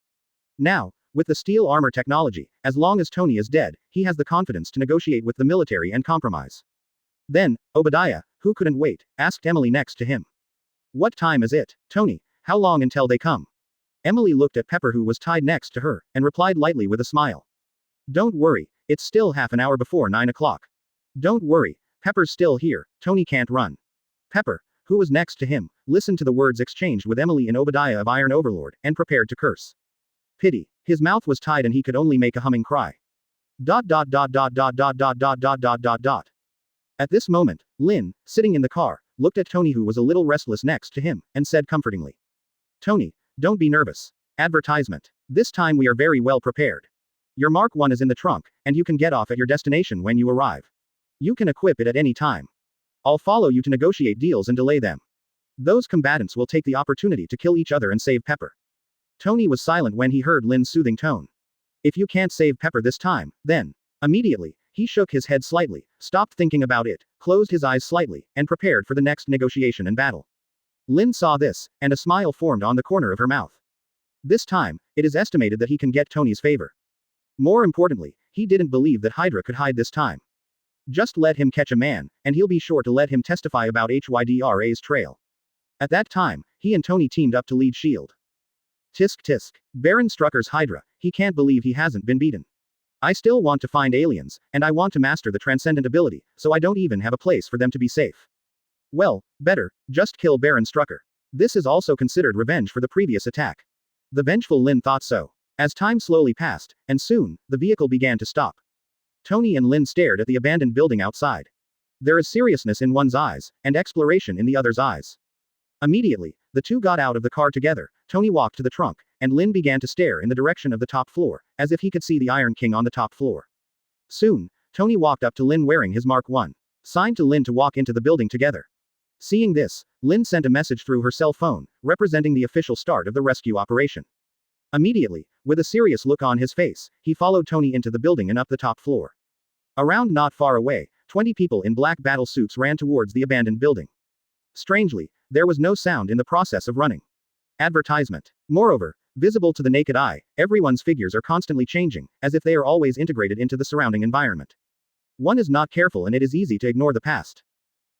Now, with the steel armor technology, as long as Tony is dead, he has the confidence to negotiate with the military and compromise. Then, Obadiah, who couldn't wait, asked Emily next to him. What time is it, Tony? How long until they come? Emily looked at Pepper, who was tied next to her, and replied lightly with a smile. Don't worry, it's still half an hour before 9 o'clock. Don't worry, Pepper's still here, Tony can't run. Pepper, who was next to him, listened to the words exchanged with Emily and Obadiah of Iron Overlord, and prepared to curse. Pity. His mouth was tied and he could only make a humming cry. ... At this moment, Lynn, sitting in the car, looked at Tony, who was a little restless next to him, and said comfortingly. Tony, don't be nervous. Advertisement. This time we are very well prepared. Your Mark 1 is in the trunk, and you can get off at your destination when you arrive. You can equip it at any time. I'll follow you to negotiate deals and delay them. Those combatants will take the opportunity to kill each other and save Pepper. Tony was silent when he heard Lynn's soothing tone. If you can't save Pepper this time, then. Immediately, he shook his head slightly, stopped thinking about it, closed his eyes slightly, and prepared for the next negotiation and battle. Lynn saw this, and a smile formed on the corner of her mouth. This time, it is estimated that he can get Tony's favor. More importantly, he didn't believe that Hydra could hide this time. Just let him catch a man, and he'll be sure to let him testify about Hydra's trail. At that time, he and Tony teamed up to lead S.H.I.E.L.D. Tisk tisk. Baron Strucker's Hydra, he can't believe he hasn't been beaten. I still want to find aliens, and I want to master the transcendent ability, so I don't even have a place for them to be safe. Well, better, just kill Baron Strucker. This is also considered revenge for the previous attack. The vengeful Lynn thought so. As time slowly passed, and soon, the vehicle began to stop. Tony and Lynn stared at the abandoned building outside. There is seriousness in one's eyes, and exploration in the other's eyes. Immediately, the two got out of the car together. Tony walked to the trunk, and Lynn began to stare in the direction of the top floor, as if he could see the Iron King on the top floor. Soon, Tony walked up to Lynn wearing his Mark 1. Signed to Lynn to walk into the building together. Seeing this, Lynn sent a message through her cell phone, representing the official start of the rescue operation. Immediately, with a serious look on his face, he followed Tony into the building and up the top floor. Around not far away, 20 people in black battle suits ran towards the abandoned building. Strangely, there was no sound in the process of running. Advertisement. Moreover, visible to the naked eye, everyone's figures are constantly changing, as if they are always integrated into the surrounding environment. One is not careful and it is easy to ignore the past.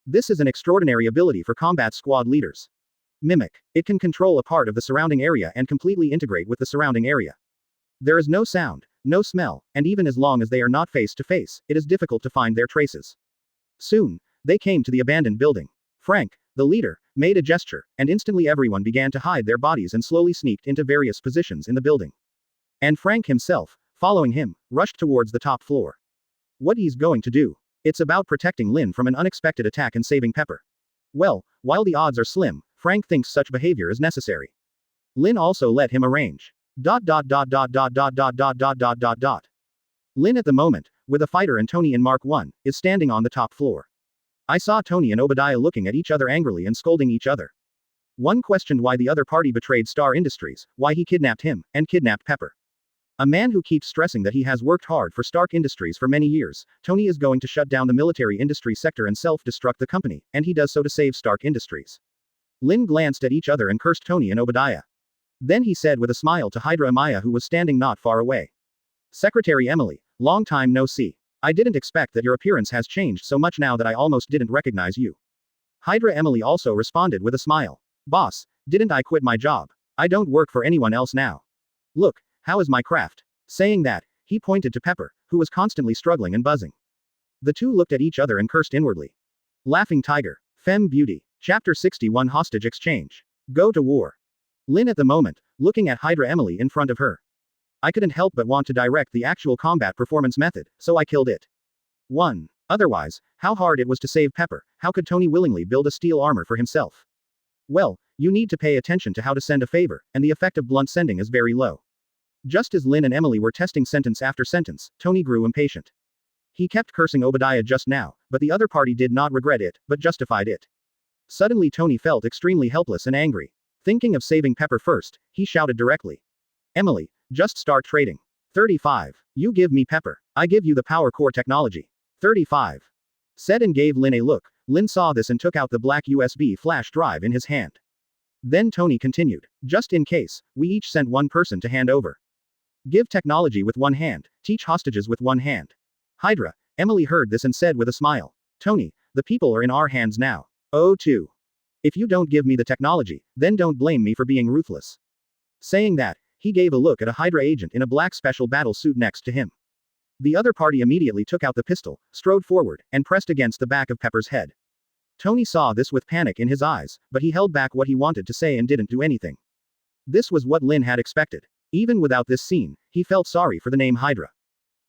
This is an extraordinary ability for combat squad leaders. Mimic. It can control a part of the surrounding area and completely integrate with the surrounding area. There is no sound, no smell, and even as long as they are not face to face, it is difficult to find their traces. Soon, they came to the abandoned building. Frank, the leader, made a gesture, and instantly everyone began to hide their bodies and slowly sneaked into various positions in the building. And Frank himself, following him, rushed towards the top floor. What he's going to do? It's about protecting Lynn from an unexpected attack and saving Pepper. Well, while the odds are slim, Frank thinks such behavior is necessary. Lynn also let him arrange. Lynn at the moment, with a fighter and Tony in Mark 1, is standing on the top floor. I saw Tony and Obadiah looking at each other angrily and scolding each other. One questioned why the other party betrayed Star Industries, why he kidnapped him, and kidnapped Pepper. A man who keeps stressing that he has worked hard for Stark Industries for many years. Tony is going to shut down the military industry sector and self-destruct the company, and he does so to save Stark Industries. Lynn glanced at each other and cursed Tony and Obadiah. Then he said with a smile to Hydra Amaya, who was standing not far away. Secretary Emily, long time no see. I didn't expect that your appearance has changed so much now that I almost didn't recognize you. Hydra Emily also responded with a smile. Boss, didn't I quit my job? I don't work for anyone else now. Look, how is my craft? Saying that, he pointed to Pepper, who was constantly struggling and buzzing. The two looked at each other and cursed inwardly. Laughing Tiger. Femme Beauty. Chapter 61 Hostage Exchange. Go to war. Lynn at the moment, looking at Hydra Emily in front of her. I couldn't help but want to direct the actual combat performance method, so I killed it. 1. Otherwise, how hard it was to save Pepper, how could Tony willingly build a steel armor for himself? Well, you need to pay attention to how to send a favor, and the effect of blunt sending is very low. Just as Lynn and Emily were testing sentence after sentence, Tony grew impatient. He kept cursing Obadiah just now, but the other party did not regret it, but justified it. Suddenly Tony felt extremely helpless and angry. Thinking of saving Pepper first, he shouted directly. Emily, just start trading. 35. You give me Pepper. I give you the power core technology. 35. Said and gave Lynn a look. Lynn saw this and took out the black USB flash drive in his hand. Then Tony continued. Just in case, we each sent one person to hand over. Give technology with one hand, teach hostages with one hand. Hydra. Emily heard this and said with a smile. Tony, the people are in our hands now. Oh, too. If you don't give me the technology, then don't blame me for being ruthless. Saying that, he gave a look at a Hydra agent in a black special battle suit next to him. The other party immediately took out the pistol, strode forward, and pressed against the back of Pepper's head. Tony saw this with panic in his eyes, but he held back what he wanted to say and didn't do anything. This was what Lynn had expected. Even without this scene, he felt sorry for the name Hydra.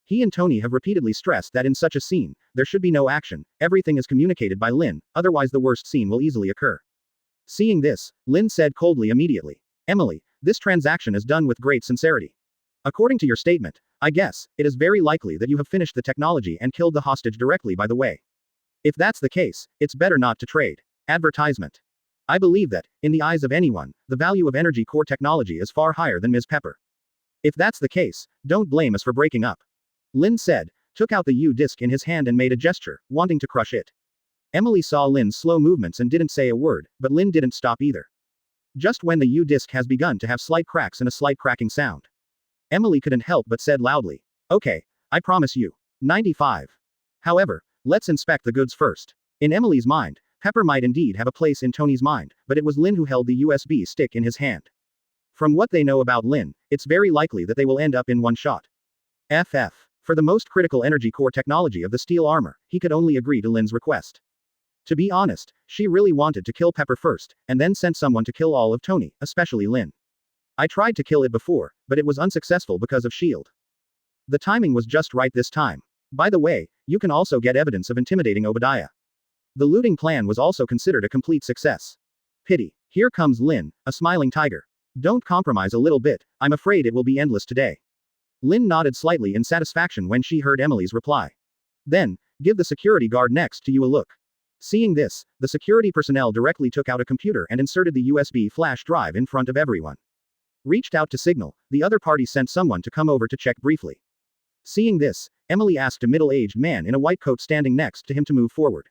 He and Tony have repeatedly stressed that in such a scene, there should be no action, everything is communicated by Lynn, otherwise the worst scene will easily occur. Seeing this, Lynn said coldly immediately. Emily, this transaction is done with great sincerity. According to your statement, I guess, it is very likely that you have finished the technology and killed the hostage directly by the way. If that's the case, it's better not to trade. Advertisement. I believe that, in the eyes of anyone, the value of energy core technology is far higher than Ms. Pepper. If that's the case, don't blame us for breaking up. Lynn said, took out the U-disc in his hand and made a gesture, wanting to crush it. Emily saw Lynn's slow movements and didn't say a word, but Lynn didn't stop either. Just when the U-disc has begun to have slight cracks and a slight cracking sound. Emily couldn't help but said loudly, okay, I promise you. 95. However, let's inspect the goods first. In Emily's mind, Pepper might indeed have a place in Tony's mind, but it was Lynn who held the USB stick in his hand. From what they know about Lynn, it's very likely that they will end up in one shot. For the most critical energy core technology of the steel armor, he could only agree to Lynn's request. To be honest, she really wanted to kill Pepper first, and then sent someone to kill all of Tony, especially Lynn. I tried to kill it before, but it was unsuccessful because of S.H.I.E.L.D. The timing was just right this time. By the way, you can also get evidence of intimidating Obadiah. The looting plan was also considered a complete success. Pity. Here comes Lynn, a smiling tiger. Don't compromise a little bit, I'm afraid it will be endless today. Lynn nodded slightly in satisfaction when she heard Emily's reply. Then, give the security guard next to you a look. Seeing this, the security personnel directly took out a computer and inserted the USB flash drive in front of everyone. Reached out to signal, the other party sent someone to come over to check briefly. Seeing this, Emily asked a middle-aged man in a white coat standing next to him to move forward.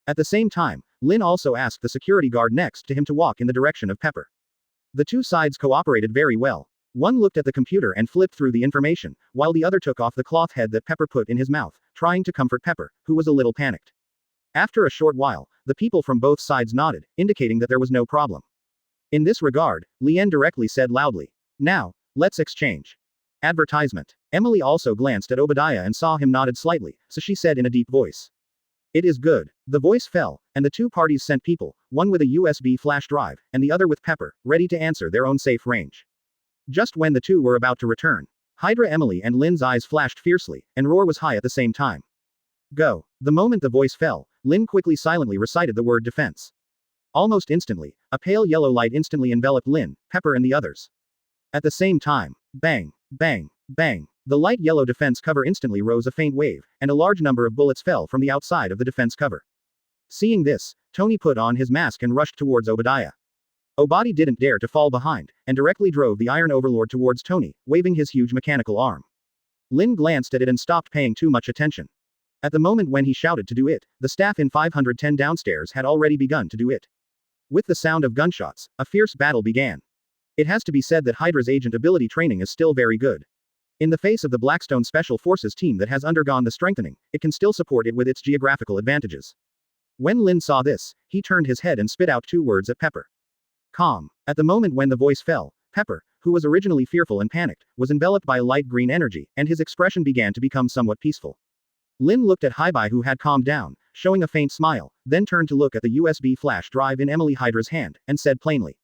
At the same time, Lynn also asked the security guard next to him to walk in the direction of Pepper. The two sides cooperated very well. One looked at the computer and flipped through the information, while the other took off the cloth head that Pepper put in his mouth, trying to comfort Pepper, who was a little panicked. After a short while, the people from both sides nodded, indicating that there was no problem. In this regard, Leanne directly said loudly, now, let's exchange. Advertisement. Emily also glanced at Obadiah and saw him nodded slightly, so she said in a deep voice. It is good. The voice fell, and the two parties sent people, one with a USB flash drive, and the other with Pepper, ready to answer their own safe range. Just when the two were about to return, Hydra Emily and Lynn's eyes flashed fiercely, and roar was high at the same time. Go. The moment the voice fell, Lynn quickly silently recited the word defense. Almost instantly, a pale yellow light instantly enveloped Lynn, Pepper and the others. At the same time, bang, bang, bang, the light yellow defense cover instantly rose a faint wave, and a large number of bullets fell from the outside of the defense cover. Seeing this, Tony put on his mask and rushed towards Obadiah. Obadiah didn't dare to fall behind, and directly drove the Iron Overlord towards Tony, waving his huge mechanical arm. Lynn glanced at it and stopped paying too much attention. At the moment when he shouted to do it, the staff in 510 downstairs had already begun to do it. With the sound of gunshots, a fierce battle began. It has to be said that Hydra's agent ability training is still very good. In the face of the Blackstone Special Forces team that has undergone the strengthening, it can still support it with its geographical advantages. When Lynn saw this, he turned his head and spit out two words at Pepper. Calm. At the moment when the voice fell, Pepper, who was originally fearful and panicked, was enveloped by light green energy, and his expression began to become somewhat peaceful. Lynn looked at Hydra, who had calmed down, showing a faint smile, then turned to look at the USB flash drive in Emily Hydra's hand, and said plainly.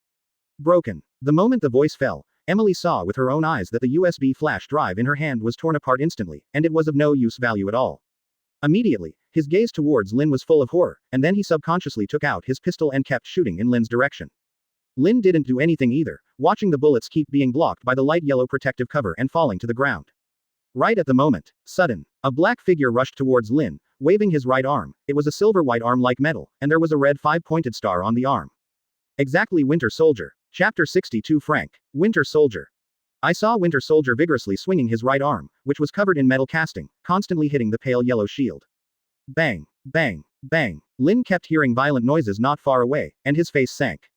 Broken. The moment the voice fell, Emily saw with her own eyes that the USB flash drive in her hand was torn apart instantly, and it was of no use value at all. Immediately, his gaze towards Lynn was full of horror, and then he subconsciously took out his pistol and kept shooting in Lynn's direction. Lynn didn't do anything either, watching the bullets keep being blocked by the light yellow protective cover and falling to the ground. Right at the moment, sudden, a black figure rushed towards Lynn, waving his right arm. It was a silver white arm like metal, and there was a red 5-pointed star on the arm. Exactly, Winter Soldier. Chapter 62 Frank. Winter Soldier. I saw Winter Soldier vigorously swinging his right arm, which was covered in metal casting, constantly hitting the pale yellow shield. Bang, bang, bang. Lin kept hearing violent noises not far away, and his face sank.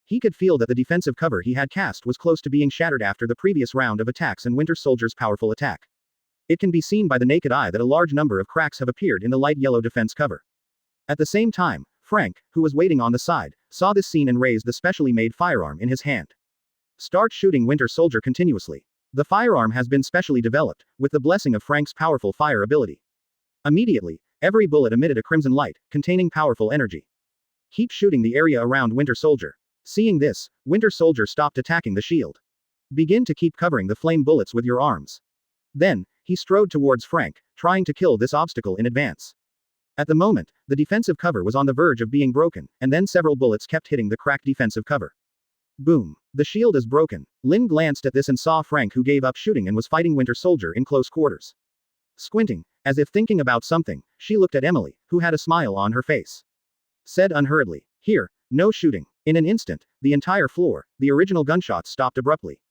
He could feel that the defensive cover he had cast was close to being shattered after the previous round of attacks and Winter Soldier's powerful attack. It can be seen by the naked eye that a large number of cracks have appeared in the light yellow defense cover. At the same time, Frank, who was waiting on the side, saw this scene and raised the specially made firearm in his hand. Start shooting Winter Soldier continuously. The firearm has been specially developed, with the blessing of Frank's powerful fire ability. Immediately, every bullet emitted a crimson light, containing powerful energy. Keep shooting the area around Winter Soldier. Seeing this, Winter Soldier stopped attacking the shield. Begin to keep covering the flame bullets with your arms. Then, he strode towards Frank, trying to kill this obstacle in advance. At the moment, the defensive cover was on the verge of being broken, and then several bullets kept hitting the cracked defensive cover. Boom. The shield is broken. Lin glanced at this and saw Frank, who gave up shooting and was fighting Winter Soldier in close quarters. Squinting, as if thinking about something, she looked at Emily, who had a smile on her face. Said unhurriedly, "Here, no shooting." In an instant, the entire floor, the original gunshots stopped abruptly.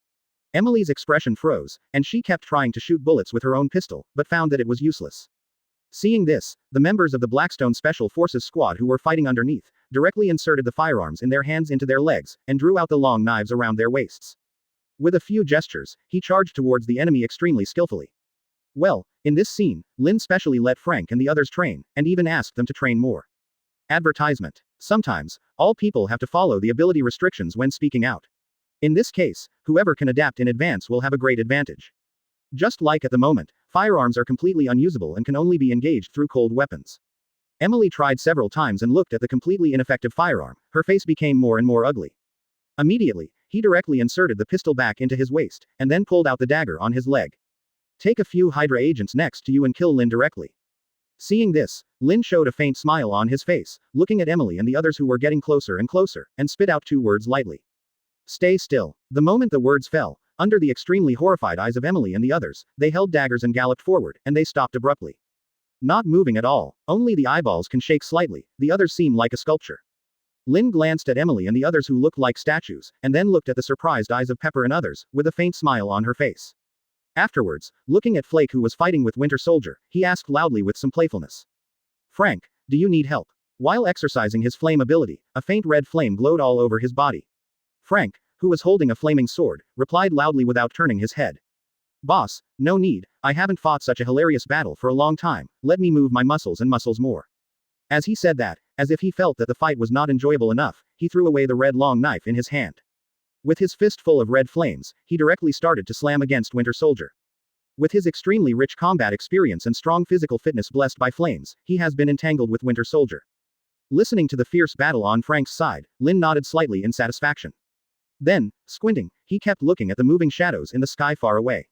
Emily's expression froze, and she kept trying to shoot bullets with her own pistol, but found that it was useless. Seeing this, the members of the Blackstone Special Forces squad who were fighting underneath, directly inserted the firearms in their hands into their legs, and drew out the long knives around their waists. With a few gestures, he charged towards the enemy extremely skillfully. Well, in this scene, Lin specially let Frank and the others train, and even asked them to train more. Advertisement. Sometimes, all people have to follow the ability restrictions when speaking out. In this case, whoever can adapt in advance will have a great advantage. Just like at the moment, firearms are completely unusable and can only be engaged through cold weapons. Emily tried several times and looked at the completely ineffective firearm. Her face became more and more ugly. Immediately, he directly inserted the pistol back into his waist, and then pulled out the dagger on his leg. Take a few Hydra agents next to you and kill Lin directly. Seeing this, Lin showed a faint smile on his face, looking at Emily and the others who were getting closer and closer, and spit out 2 words lightly. Stay still. The moment the words fell, under the extremely horrified eyes of Emily and the others, they held daggers and galloped forward, and they stopped abruptly. Not moving at all, only the eyeballs can shake slightly, the others seem like a sculpture. Lin glanced at Emily and the others who looked like statues, and then looked at the surprised eyes of Pepper and others, with a faint smile on her face. Afterwards, looking at Flake, who was fighting with Winter Soldier, he asked loudly with some playfulness. "Frank, do you need help?" While exercising his flame ability, a faint red flame glowed all over his body. Frank, who was holding a flaming sword, replied loudly without turning his head. "Boss, no need, I haven't fought such a hilarious battle for a long time, let me move my muscles and muscles more." As he said that, as if he felt that the fight was not enjoyable enough, he threw away the red long knife in his hand. With his fist full of red flames, he directly started to slam against Winter Soldier. With his extremely rich combat experience and strong physical fitness blessed by flames, he has been entangled with Winter Soldier. Listening to the fierce battle on Frank's side, Lin nodded slightly in satisfaction. Then, squinting, he kept looking at the moving shadows in the sky far away.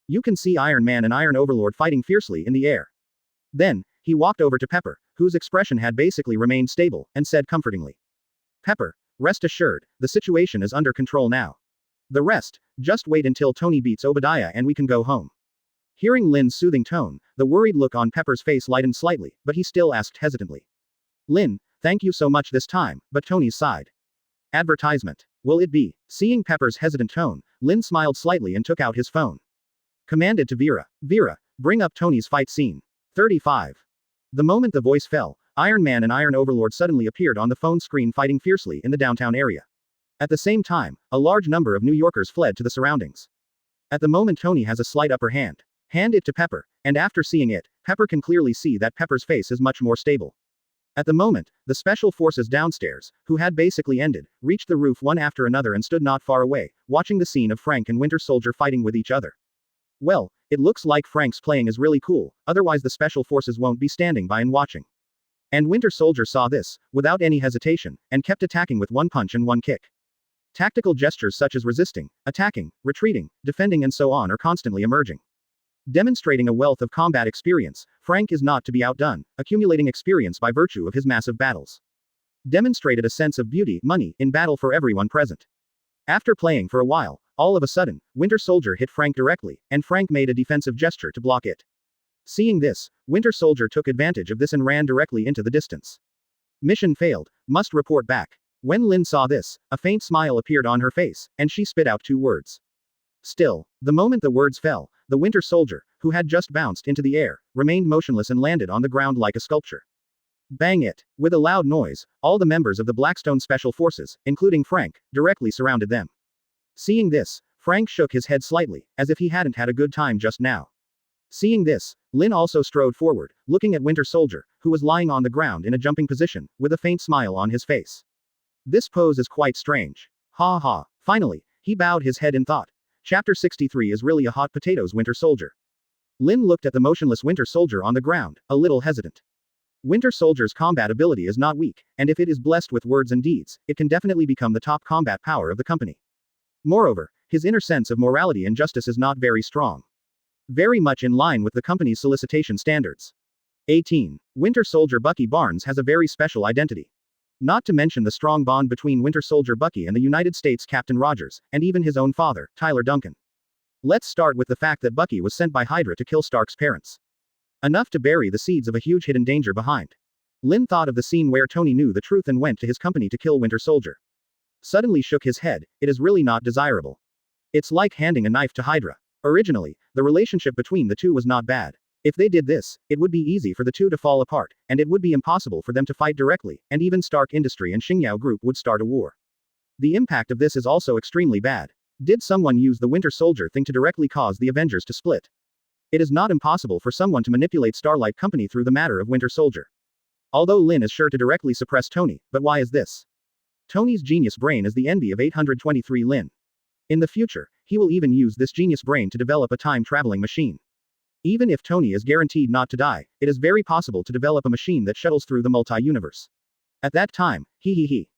You can see Iron Man and Iron Overlord fighting fiercely in the air. Then, he walked over to Pepper, whose expression had basically remained stable, and said comfortingly. "Pepper, rest assured, the situation is under control now. The rest, just wait until Tony beats Obadiah and we can go home." Hearing Lin's soothing tone, the worried look on Pepper's face lightened slightly, but he still asked hesitantly. "Lin, thank you so much this time," but Tony's sighed. Advertisement. Will it be? Seeing Pepper's hesitant tone, Lin smiled slightly and took out his phone. Commanded to Vera. "Vera, bring up Tony's fight scene." 35. The moment the voice fell, Iron Man and Iron Overlord suddenly appeared on the phone screen fighting fiercely in the downtown area. At the same time, a large number of New Yorkers fled to the surroundings. At the moment Tony has a slight upper hand. Hand it to Pepper, and after seeing it, Pepper can clearly see that Pepper's face is much more stable. At the moment, the special forces downstairs, who had basically ended, reached the roof one after another and stood not far away, watching the scene of Frank and Winter Soldier fighting with each other. Well, it looks like Frank's playing is really cool, otherwise the special forces won't be standing by and watching. And Winter Soldier saw this, without any hesitation, and kept attacking with one punch and one kick. Tactical gestures such as resisting, attacking, retreating, defending and so on are constantly emerging. Demonstrating a wealth of combat experience, Frank is not to be outdone, accumulating experience by virtue of his massive battles. Demonstrated a sense of beauty, money, in battle for everyone present. After playing for a while, all of a sudden, Winter Soldier hit Frank directly, and Frank made a defensive gesture to block it. Seeing this, Winter Soldier took advantage of this and ran directly into the distance. Mission failed, must report back. When Lin saw this, a faint smile appeared on her face, and she spit out 2 words. Still, the moment the words fell, the Winter Soldier, who had just bounced into the air, remained motionless and landed on the ground like a sculpture. Bang it! With a loud noise, all the members of the Blackstone Special Forces, including Frank, directly surrounded them. Seeing this, Frank shook his head slightly, as if he hadn't had a good time just now. Seeing this, Lin also strode forward, looking at Winter Soldier, who was lying on the ground in a jumping position, with a faint smile on his face. This pose is quite strange. Ha ha. Finally, he bowed his head in thought. Chapter 63 is really a hot potatoes Winter Soldier. Lin looked at the motionless Winter Soldier on the ground, a little hesitant. Winter Soldier's combat ability is not weak, and if it is blessed with words and deeds, it can definitely become the top combat power of the company. Moreover, his inner sense of morality and justice is not very strong. Very much in line with the company's solicitation standards. 18. Winter Soldier Bucky Barnes has a very special identity. Not to mention the strong bond between Winter Soldier Bucky and the United States Captain Rogers, and even his own father, Tyler Duncan. Let's start with the fact that Bucky was sent by Hydra to kill Stark's parents. Enough to bury the seeds of a huge hidden danger behind. Lin thought of the scene where Tony knew the truth and went to his company to kill Winter Soldier. Suddenly shook his head, it is really not desirable. It's like handing a knife to Hydra. Originally, the relationship between the two was not bad. If they did this, it would be easy for the two to fall apart, and it would be impossible for them to fight directly, and even Stark Industry and Xingyao Group would start a war. The impact of this is also extremely bad. Did someone use the Winter Soldier thing to directly cause the Avengers to split? It is not impossible for someone to manipulate Starlight Company through the matter of Winter Soldier. Although Lin is sure to directly suppress Tony, but why is this? Tony's genius brain is the envy of 823 Lin. In the future, he will even use this genius brain to develop a time-traveling machine. Even if Tony is guaranteed not to die, it is very possible to develop a machine that shuttles through the multi-universe. At that time, he.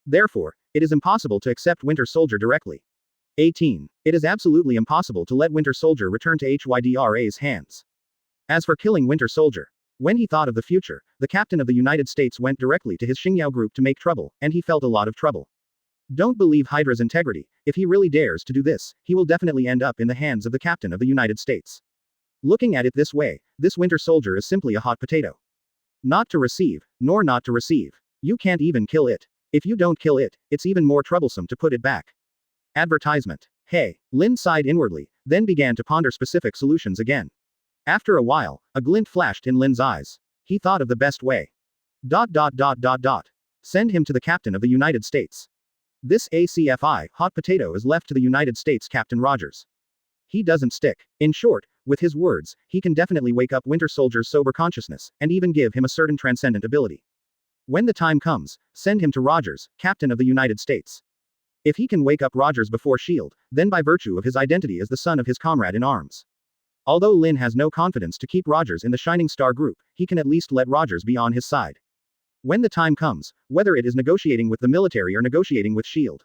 Therefore, it is impossible to accept Winter Soldier directly. 18. It is absolutely impossible to let Winter Soldier return to Hydra's hands. As for killing Winter Soldier, when he thought of the future, the captain of the United States went directly to his Xingyao Group to make trouble, and he felt a lot of trouble. Don't believe Hydra's integrity. If he really dares to do this, he will definitely end up in the hands of the captain of the United States. Looking at it this way, this Winter Soldier is simply a hot potato. Not to receive, nor not to receive. You can't even kill it. If you don't kill it, it's even more troublesome to put it back. Advertisement. Hey, Lin sighed inwardly, then began to ponder specific solutions again. After a while, a glint flashed in Lin's eyes. He thought of the best way. Send him to the captain of the United States. This ACFI, hot potato is left to the United States Captain Rogers. He doesn't stick. In short, with his words, he can definitely wake up Winter Soldier's sober consciousness, and even give him a certain transcendent ability. When the time comes, send him to Rogers, Captain of the United States. If he can wake up Rogers before S.H.I.E.L.D., then by virtue of his identity as the son of his comrade in arms. Although Lin has no confidence to keep Rogers in the Shining Star Group, he can at least let Rogers be on his side. When the time comes, whether it is negotiating with the military or negotiating with S.H.I.E.L.D.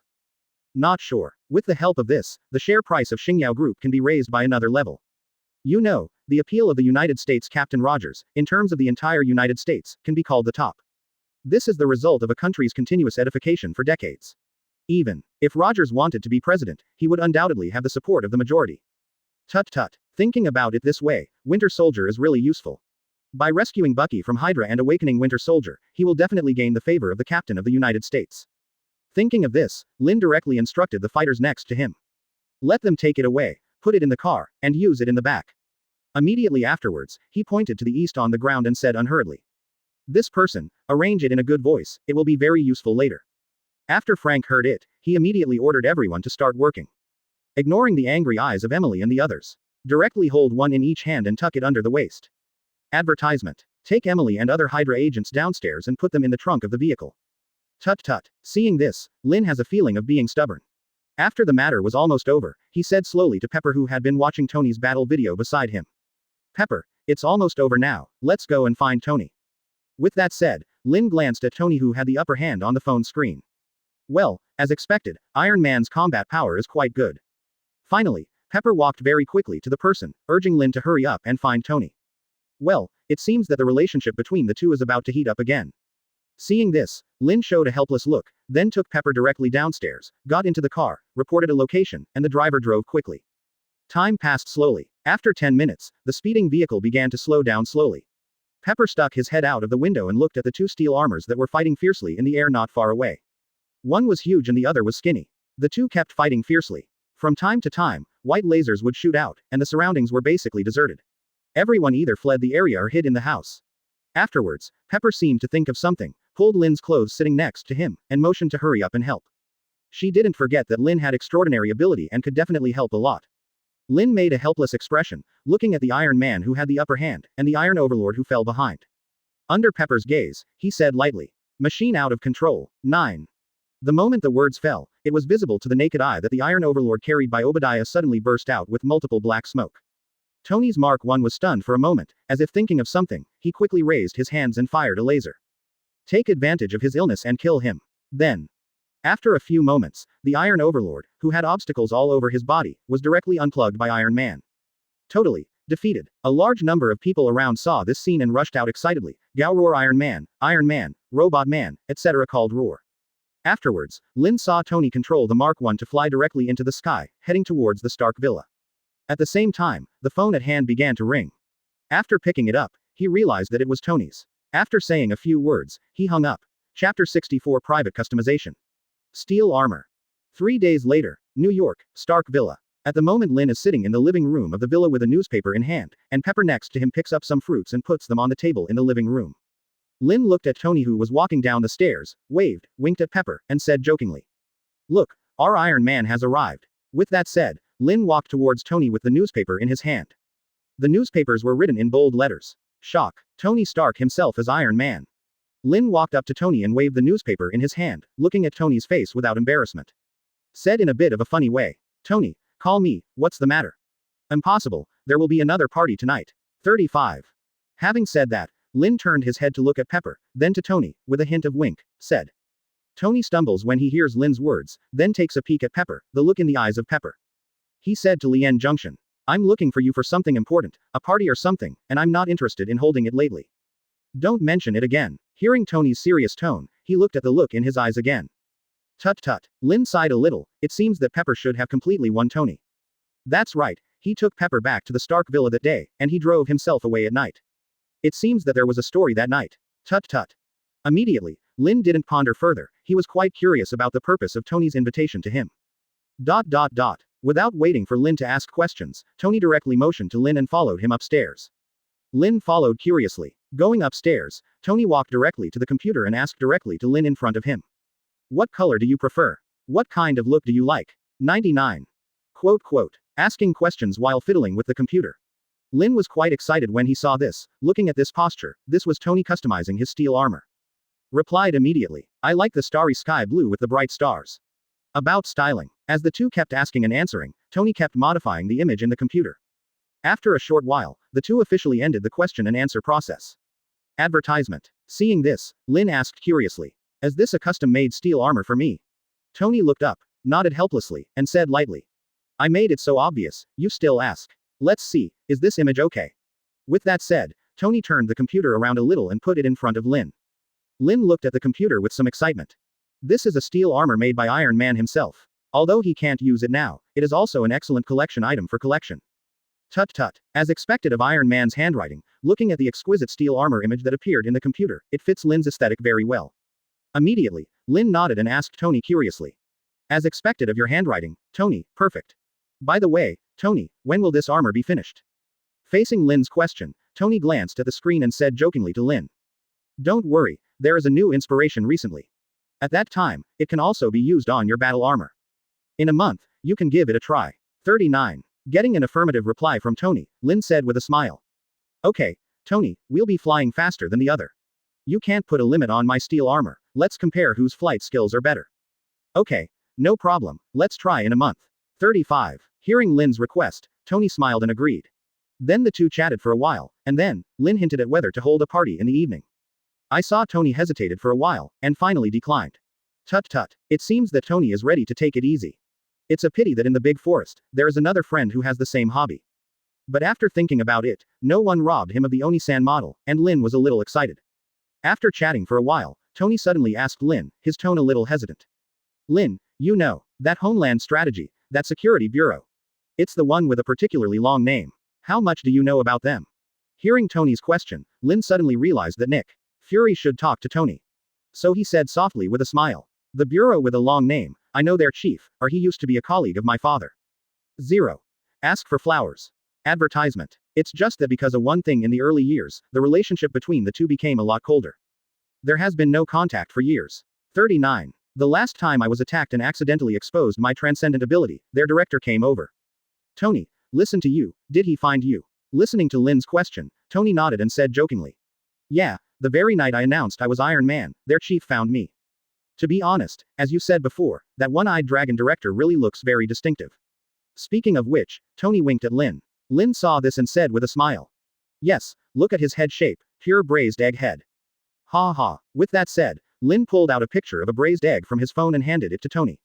Not sure. With the help of this, the share price of Xingyao Group can be raised by another level. You know, the appeal of the United States Captain Rogers, in terms of the entire United States, can be called the top. This is the result of a country's continuous edification for decades. Even if Rogers wanted to be president, he would undoubtedly have the support of the majority. Tut. Thinking about it this way, Winter Soldier is really useful. By rescuing Bucky from Hydra and awakening Winter Soldier, he will definitely gain the favor of the captain of the United States. Thinking of this, Lin directly instructed the fighters next to him. Let them take it away, put it in the car, and use it in the back. Immediately afterwards, he pointed to the east on the ground and said unhurriedly. This person, arrange it in a good voice, it will be very useful later. After Frank heard it, he immediately ordered everyone to start working. Ignoring the angry eyes of Emily and the others. Directly hold one in each hand and tuck it under the waist. Advertisement. Take Emily and other Hydra agents downstairs and put them in the trunk of the vehicle. Tut. Seeing this, Lin has a feeling of being stubborn. After the matter was almost over, he said slowly to Pepper, who had been watching Tony's battle video beside him. Pepper, it's almost over now, let's go and find Tony. With that said, Lin glanced at Tony, who had the upper hand on the phone screen. Well, as expected, Iron Man's combat power is quite good. Finally, Pepper walked very quickly to the person, urging Lin to hurry up and find Tony. Well, it seems that the relationship between the two is about to heat up again. Seeing this, Lin showed a helpless look, then took Pepper directly downstairs, got into the car, reported a location, and the driver drove quickly. Time passed slowly. After 10 minutes, the speeding vehicle began to slow down slowly. Pepper stuck his head out of the window and looked at the two steel armors that were fighting fiercely in the air not far away. One was huge and the other was skinny. The two kept fighting fiercely. From time to time, white lasers would shoot out, and the surroundings were basically deserted. Everyone either fled the area or hid in the house. Afterwards, Pepper seemed to think of something, pulled Lynn's clothes sitting next to him, and motioned to hurry up and help. She didn't forget that Lynn had extraordinary ability and could definitely help a lot. Lynn made a helpless expression, looking at the Iron Man who had the upper hand, and the Iron Overlord who fell behind. Under Pepper's gaze, he said lightly, "Machine out of control, 9. The moment the words fell, it was visible to the naked eye that the Iron Overlord carried by Obadiah suddenly burst out with multiple black smoke. Tony's Mark I was stunned for a moment, as if thinking of something, he quickly raised his hands and fired a laser. Take advantage of his illness and kill him. Then. After a few moments, the Iron Overlord, who had obstacles all over his body, was directly unplugged by Iron Man. Totally defeated. A large number of people around saw this scene and rushed out excitedly, "Go roar Iron Man, Robot Man," etc. called roar. Afterwards, Lynn saw Tony control the Mark I to fly directly into the sky, heading towards the Stark Villa. At the same time, the phone at hand began to ring. After picking it up, he realized that it was Tony's. After saying a few words, he hung up. Chapter 64 Private Customization. Steel Armor. 3 days later, New York, Stark Villa. At the moment Lynn is sitting in the living room of the villa with a newspaper in hand, and Pepper next to him picks up some fruits and puts them on the table in the living room. Lynn looked at Tony who was walking down the stairs, waved, winked at Pepper, and said jokingly, "Look, our Iron Man has arrived." With that said, Lynn walked towards Tony with the newspaper in his hand. The newspapers were written in bold letters. Shock. Tony Stark himself as Iron Man. Lynn walked up to Tony and waved the newspaper in his hand, looking at Tony's face without embarrassment. Said in a bit of a funny way, "Tony, call me, what's the matter?" "Impossible, there will be another party tonight." 35. Having said that, Lynn turned his head to look at Pepper, then to Tony, with a hint of wink, said. Tony stumbles when he hears Lynn's words, then takes a peek at Pepper, the look in the eyes of Pepper. He said to Lien Junction, "I'm looking for you for something important, a party or something, and I'm not interested in holding it lately. Don't mention it again." Hearing Tony's serious tone, he looked at the look in his eyes again. Tut tut. Lynn sighed a little, it seems that Pepper should have completely won Tony. That's right, he took Pepper back to the Stark Villa that day, and he drove himself away at night. It seems that there was a story that night. Tut tut. Immediately, Lynn didn't ponder further, he was quite curious about the purpose of Tony's invitation to him. Without waiting for Lynn to ask questions, Tony directly motioned to Lynn and followed him upstairs. Lynn followed curiously. Going upstairs, Tony walked directly to the computer and asked directly to Lynn in front of him. "What color do you prefer? What kind of look do you like?" 99. Asking questions while fiddling with the computer. Lynn was quite excited when he saw this, looking at this posture, this was Tony customizing his steel armor. Replied immediately, "I like the starry sky blue with the bright stars." About styling. As the two kept asking and answering, Tony kept modifying the image in the computer. After a short while, the two officially ended the question and answer process. Advertisement. Seeing this, Lynn asked curiously, "Is this a custom-made steel armor for me?" Tony looked up, nodded helplessly, and said lightly, "I made it so obvious, you still ask. Let's see, is this image okay?" With that said, Tony turned the computer around a little and put it in front of Lynn. Lynn looked at the computer with some excitement. This is a steel armor made by Iron Man himself. Although he can't use it now, it is also an excellent collection item for collection. Tut tut. As expected of Iron Man's handwriting, looking at the exquisite steel armor image that appeared in the computer, it fits Lynn's aesthetic very well. Immediately, Lynn nodded and asked Tony curiously. "As expected of your handwriting, Tony, perfect. By the way, Tony, when will this armor be finished?" Facing Lynn's question, Tony glanced at the screen and said jokingly to Lynn, "Don't worry, there is a new inspiration recently. At that time, it can also be used on your battle armor. In a month, you can give it a try." 39. Getting an affirmative reply from Tony, Lynn said with a smile. "Okay, Tony, we'll be flying faster than the other. You can't put a limit on my steel armor, let's compare whose flight skills are better." "Okay, no problem, let's try in a month." 35. Hearing Lynn's request, Tony smiled and agreed. Then the two chatted for a while, and then, Lynn hinted at whether to hold a party in the evening. I saw Tony hesitated for a while, and finally declined. Tut tut. It seems that Tony is ready to take it easy. It's a pity that in the big forest, there is another friend who has the same hobby. But after thinking about it, no one robbed him of the Oni-san model, and Lynn was a little excited. After chatting for a while, Tony suddenly asked Lynn, his tone a little hesitant. "Lynn, you know, that Homeland Strategy, that security bureau. It's the one with a particularly long name. How much do you know about them?" Hearing Tony's question, Lynn suddenly realized that Nick Fury should talk to Tony. So he said softly with a smile, "The bureau with a long name, I know their chief, or he used to be a colleague of my father." 0. Ask for flowers. Advertisement. It's just that because of one thing in the early years, the relationship between the two became a lot colder. There has been no contact for years. 39. The last time I was attacked and accidentally exposed my transcendent ability, their director came over. Tony, listen to you, did he find you? Listening to Lynn's question, Tony nodded and said jokingly. Yeah, the very night I announced I was Iron Man, their chief found me. To be honest, as you said before, that one-eyed dragon director really looks very distinctive. Speaking of which, Tony winked at Lynn. Lynn saw this and said with a smile. Yes, look at his head shape, pure braised egg head. Ha ha. With that said, Lynn pulled out a picture of a braised egg from his phone and handed it to Tony.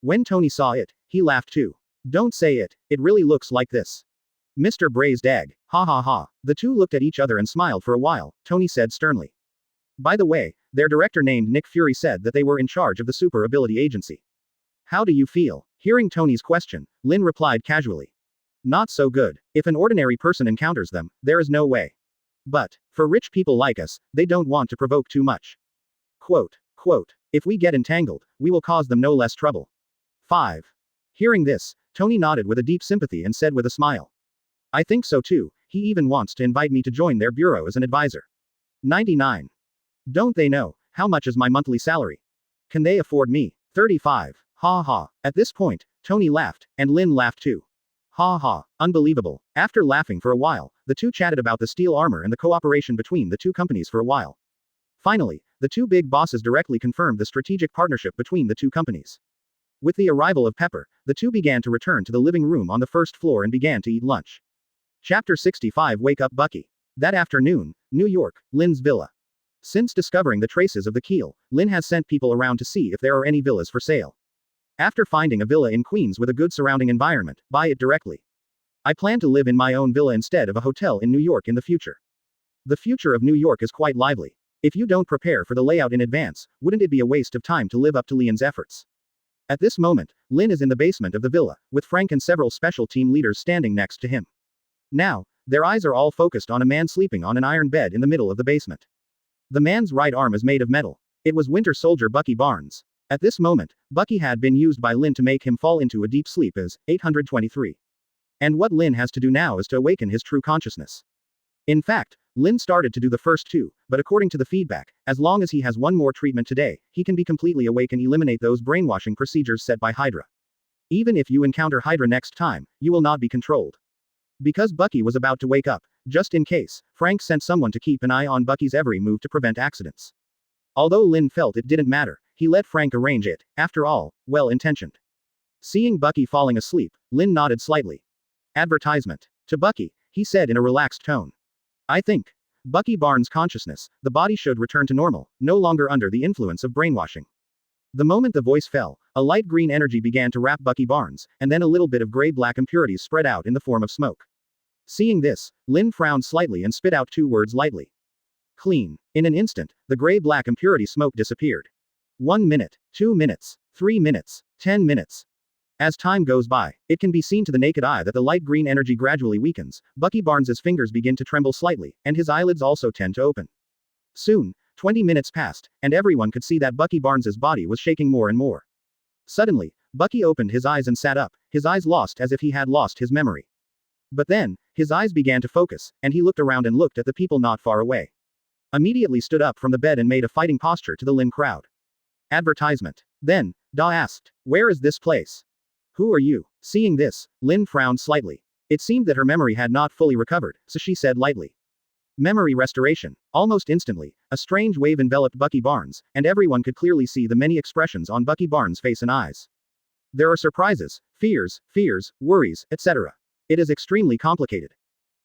When Tony saw it, he laughed too. Don't say it, it really looks like this. Mr. Braised Egg, ha ha ha. The two looked at each other and smiled for a while, Tony said sternly. By the way, their director named Nick Fury said that they were in charge of the Super Ability Agency. How do you feel? Hearing Tony's question, Lynn replied casually. Not so good. If an ordinary person encounters them, there is no way. But, for rich people like us, they don't want to provoke too much. Quote. If we get entangled, we will cause them no less trouble. 5. Hearing this, Tony nodded with a deep sympathy and said with a smile. I think so too, he even wants to invite me to join their bureau as an advisor. 99. Don't they know, how much is my monthly salary? Can they afford me? 35. Ha ha. At this point, Tony laughed, and Lynn laughed too. Ha ha. Unbelievable. After laughing for a while, the two chatted about the steel armor and the cooperation between the two companies for a while. Finally, the two big bosses directly confirmed the strategic partnership between the two companies. With the arrival of Pepper, the two began to return to the living room on the first floor and began to eat lunch. Chapter 65 Wake Up Bucky. That afternoon, New York, Lynn's villa. Since discovering the traces of the Keel, Lynn has sent people around to see if there are any villas for sale. After finding a villa in Queens with a good surrounding environment, buy it directly. I plan to live in my own villa instead of a hotel in New York in the future. The future of New York is quite lively. If you don't prepare for the layout in advance, wouldn't it be a waste of time to live up to Lynn's efforts? At this moment, Lynn is in the basement of the villa, with Frank and several special team leaders standing next to him. Now, their eyes are all focused on a man sleeping on an iron bed in the middle of the basement. The man's right arm is made of metal. It was Winter Soldier Bucky Barnes. At this moment, Bucky had been used by Lynn to make him fall into a deep sleep as 823. And what Lynn has to do now is to awaken his true consciousness. In fact, Lynn started to do the first two, but according to the feedback, as long as he has one more treatment today, he can be completely awake and eliminate those brainwashing procedures set by Hydra. Even if you encounter Hydra next time, you will not be controlled. Because Bucky was about to wake up, just in case, Frank sent someone to keep an eye on Bucky's every move to prevent accidents. Although Lynn felt it didn't matter, he let Frank arrange it, after all, well-intentioned. Seeing Bucky falling asleep, Lynn nodded slightly. Advertisement. To Bucky, he said in a relaxed tone. I think. Bucky Barnes' consciousness, the body should return to normal, no longer under the influence of brainwashing. The moment the voice fell, a light green energy began to wrap Bucky Barnes, and then a little bit of gray-black impurities spread out in the form of smoke. Seeing this, Lynn frowned slightly and spit out two words lightly. Clean. In an instant, the gray-black impurity smoke disappeared. 1 minute, 2 minutes, 3 minutes, 10 minutes. As time goes by, it can be seen to the naked eye that the light green energy gradually weakens, Bucky Barnes's fingers begin to tremble slightly, and his eyelids also tend to open. Soon, 20 minutes passed, and everyone could see that Bucky Barnes's body was shaking more and more. Suddenly, Bucky opened his eyes and sat up, his eyes lost as if he had lost his memory. But then, his eyes began to focus, and he looked around and looked at the people not far away. Immediately stood up from the bed and made a fighting posture to the Lynn crowd. Advertisement. Then, Da asked, where is this place? Who are you? Seeing this, Lynn frowned slightly. It seemed that her memory had not fully recovered, so she said lightly. Memory restoration. Almost instantly, a strange wave enveloped Bucky Barnes, and everyone could clearly see the many expressions on Bucky Barnes' face and eyes. There are surprises, fears, worries, etc. It is extremely complicated.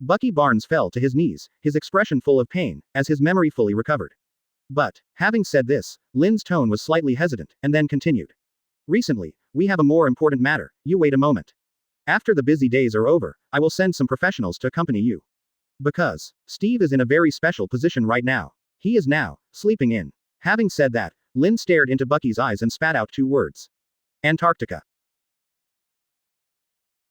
Bucky Barnes fell to his knees, his expression full of pain, as his memory fully recovered. But, having said this, Lynn's tone was slightly hesitant, and then continued. Recently, we have a more important matter, you wait a moment. After the busy days are over, I will send some professionals to accompany you. Because, Steve is in a very special position right now. He is now, sleeping in. Having said that, Lynn stared into Bucky's eyes and spat out two words. Antarctica.